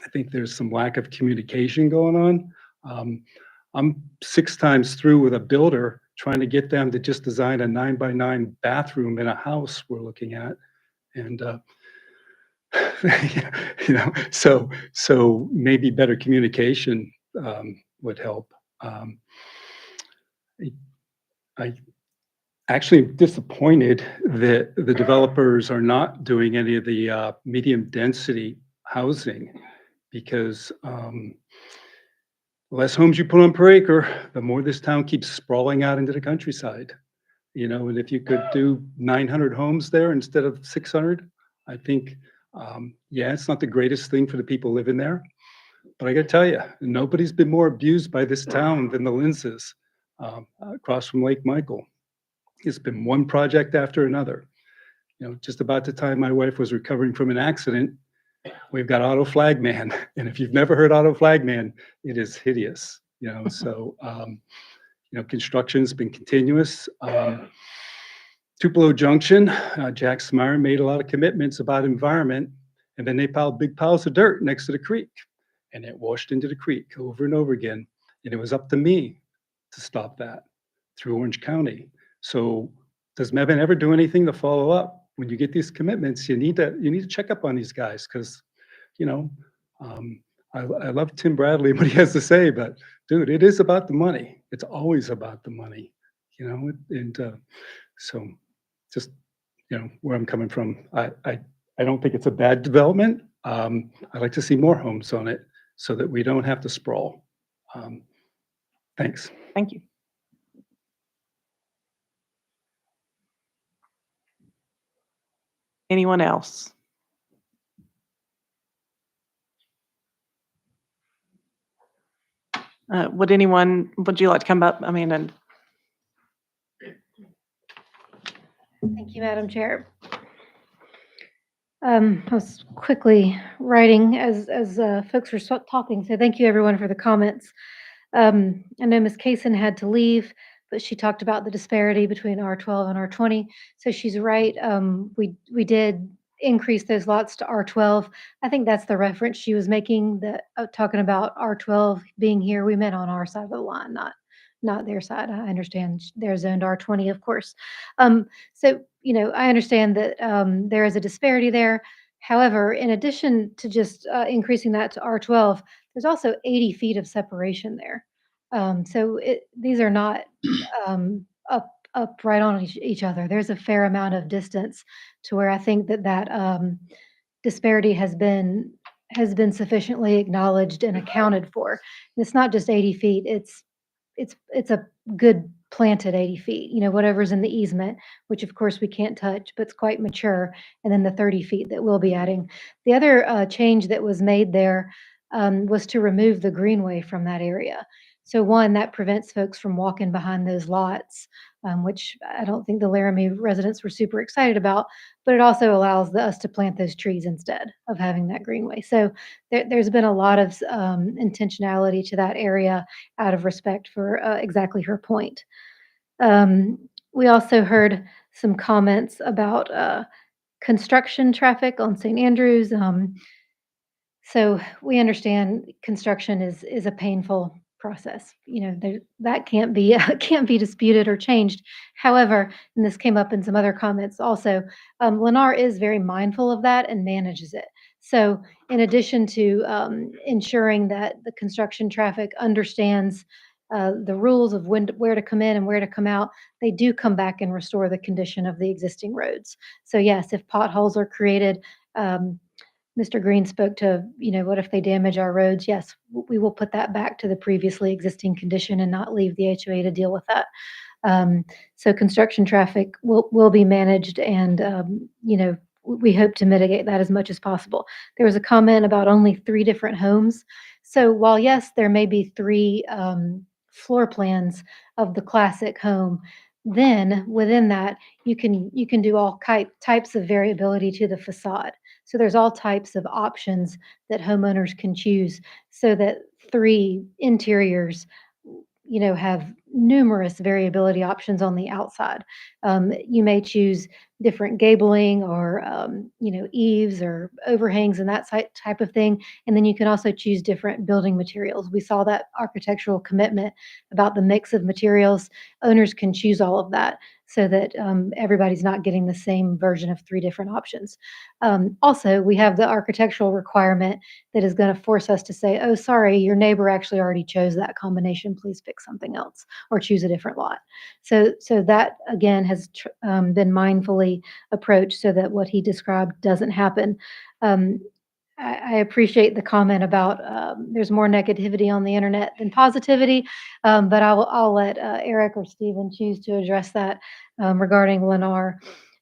I think there's some lack of communication going on. I'm 6 times through with a builder trying to get them to just design a 9x9 bathroom in a house we're looking at. And, so maybe better communication would help. I actually am disappointed that the developers are not doing any of the medium density housing, because the less homes you put on per acre, the more this town keeps sprawling out into the countryside. And if you could do 900 homes there instead of 600, I think, it's not the greatest thing for the people living there. But I got to tell you, nobody's been more abused by this town than the Linzes across from Lake Michael. It's been one project after another. Just about the time my wife was recovering from an accident, we've got Auto Flagman. And if you've never heard Auto Flagman, it is hideous. So, construction's been continuous. Tupelo Junction, Jack Smyer made a lot of commitments about environment, and then they piled big piles of dirt next to the creek, and it washed into the creek over and over again. And it was up to me to stop that through Orange County. So does Mebane ever do anything to follow up? When you get these commitments, you need to check up on these guys, because, I love Tim Bradley and what he has to say, but dude, it is about the money. It's always about the money, and so just, where I'm coming from. I don't think it's a bad development. I'd like to see more homes on it so that we don't have to sprawl. Thanks. Thank you. Anyone else? Would you like to come up? And Thank you, Madam Chair. I was quickly writing as folks were talking, so thank you everyone for the comments. I know Ms. Kaysen had to leave, but she talked about the disparity between R12 and R20. So she's right. We did increase those lots to R12. I think that's the reference she was making, that talking about R12 being here. We meant on our side of the line, not their side. I understand they're zoned R20, of course. So, I understand that there is a disparity there. However, in addition to just increasing that to R12, there's also 80 feet of separation there. These are not up right on each other. There's a fair amount of distance to where I think that disparity has been sufficiently acknowledged and accounted for. And it's not just 80 feet, it's a good planted 80 feet, whatever's in the easement, which of course we can't touch, but it's quite mature, and then the 30 feet that we'll be adding. The other change that was made there was to remove the greenway from that area. So one, that prevents folks from walking behind those lots, which I don't think the Laramie residents were super excited about, but it also allows us to plant those trees instead of having that greenway. So there's been a lot of intentionality to that area out of respect for exactly her point. We also heard some comments about construction traffic on St. Andrews. So we understand construction is a painful process. That can't be can't be disputed or changed. However, and this came up in some other comments also, Lennar is very mindful of that and manages it. So in addition to ensuring that the construction traffic understands the rules of where to come in and where to come out, they do come back and restore the condition of the existing roads. So yes, if potholes are created, Mr. Green spoke to, what if they damage our roads? Yes, we will put that back to the previously existing condition and not leave the HOA to deal with that. So construction traffic will be managed, and, we hope to mitigate that as much as possible. There was a comment about only 3 different homes. So while, yes, there may be 3 floor plans of the classic home, then within that, you can do all types of variability to the facade. So there's all types of options that homeowners can choose so that 3 interiors, have numerous variability options on the outside. You may choose different gabling or, eaves or overhangs and that type of thing. And then you can also choose different building materials. We saw that architectural commitment about the mix of materials. Owners can choose all of that so that everybody's not getting the same version of 3 different options. Also, we have the architectural requirement that is going to force us to say, oh, sorry, your neighbor actually already chose that combination. Please pick something else or choose a different lot. So that, again, has been mindfully approached so that what he described doesn't happen. I appreciate the comment about there's more negativity on the internet than positivity, but I'll let Eric or Stephen choose to address that regarding Lennar.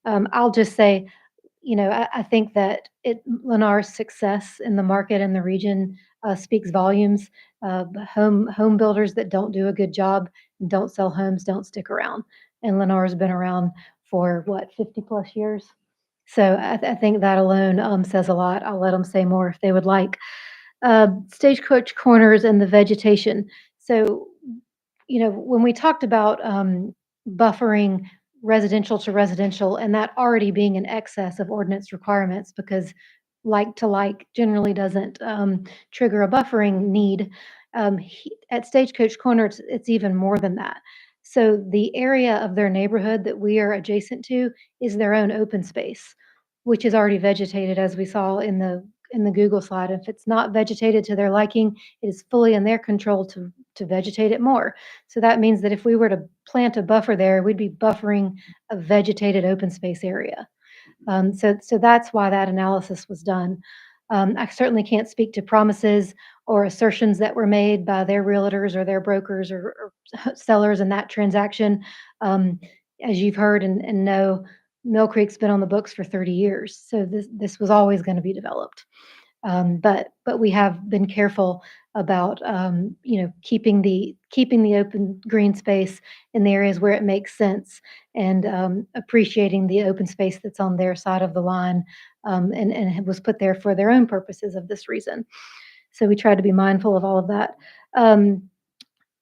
I'll just say, I think that Lennar's success in the market and the region speaks volumes. Home builders that don't do a good job and don't sell homes don't stick around. And Lennar's been around for what, 50 plus years? So I think that alone says a lot. I'll let them say more if they would like. Stagecoach corners and the vegetation. So, when we talked about buffering residential to residential and that already being in excess of ordinance requirements because like to like generally doesn't trigger a buffering need, at Stagecoach Corner, it's even more than that. So the area of their neighborhood that we are adjacent to is their own open space, which is already vegetated, as we saw in the Google slide. If it's not vegetated to their liking, it is fully in their control to vegetate it more. So that means that if we were to plant a buffer there, we'd be buffering a vegetated open space area. So that's why that analysis was done. I certainly can't speak to promises or assertions that were made by their realtors or their brokers or sellers in that transaction. As you've heard and know, Mill Creek's been on the books for 30 years, so this was always going to be developed. But we have been careful about keeping the open green space in the areas where it makes sense and appreciating the open space that's on their side of the line, and it was put there for their own purposes of this reason. So we tried to be mindful of all of that.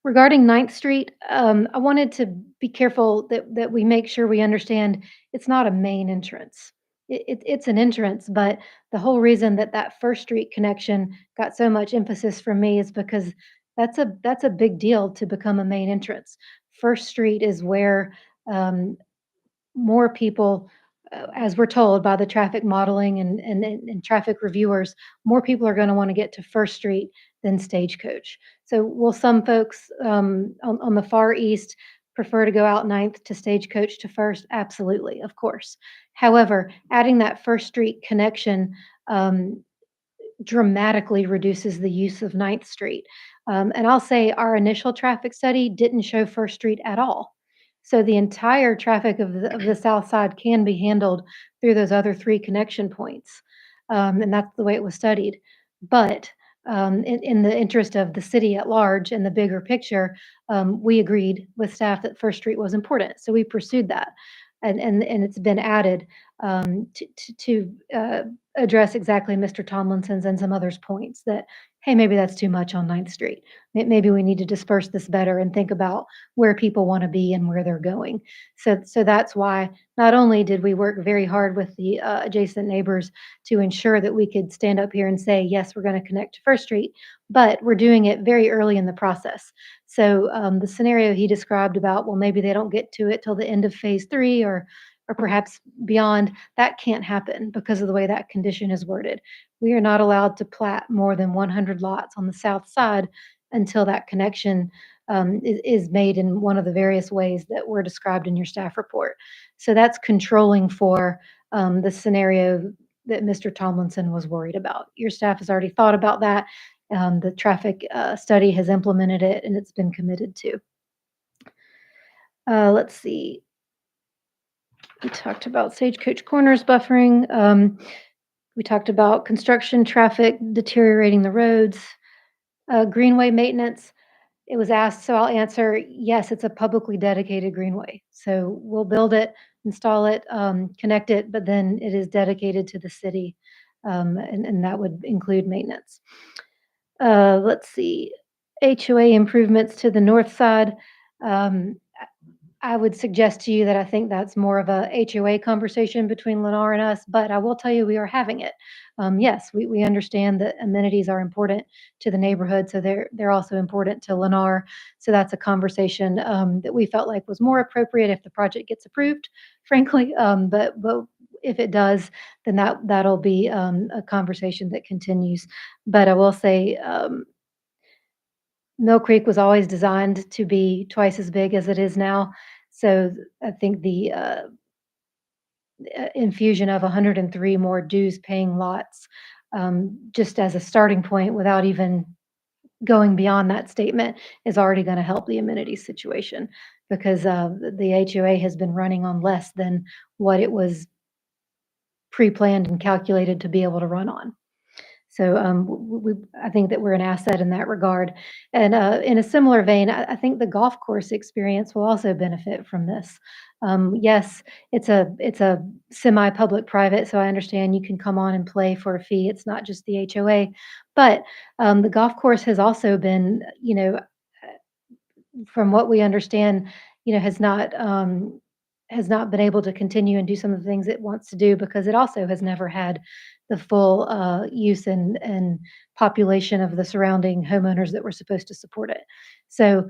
Regarding 9th Street, I wanted to be careful that we make sure we understand it's not a main entrance. It's an entrance, but the whole reason that First Street connection got so much emphasis from me is because that's a big deal to become a main entrance. First Street is where um, more people, as we're told by the traffic modeling and traffic reviewers, more people are going to want to get to First Street than Stagecoach. So will some folks on the far east prefer to go out Ninth to Stagecoach to First? Absolutely, of course. However, adding that First Street connection um, dramatically reduces the use of Ninth Street. And I'll say our initial traffic study didn't show First Street at all. So the entire traffic of the south side can be handled through those other three connection points. And that's the way it was studied. But in the interest of the city at large and the bigger picture, we agreed with staff that First Street was important. So we pursued that. And it's been added to address exactly Mr. Tomlinson's and some others' points that, hey, maybe that's too much on Ninth Street. Maybe we need to disperse this better and think about where people want to be and where they're going. So that's why not only did we work very hard with the adjacent neighbors to ensure that we could stand up here and say, yes, we're going to connect to First Street, but we're doing it very early in the process. So the scenario he described about, well, maybe they don't get to it till the end of phase 3 or perhaps beyond, that can't happen because of the way that condition is worded. We are not allowed to plat more than 100 lots on the south side until that connection is made in one of the various ways that were described in your staff report. So that's controlling for the scenario that Mr. Tomlinson was worried about. Your staff has already thought about that. The traffic study has implemented it and it's been committed to. Let's see. We talked about Stagecoach Corners buffering. We talked about construction, traffic, deteriorating the roads, greenway maintenance. It was asked, so I'll answer, yes, it's a publicly dedicated greenway. So we'll build it, install it, connect it, but then it is dedicated to the city, and that would include maintenance. Let's see, HOA improvements to the north side. I would suggest to you that I think that's more of a HOA conversation between Lennar and us, but I will tell you we are having it. Yes, we understand that amenities are important to the neighborhood, so they're also important to Lennar. So that's a conversation that we felt like was more appropriate if the project gets approved, frankly. But if it does, then that'll be a conversation that continues. But I will say Mill Creek was always designed to be twice as big as it is now. So I think the infusion of 103 more dues paying lots, just as a starting point without even going beyond that statement, is already going to help the amenities situation because the HOA has been running on less than what it was pre-planned and calculated to be able to run on. So I think that we're an asset in that regard. And in a similar vein, I think the golf course experience will also benefit from this. Yes, it's a semi-public private, so I understand you can come on and play for a fee. It's not just the HOA, but the golf course has also been, from what we understand, has not been able to continue and do some of the things it wants to do because it also has never had the full use and population of the surrounding homeowners that were supposed to support it. So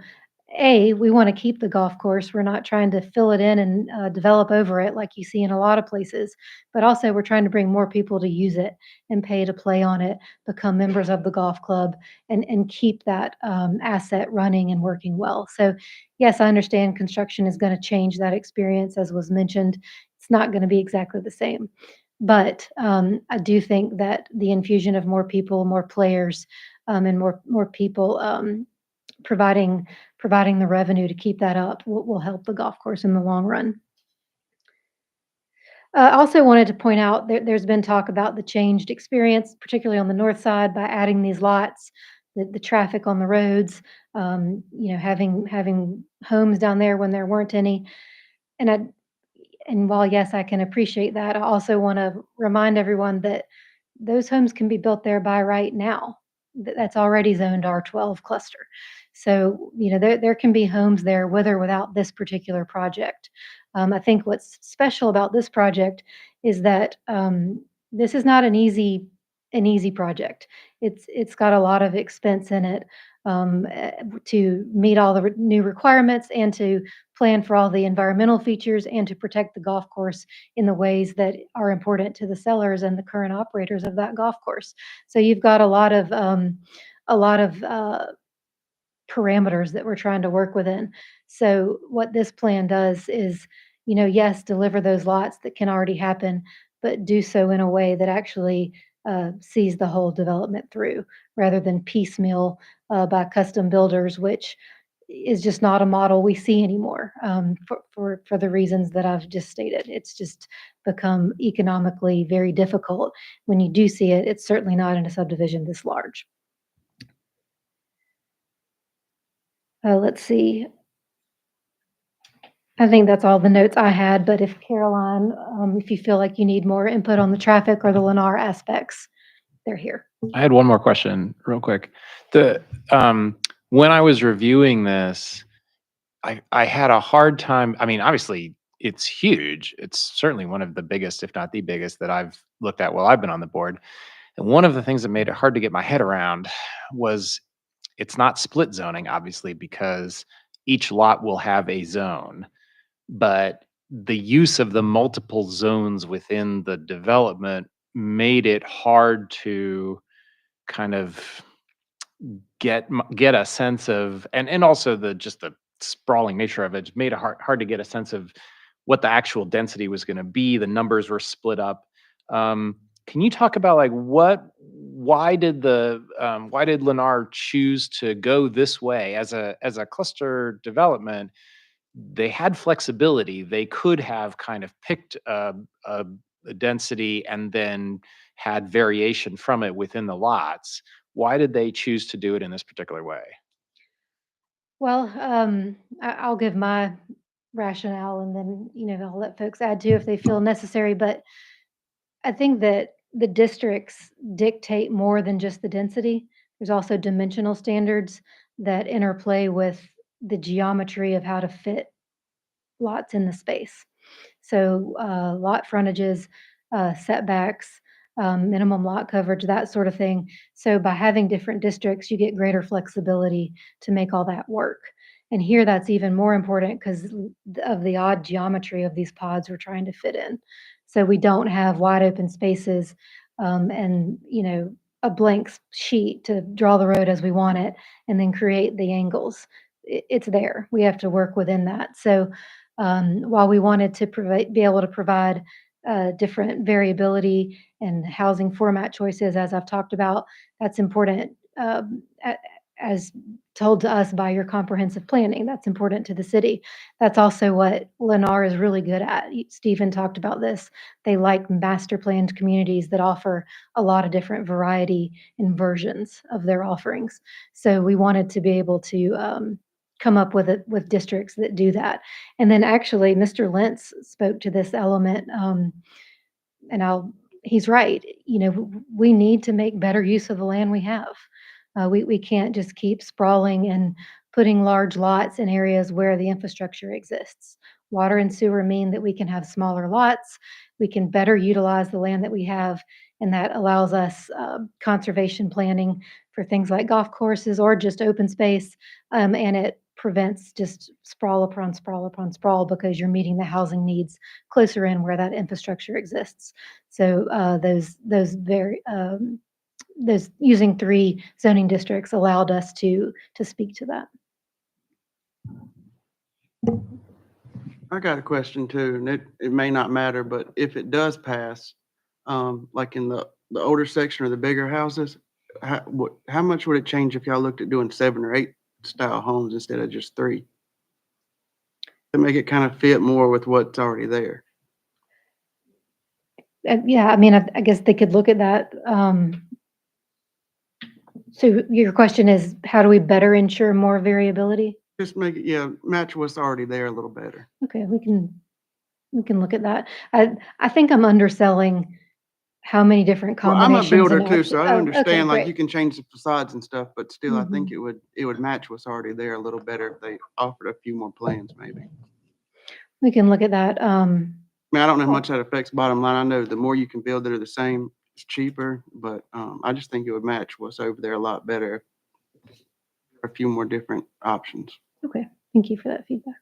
we want to keep the golf course. We're not trying to fill it in and develop over it like you see in a lot of places, but also we're trying to bring more people to use it and pay to play on it, become members of the golf club, and keep that asset running and working well. So yes, I understand construction is going to change that experience, as was mentioned. It's not going to be exactly the same. But I do think that the infusion of more people, more players, and more people providing the revenue to keep that up will help the golf course in the long run. I also wanted to point out there's been talk about the changed experience, particularly on the north side, by adding these lots, the traffic on the roads, having homes down there when there weren't any. And while, yes, I can appreciate that, I also want to remind everyone that those homes can be built there by right now. That's already zoned R12 cluster. So, there can be homes there with or without this particular project. I think what's special about this project is that this is not an easy project. It's got a lot of expense in it. to meet all the new requirements and to plan for all the environmental features and to protect the golf course in the ways that are important to the sellers and the current operators of that golf course. So you've got a lot of parameters that we're trying to work within. So what this plan does is, yes, deliver those lots that can already happen, but do so in a way that actually sees the whole development through rather than piecemeal by custom builders, which is just not a model we see anymore for the reasons that I've just stated. It's just become economically very difficult. When you do see it, it's certainly not in a subdivision this large. Let's see. I think that's all the notes I had, but if Caroline, if you feel like you need more input on the traffic or the Lennar aspects, they're here. I had one more question real quick. When I was reviewing this, I had a hard time. I mean, obviously it's huge. It's certainly one of the biggest, if not the biggest, that I've looked at while I've been on the board. And one of the things that made it hard to get my head around was it's not split zoning, obviously, because each lot will have a zone, but the use of the multiple zones within the development made it hard to kind of get a sense of, and also just the sprawling nature of it made it hard to get a sense of what the actual density was going to be. The numbers were split up. Can you talk about like why did Lennar choose to go this way as a cluster development? They had flexibility. They could have kind of picked a density and then had variation from it within the lots. Why did they choose to do it in this particular way? Well, I'll give my rationale and then, I'll let folks add to if they feel necessary. But I think that the districts dictate more than just the density. There's also dimensional standards that interplay with the geometry of how to fit lots in the space. So lot frontages, setbacks, minimum lot coverage, that sort of thing. So by having different districts, you get greater flexibility to make all that work. And here that's even more important because of the odd geometry of these pods we're trying to fit in. So we don't have wide open spaces and, a blank sheet to draw the road as we want it and then create the angles. It's there. We have to work within that. So while we wanted to be able to provide different variability and housing format choices, as I've talked about, that's important as told to us by your comprehensive planning. That's important to the city. That's also what Lennar is really good at. Stephen talked about this. They like master planned communities that offer a lot of different variety and versions of their offerings. So we wanted to be able to come up with districts that do that. And then actually, Mr. Lentz spoke to this element, and he's right. We need to make better use of the land we have. We can't just keep sprawling and putting large lots in areas where the infrastructure exists. Water and sewer mean that we can have smaller lots. We can better utilize the land that we have, and that allows us conservation planning for things like golf courses or just open space, and it prevents just sprawl upon sprawl upon sprawl because you're meeting the housing needs closer in where that infrastructure exists. So those using 3 zoning districts allowed us to speak to that. I got a question too, and it may not matter, but if it does pass, like in the older section or the bigger houses, how much would it change if y'all looked at doing 7 or 8 style homes instead of just 3? To make it kind of fit more with what's already there. Yeah, I mean, I guess they could look at that. So your question is, how do we better ensure more variability? Just make it, match what's already there a little better. Okay, we can look at that. I think I'm underselling how many different Well, I'm combinations. a builder and too, so I understand okay, like great. you can change the facades and stuff, but still I think Mhm. it would match what's already there a little better if they offered a few more plans maybe. We can look at that. I mean, I don't know how much that affects bottom line. I know the more you can build that are the same, it's cheaper, but I just think it would match what's over there a lot better. few more different options. Okay, thank you for that feedback.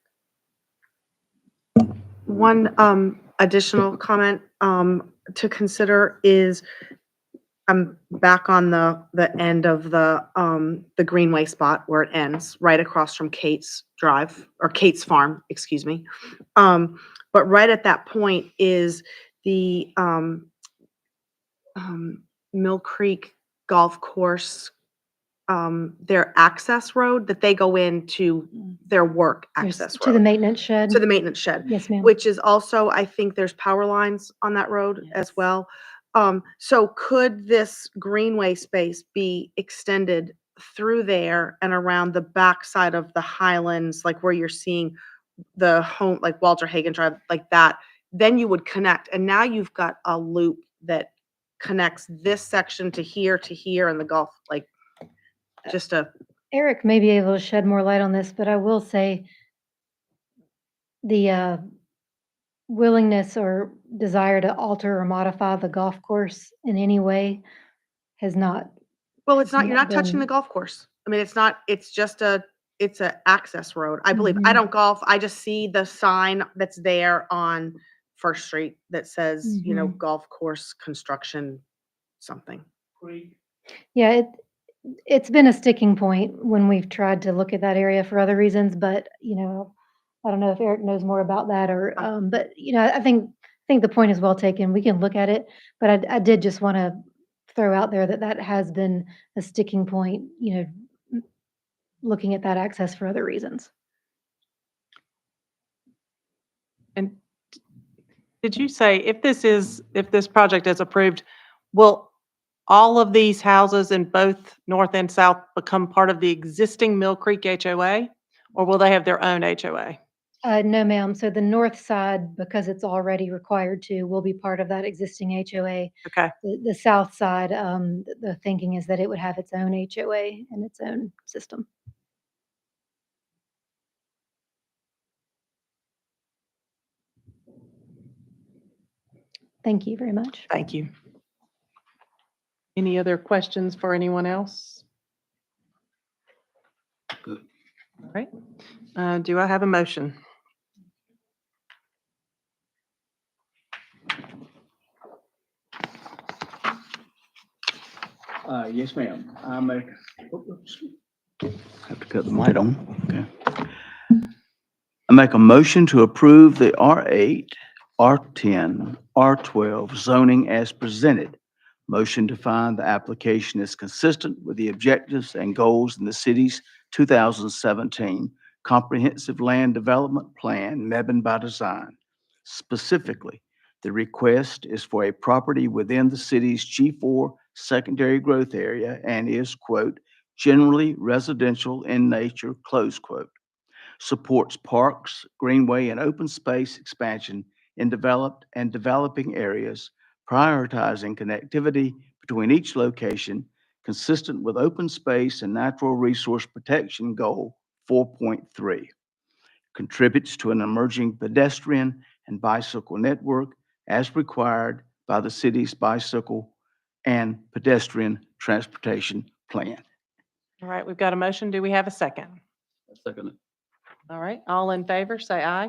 One additional comment to consider is I'm back on the end of the Greenway spot where it ends, right across from Kate's Drive or Kate's Farm, excuse me. But right at that point is the Mill Creek Golf Course, their access road that they go into their work There's access to the road. maintenance shed. To the maintenance shed. Yes, ma'am. Which is also, I think there's power lines on that road as well. So could this greenway space be extended through there and around the backside of the Highlands, like where you're seeing the home, like Walter Hagen Drive, like that? Then you would connect, and now you've got a loop that connects this section to here, and the golf, like just a. Eric may be able to shed more light on this, but I will say the willingness or desire to alter or modify the golf course in any way has not. Well, it's not, you're not not touching the been- golf course. I mean, it's not, it's just it's a access road, I believe. I Mhm. don't golf. I just see the sign that's there on First Street that says, Mhm. golf course construction something. Yeah, it's been a sticking point when we've tried to look at that area for other reasons, but, I don't know if Eric knows more about that or, but, I think the point is well taken. We can look at it, but I did just want to throw out there that has been a sticking point, looking at that access for other reasons. And did you say if this project is approved, will all of these houses in both north and south become part of the existing Mill Creek HOA? Or will they have their own HOA? No, ma'am. So the north side, because it's already required to, will be part of that existing HOA. Okay. The south side, the thinking is that it would have its own HOA and its own system. Thank you very much. Thank you. Any other questions for anyone else? Good. All right. Do I have a motion? Yes, ma'am. Have to cut the light on. Okay. I make a motion to approve the R8, R10, R12 zoning as presented. Motion to find the application is consistent with the objectives and goals in the city's 2017 Comprehensive Land Development Plan, Mebane by Design. Specifically, the request is for a property within the city's G4 secondary growth area and is, quote, generally residential in nature, close quote. Supports parks, greenway, and open space expansion in developed and developing areas, prioritizing connectivity between each location, consistent with open space and natural resource protection goal 4.3. Contributes to an emerging pedestrian and bicycle network as required by the city's bicycle and pedestrian transportation plan. All right, we've got a motion. Do we have a second? Second. All right, all in favor, say aye.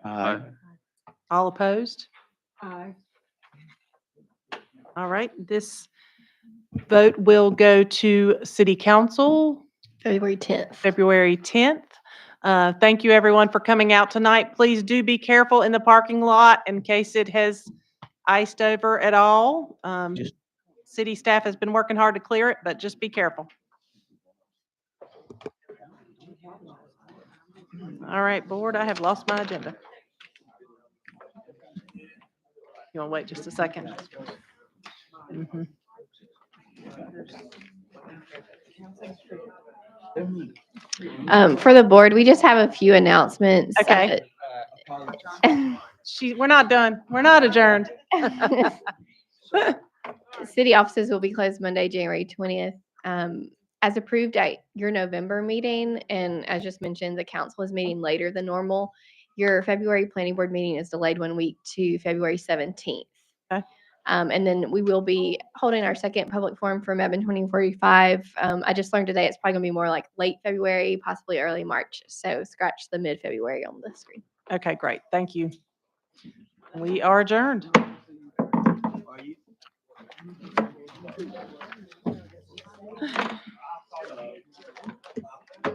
Aye. All opposed? Aye. All right, this vote will go to City Council February 10th. February 10th. Thank you, everyone, for coming out tonight. Please do be careful in the parking lot in case it has iced over at all. City staff has been working hard to clear it, but just be careful. All right, board, I have lost my agenda. You want to wait just a second? Mhm. For the board, we just have a few announcements. Okay. We're not done. We're not adjourned. City offices will be closed Monday, January 20th. As approved at your November meeting, and as just mentioned, the council is meeting later than normal. Your February planning board meeting is delayed 1 week to February 17th. Okay. And then we will be holding our second public forum for Mebane 2045. I just learned today it's probably going to be more like late February, possibly early March. So scratch the mid-February on the screen. Okay, great. Thank you. We are adjourned.